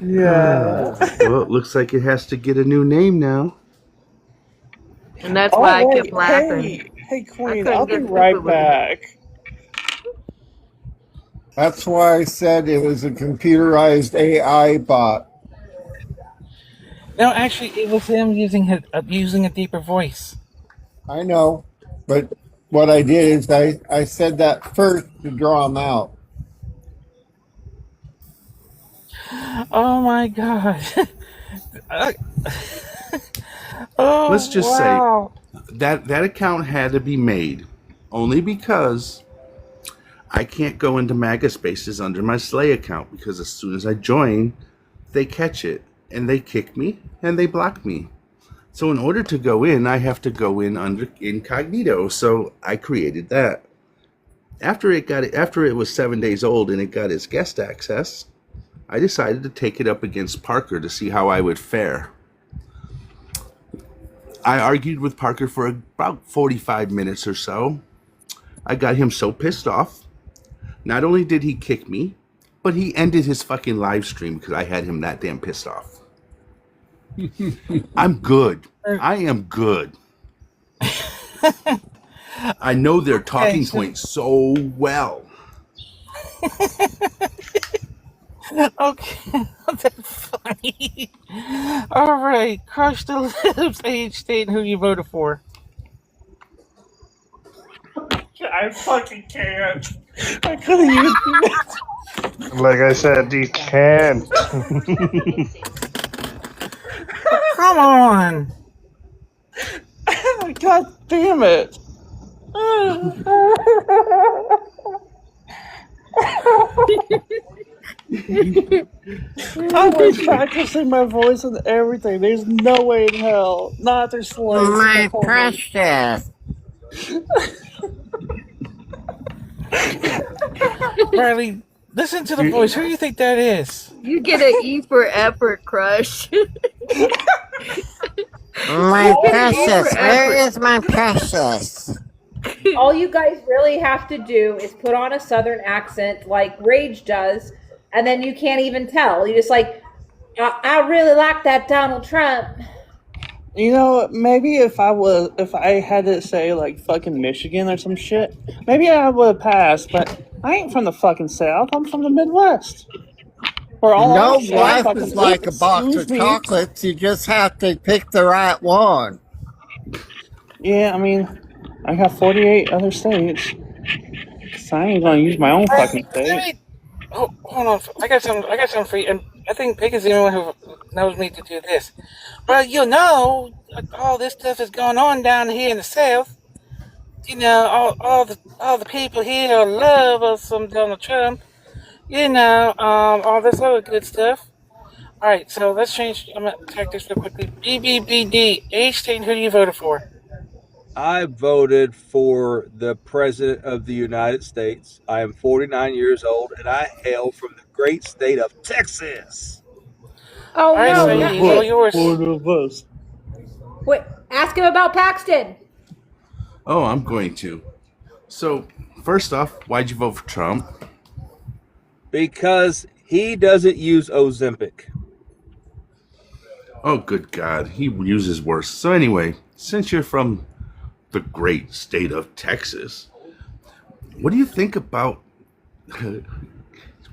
Yeah. Well, it looks like it has to get a new name now. And that's why I kept laughing. Hey, Queen, I'll be right back. That's why I said it was a computerized AI bot. No, actually, it was him using a deeper voice. I know, but what I did is I said that first to draw him out. Oh my god. Oh, Let's just wow. say that account had to be made only because I can't go into Maga spaces under my Slay account, because as soon as I join, they catch it and they kick me and they block me. So in order to go in, I have to go in under incognito. So I created that. After it was 7 days old and it got its guest access, I decided to take it up against Parker to see how I would fare. I argued with Parker for about 45 minutes or so. I got him so pissed off. Not only did he kick me, but he ended his fucking live stream because I had him that damn pissed off. I'm good. I am good. I know their talking points so well. Okay, that's funny. All right, crush the lips, age, state, and who you voted for. I fucking can't. I couldn't even do it. Like I said, you can't. Come on. God damn it. I was practicing my voice and everything. There's no way in hell. Not there's slaves. My precious. Riley, listen to the voice. Who do you think that is? You get an E for effort, Crush. My precious. Where is my precious? All you guys really have to do is put on a southern accent like Rage does, and then you can't even tell. You just like, I really like that Donald Trump. You know, maybe if I had to say like fucking Michigan or some shit, maybe I would have passed. But I ain't from the fucking South. I'm from the Midwest. Life is like a box of chocolates. You just have to pick the right one. Yeah, I mean, I got 48 other states. So I ain't gonna use my own fucking state. Oh, hold on. I got some for you. And I think Pig is the only one who knows me to do this. Well, you know, all this stuff is going on down here in the South. You know, all the people here love us some Donald Trump. You know, all this other good stuff. All right, so let's change. I'm gonna check this real quickly. BBBD, age, state, and who you voted for? I voted for the President of the United States. I am 49 years old, and I hail from the great state of Texas. Oh, right, no. so you all yours. Wait, ask him about Paxton. Oh, I'm going to. So, first off, why'd you vote for Trump? Because he doesn't use Ozempic. Oh, good God. He uses worse. So anyway, since you're from the great state of Texas, what do you think about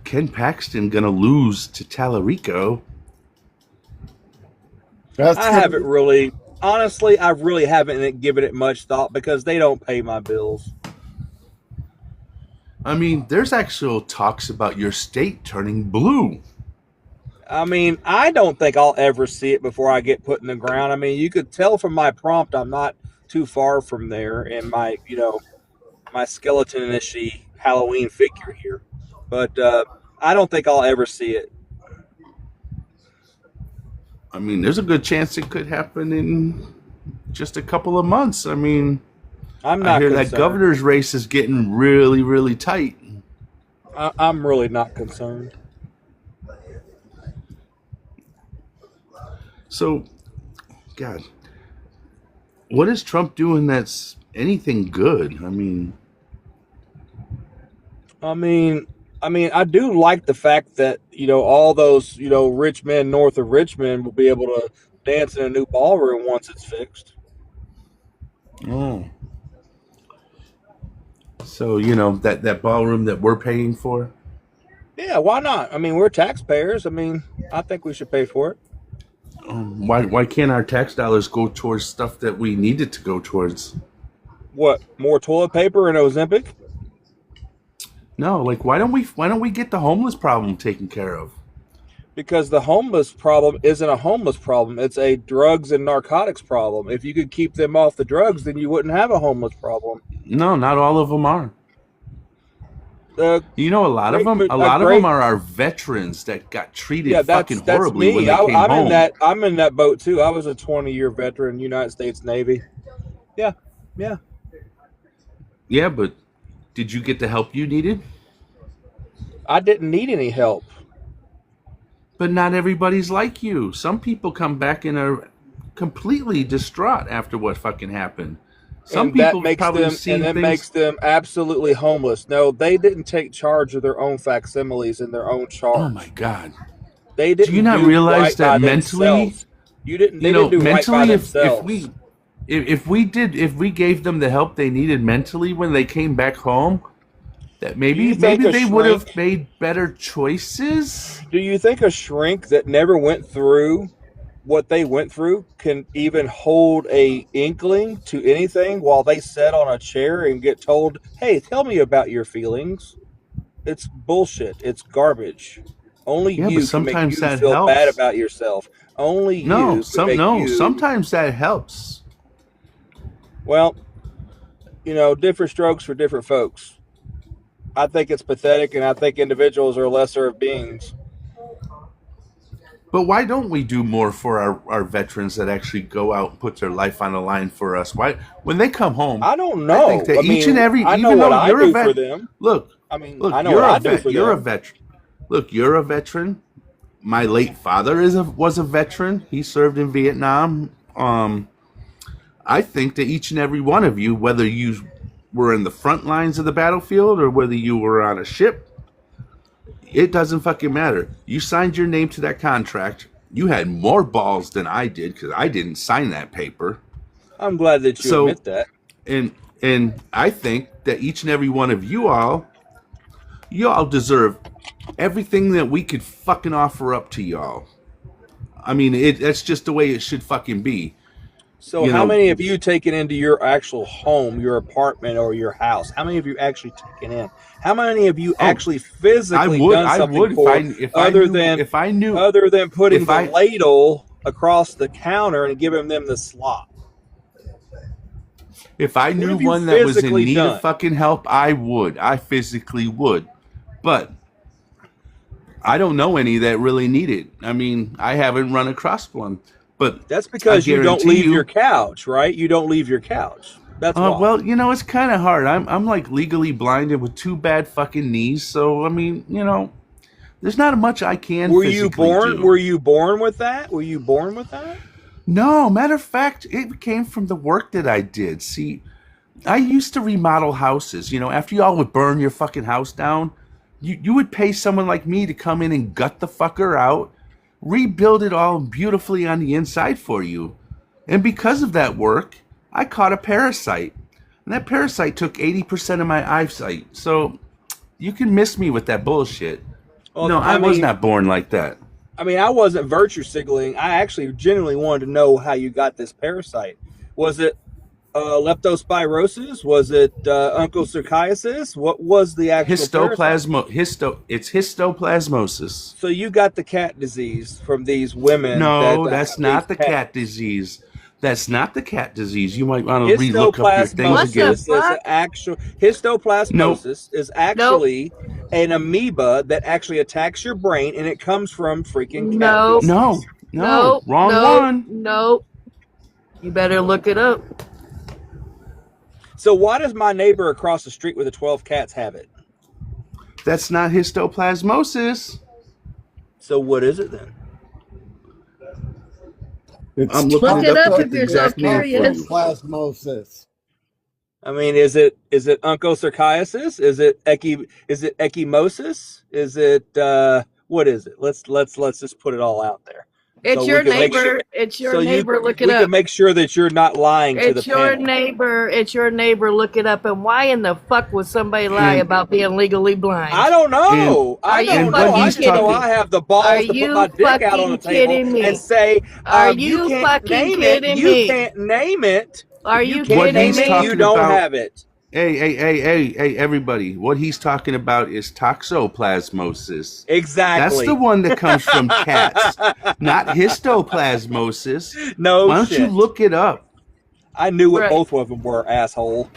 Ken Paxton gonna lose to Tallarico? I haven't really, honestly, I really haven't given it much thought because they don't pay my bills. I mean, there's actual talks about your state turning blue. I mean, I don't think I'll ever see it before I get put in the ground. I mean, you could tell from my prompt I'm not too far from there in my, my skeleton-ishy Halloween figure here. But I don't think I'll ever see it. I mean, there's a good chance it could happen in just a couple of months. I mean, I'm not I hear concerned. that governor's race is getting really, really tight. I'm really not concerned. So, God, what is Trump doing that's anything good? I mean, I do like the fact that, all those, rich men north of Richmond will be able to dance in a new ballroom once it's fixed. oh. So, that ballroom that we're paying for, Yeah, why not? I mean, we're taxpayers. I mean, I think we should pay for it. Why can't our tax dollars go towards stuff that we need it to go towards? What, more toilet paper and Ozempic? No, like why don't we get the homeless problem taken care of? Because the homeless problem isn't a homeless problem. It's a drugs and narcotics problem. If you could keep them off the drugs, then you wouldn't have a homeless problem. No, not all of them are. You know, a lot of them are our veterans that got treated fucking horribly when they came home. I'm in that boat too. I was a 20-year veteran, United States Navy. Yeah. Yeah, but did you get the help you needed? I didn't need any help. But not everybody's like you. Some people come back and are completely distraught after what fucking happened. Some people probably seen things. Makes them absolutely homeless. No, they didn't take charge of their own facsimiles and their own charge. Oh my God! They didn't. Do you not realize that mentally? Themselves. You didn't. They didn't do mentally, right by themselves. if we gave them the help they needed mentally when they came back home, that maybe they would have made better choices. Do you think a shrink that never went through what they went through can even hold a inkling to anything while they sit on a chair and get told, hey, tell me about your feelings? It's bullshit. It's garbage. Only you can make you feel bad about yourself. Only you sometimes that helps. Well, different strokes for different folks. I think it's pathetic, and I think individuals are lesser of beings. But why don't we do more for our veterans that actually go out and put their life on the line for us? Why, when they come home? I don't know. I think that each and every, I know even what though I you're do a vet, for them. Look, I know what I do for them. You're a veteran. Look, you're a veteran. My late father was a veteran. He served in Vietnam. I think that each and every one of you, whether you were in the front lines of the battlefield or whether you were on a ship, it doesn't fucking matter. You signed your name to that contract. You had more balls than I did because I didn't sign that paper. I'm glad that you admit that. And I think that each and every one of you all deserve everything that we could fucking offer up to y'all. I mean, that's just the way it should fucking be. So how many have you taken into your actual home, your apartment, or your house? How many have you actually taken in? How many have you actually physically done something for other than putting the ladle across the counter and giving them the slop? If I knew one that was in need of fucking help, I would. I physically would. But I don't know any that really need it. I mean, I haven't run across one. But that's because you don't leave your couch, right? You don't leave your couch. That's why. Well, it's kind of hard. I'm like legally blinded with 2 bad fucking knees. So I mean, there's not much I can. Were you born with that? Were you born with that? No, matter of fact, it came from the work that I did. See, I used to remodel houses. After y'all would burn your fucking house down, you would pay someone like me to come in and gut the fucker out, rebuild it all beautifully on the inside for you. And because of that work, I caught a parasite. And that parasite took 80% of my eyesight. So you can miss me with that bullshit. Well, no, I was not born like that. I mean, I wasn't virtue signaling. I actually genuinely wanted to know how you got this parasite. Was it leptospirosis? Was it onchocerciasis? What was the actual It's histoplasmosis. So you got the cat disease from these women. No, that's not the cat disease. That's not the cat disease. You might want to re-look up your things again. Histoplasmosis is actually an amoeba that actually attacks your brain, and it comes from freaking cat disease. No, wrong one. No, you better look it up. So why does my neighbor across the street with the 12 cats have it? That's not histoplasmosis. So what is it then? Look it up if you're so curious. Plasmosis. I mean, is it onchocerciasis? Is it ecchymosis? Is it what is it? Let's just put it all out there. It's so we your can make sure. neighbor. It's your So neighbor. Look it we up. can make sure that you're not lying to the It's your panel. neighbor. It's your neighbor. Look it up. And why in the fuck would somebody lie about being legally blind? I don't know. I don't know. I just know I have the balls to put my dick out on the table and say, you can't name it. You can't name it. Are you you can't What he's name it. You talking don't about, have it. Hey, everybody. What he's talking about is toxoplasmosis. Exactly. That's the one that comes from cats, not histoplasmosis. No Why don't you shit. look it up? I knew what both of them were, asshole.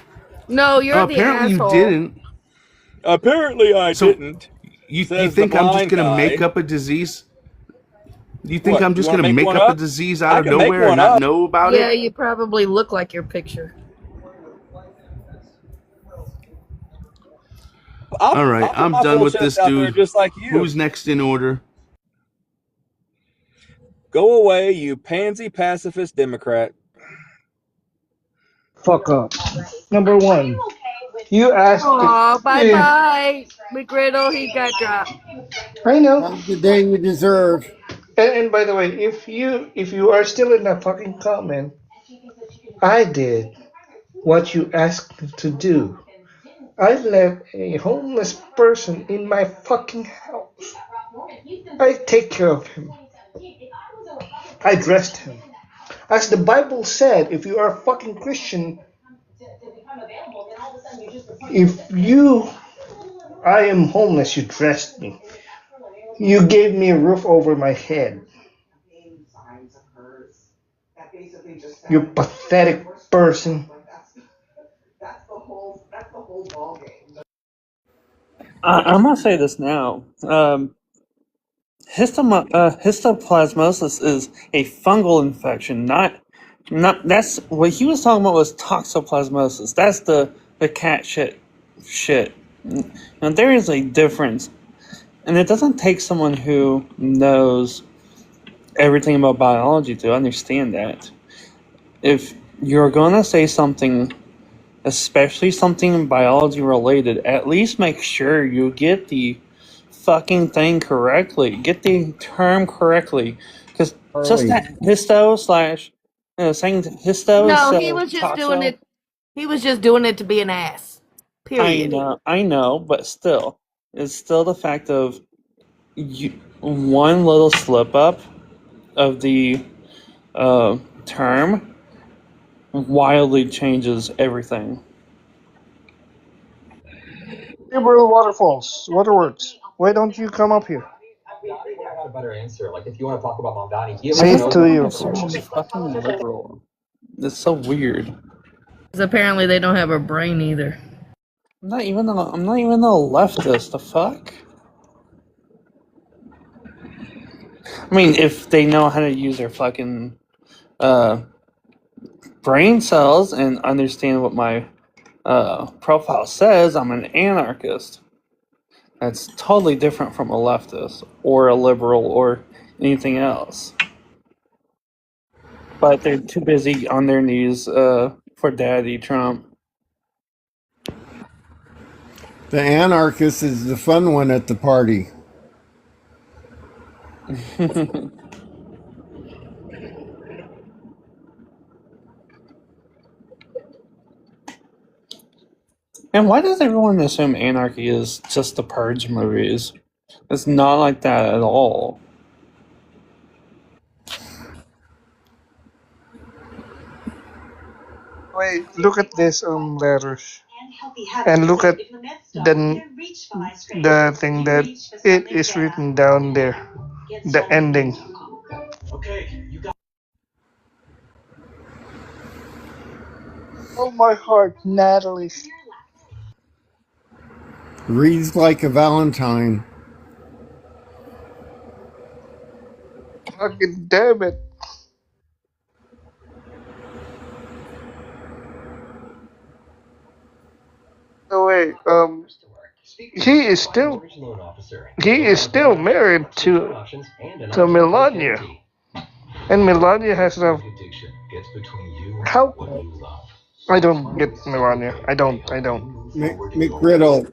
No, you're the Apparently asshole. you didn't. Apparently I didn't. You Says think the I'm just blind going to guy. make up a disease? You think What, I'm you just wanna going to make make one up a up? disease I out of can make nowhere and one not up. know about Yeah, it? you probably look like your picture. All right, I'm done with this dude. Just like you. Who's next in order? Go away, you pansy pacifist Democrat. Fuck up. Number one, you asked Oh, if. bye-bye. McGriddle, he got dropped. I know. Have the day you deserve. And by the way, if you are still in that fucking comment, I did what you asked me to do. I left a homeless person in my fucking house. I take care of him. I dressed him. As the Bible said, if you are a fucking Christian, I am homeless, you dressed me. You gave me a roof over my head. You pathetic person. I'm gonna say this now. Histoplasmosis is a fungal infection, not. That's what he was talking about was toxoplasmosis. That's the cat shit. Now there is a difference, and it doesn't take someone who knows everything about biology to understand that. If you're gonna say something, especially something biology related, at least make sure you get the fucking thing correctly. Get the term correctly. Because just that histo slash saying histo No, instead he of was just toxo, doing it. He was just doing it to be an ass. Period. I know, but still, it's still the fact of one little slip up of the term wildly changes everything. Gabriel Waterfalls, Waterworks, why don't you come up here? A better answer. Like if you want to talk about Mamdani, he Say it to you. It's so fucking liberal. It's so weird. Because apparently they don't have a brain either. I'm not even a leftist. The fuck? I mean, if they know how to use their fucking brain cells and understand what my profile says, I'm an anarchist. That's totally different from a leftist or a liberal or anything else. But they're too busy on their knees for Daddy Trump. The anarchist is the fun one at the party. And why does everyone assume anarchy is just the Purge movies? It's not like that at all. Wait, look at this letters, and look at the thing that it is written down there, the ending. Oh my heart, Natalie. Reads like a Valentine. Fucking damn it. No way. He is still married to Melania, and Melania has a. How? I don't get Melania. I don't. McGriddle,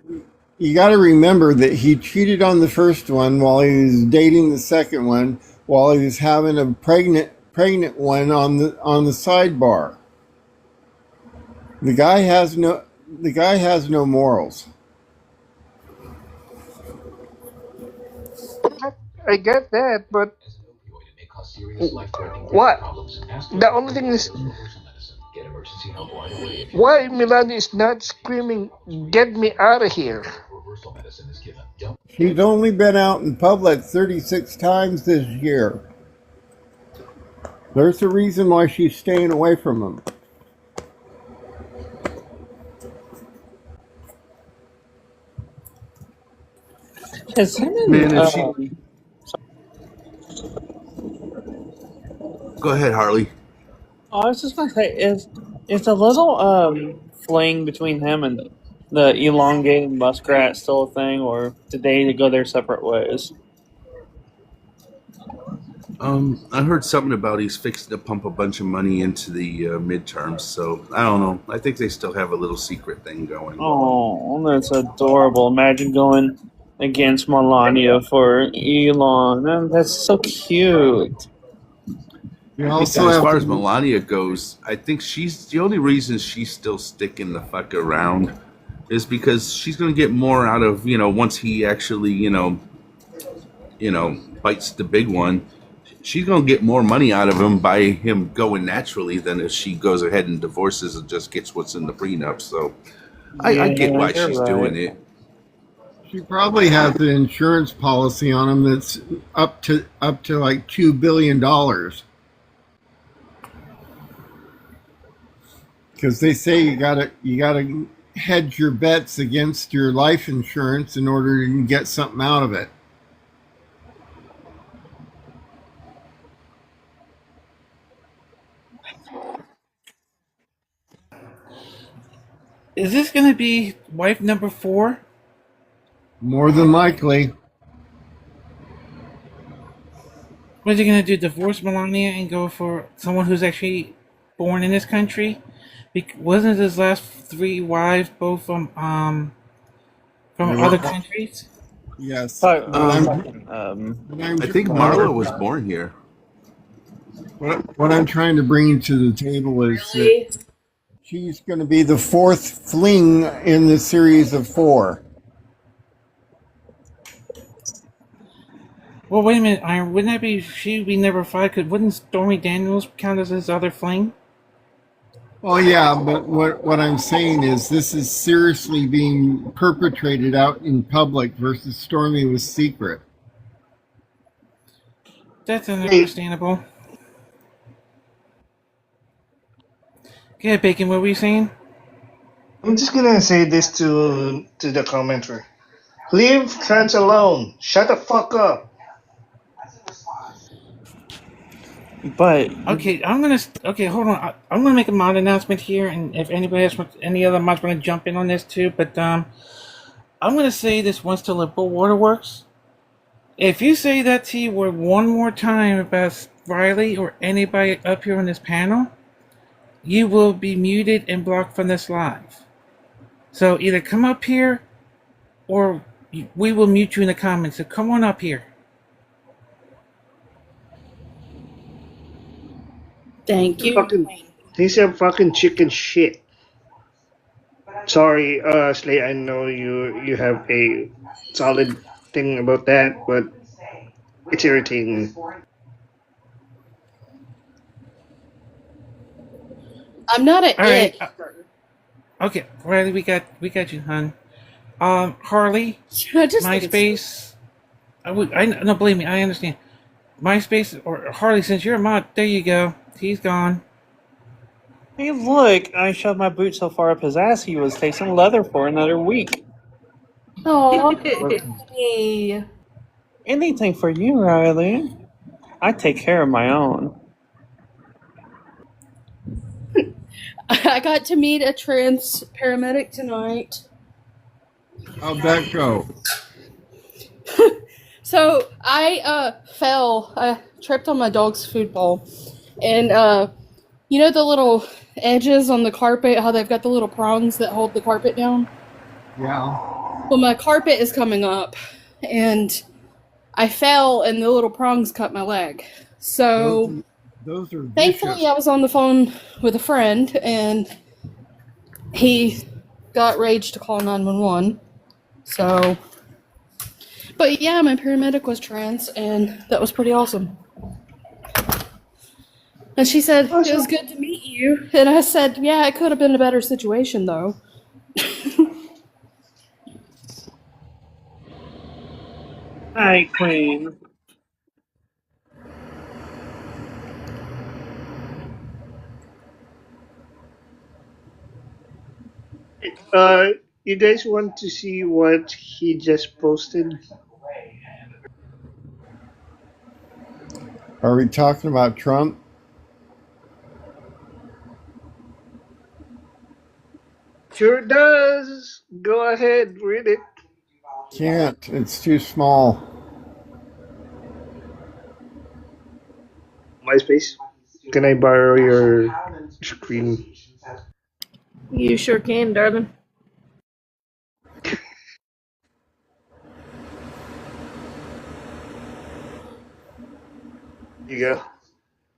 you got to remember that he cheated on the first one while he was dating the second one, while he was having a pregnant one on the sidebar. The guy has no morals. I get that, but what? The only thing is, why Melania is not screaming, "Get me out of here"? She's only been out in public 36 times this year. There's a reason why she's staying away from him. Is him and, Man, if she go ahead, Harley. I was just gonna say, is a little fling between him and the elongated muskrat still a thing, or did they go their separate ways? I heard something about he's fixing to pump a bunch of money into the midterms, so I don't know. I think they still have a little secret thing going. Oh, that's adorable. Imagine going against Melania for Elon. That's so cute. As far as Melania goes, I think she's the only reason she's still sticking the fuck around is because she's going to get more out of, once he actually, bites the big one. She's going to get more money out of him by him going naturally than if she goes ahead and divorces and just gets what's in the prenup. So I get why she's doing it. She probably has an insurance policy on him that's up to like $2 billion. Because they say you gotta hedge your bets against your life insurance in order to get something out of it. Is this going to be wife number 4? More than likely. What is he going to do? Divorce Melania and go for someone who's actually born in this country? Wasn't his last 3 wives both from other countries? Yes. I think Marla was born here. What I'm trying to bring to the table is that she's going to be the 4th fling in the series of 4. Well, wait a minute, Iron. Wouldn't that be she'd be number 5? Because wouldn't Stormy Daniels count as his other fling? Well, yeah, but what I'm saying is this is seriously being perpetrated out in public versus Stormy was secret. That's understandable. Yeah, Bacon, what were you saying? I'm just gonna say this to the commenter. Leave trans alone. Shut the fuck up. But okay, hold on. I'm gonna make a mod announcement here, and if anybody else any other mods want to jump in on this too, but I'm gonna say this once to Liberal Waterworks. If you say that T word one more time about Riley or anybody up here on this panel, you will be muted and blocked from this live. So either come up here, or we will mute you in the comments. So come on up here. Thank you. These are fucking chicken shit. Sorry, Slay, I know you have a solid thing about that, but it's irritating. I'm not an Alright, it. Okay, Riley, we got you, hon. Harley, MySpace. No, believe me, I understand. MySpace or Harley, since you're a mod, there you go. He's gone. Hey, look! I shoved my boot so far up his ass he was tasting leather for another week. Oh, hey. Anything for you, Riley. I take care of my own. I got to meet a trans paramedic tonight. How'd that go? So I fell. I tripped on my dog's food bowl, and you know the little edges on the carpet, how they've got the little prongs that hold the carpet down? Yeah. Well, my carpet is coming up, and I fell and the little prongs cut my leg. So Those are thankfully vicious. I was on the phone with a friend and he got rage to call 911. So, but yeah, my paramedic was trans and that was pretty awesome. And she said, it was good to meet you. And I said, yeah, it could have been a better situation though. Hi, Queen. You guys want to see what he just posted? Are we talking about Trump? Sure does. Go ahead, read it. Can't. It's too small. MySpace. Can I borrow your screen? You sure can, darling. Here you go.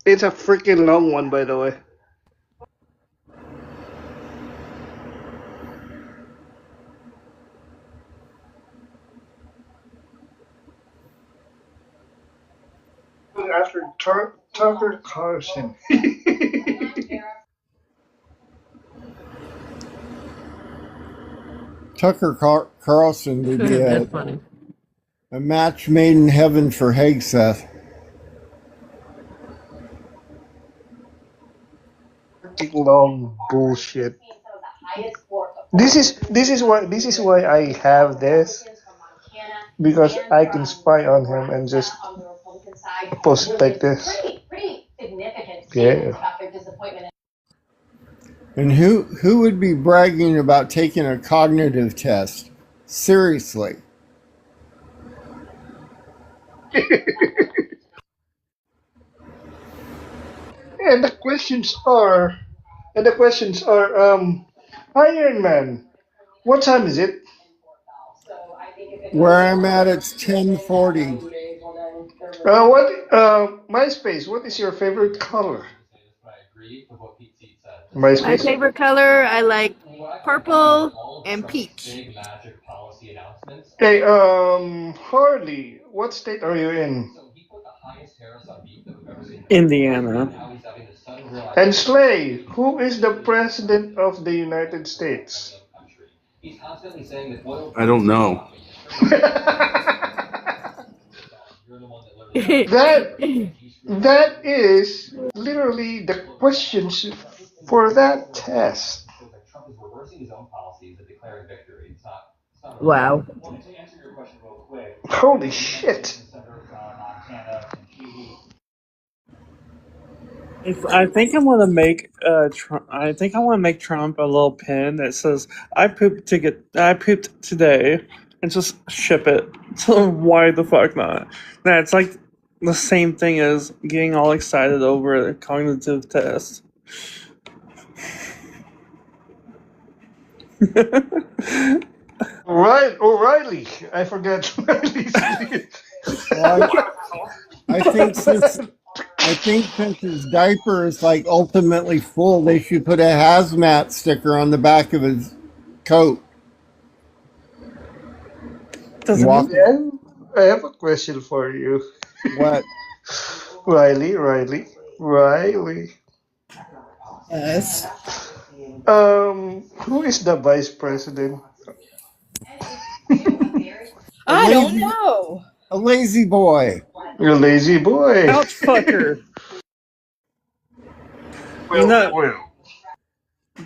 It's a freaking long one, by the way. After Tucker Carlson. Tucker Carlson would be That's funny. a match made in heaven for Hegseth. Long bullshit. This is why I have this, because I can spy on him and just post it like this. Yeah. And who would be bragging about taking a cognitive test? Seriously. And the questions are, Iron Man, what time is it? Where I'm at, it's 10:40. MySpace, what is your favorite color? My MySpace? favorite color, I like purple and peach. Hey, Harley, what state are you in? Indiana. And Slay, who is the president of the United States? I don't know. That is literally the questions for that test. Wow. Holy shit. I think I want to make I think I want to make Trump a little pin that says I pooped today and just ship it. So why the fuck not? That's like the same thing as getting all excited over a cognitive test. Right, O'Reilly. I forgot O'Reilly's name. Well, I think since his diaper is like ultimately full, they should put a hazmat sticker on the back of his coat. Yeah, I have a question for you. What? Riley. Yes. Who is the vice president? I don't know. A lazy boy. You're a lazy boy. Ouch, fucker. You know,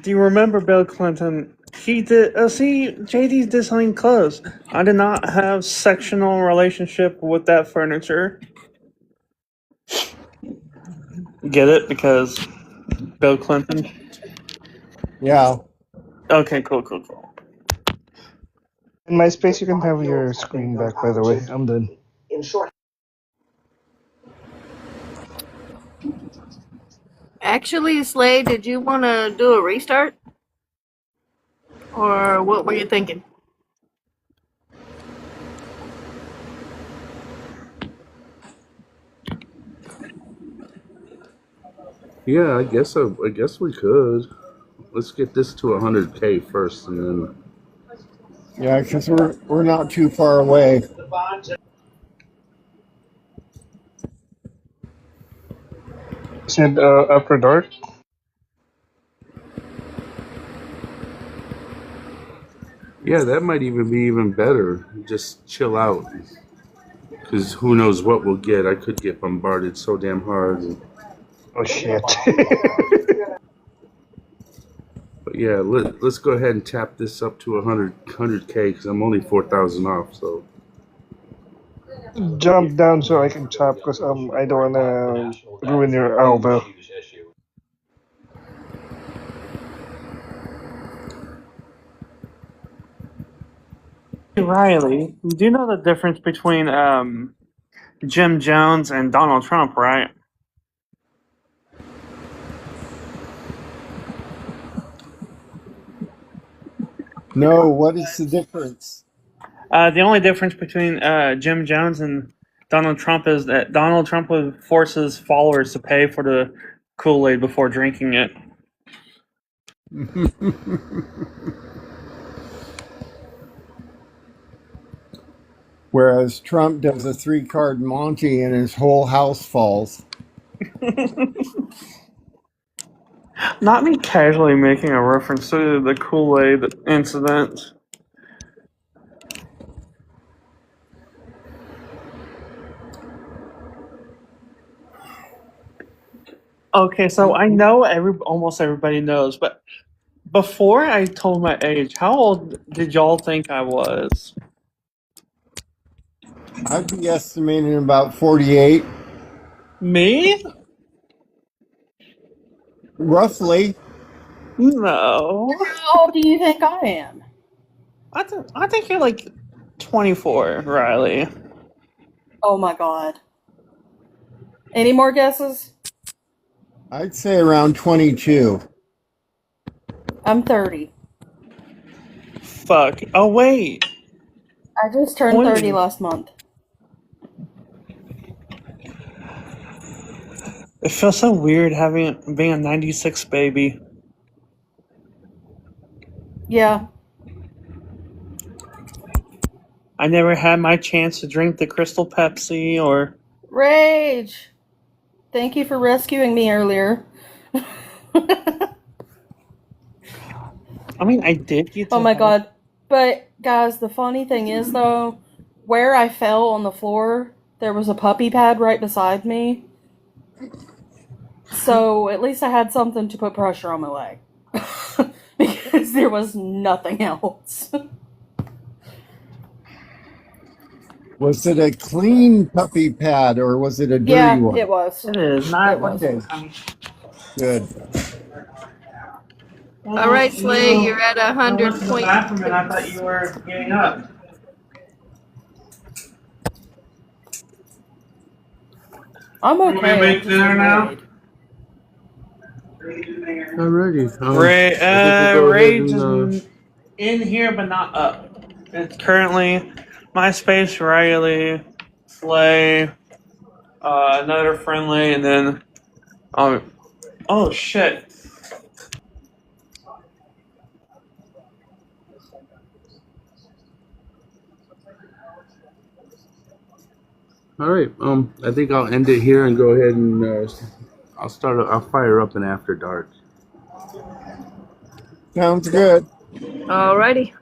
do you remember Bill Clinton? He did. See, JD did something close. I did not have sectional relationship with that furniture. Get it? Because Bill Clinton. Yeah. Okay. Cool. In MySpace, you can have your screen back. By the way, I'm done. Actually, Slade, did you want to do a restart? Or what were you thinking? Yeah, I guess so. I guess we could. Let's get this to 100K first, and then. Yeah, because we're not too far away. Said after dark. Yeah, that might even be even better. Just chill out, because who knows what we'll get. I could get bombarded so damn hard. Oh shit. But yeah, let's go ahead and tap this up to 100K because I'm only 4,000 off. So Jump down so I can tap because I don't wanna ruin your elbow. Hey, Riley, you do know the difference between Jim Jones and Donald Trump, right? No, what is the difference? The only difference between Jim Jones and Donald Trump is that Donald Trump would force his followers to pay for the Kool-Aid before drinking it. Whereas Trump does a 3-card Monty and his whole house falls. Not me casually making a reference to the Kool-Aid incident. Okay, so I know almost everybody knows, but before I told my age, how old did y'all think I was? I'd be estimating about 48. Me? Roughly. No. How old do you think I am? I think you're like 24, Riley. Oh my god. Any more guesses? I'd say around 22. I'm 30. Fuck. Oh, wait. I just turned 30 last month. It feels so weird being a 96 baby. Yeah. I never had my chance to drink the Crystal Pepsi or... Rage! Thank you for rescuing me earlier. I mean, I did get to... Oh my god. But, guys, the funny thing is, though, where I fell on the floor, there was a puppy pad right beside me. So, at least I had something to put pressure on my leg. Because there was nothing else. Was it a clean puppy pad or was it a dirty one? It was. It is. Not Okay. Good. All right, Slay, you're at 100 points. And I thought you were getting up. I'm okay. Want me to make dinner now? Alrighty. Rage is in here, but not up. It's currently MySpace, Riley, Slay, another friendly, and then oh shit. All right. I think I'll end it here and go ahead and I'll fire up an after dark. Sounds good. Alrighty.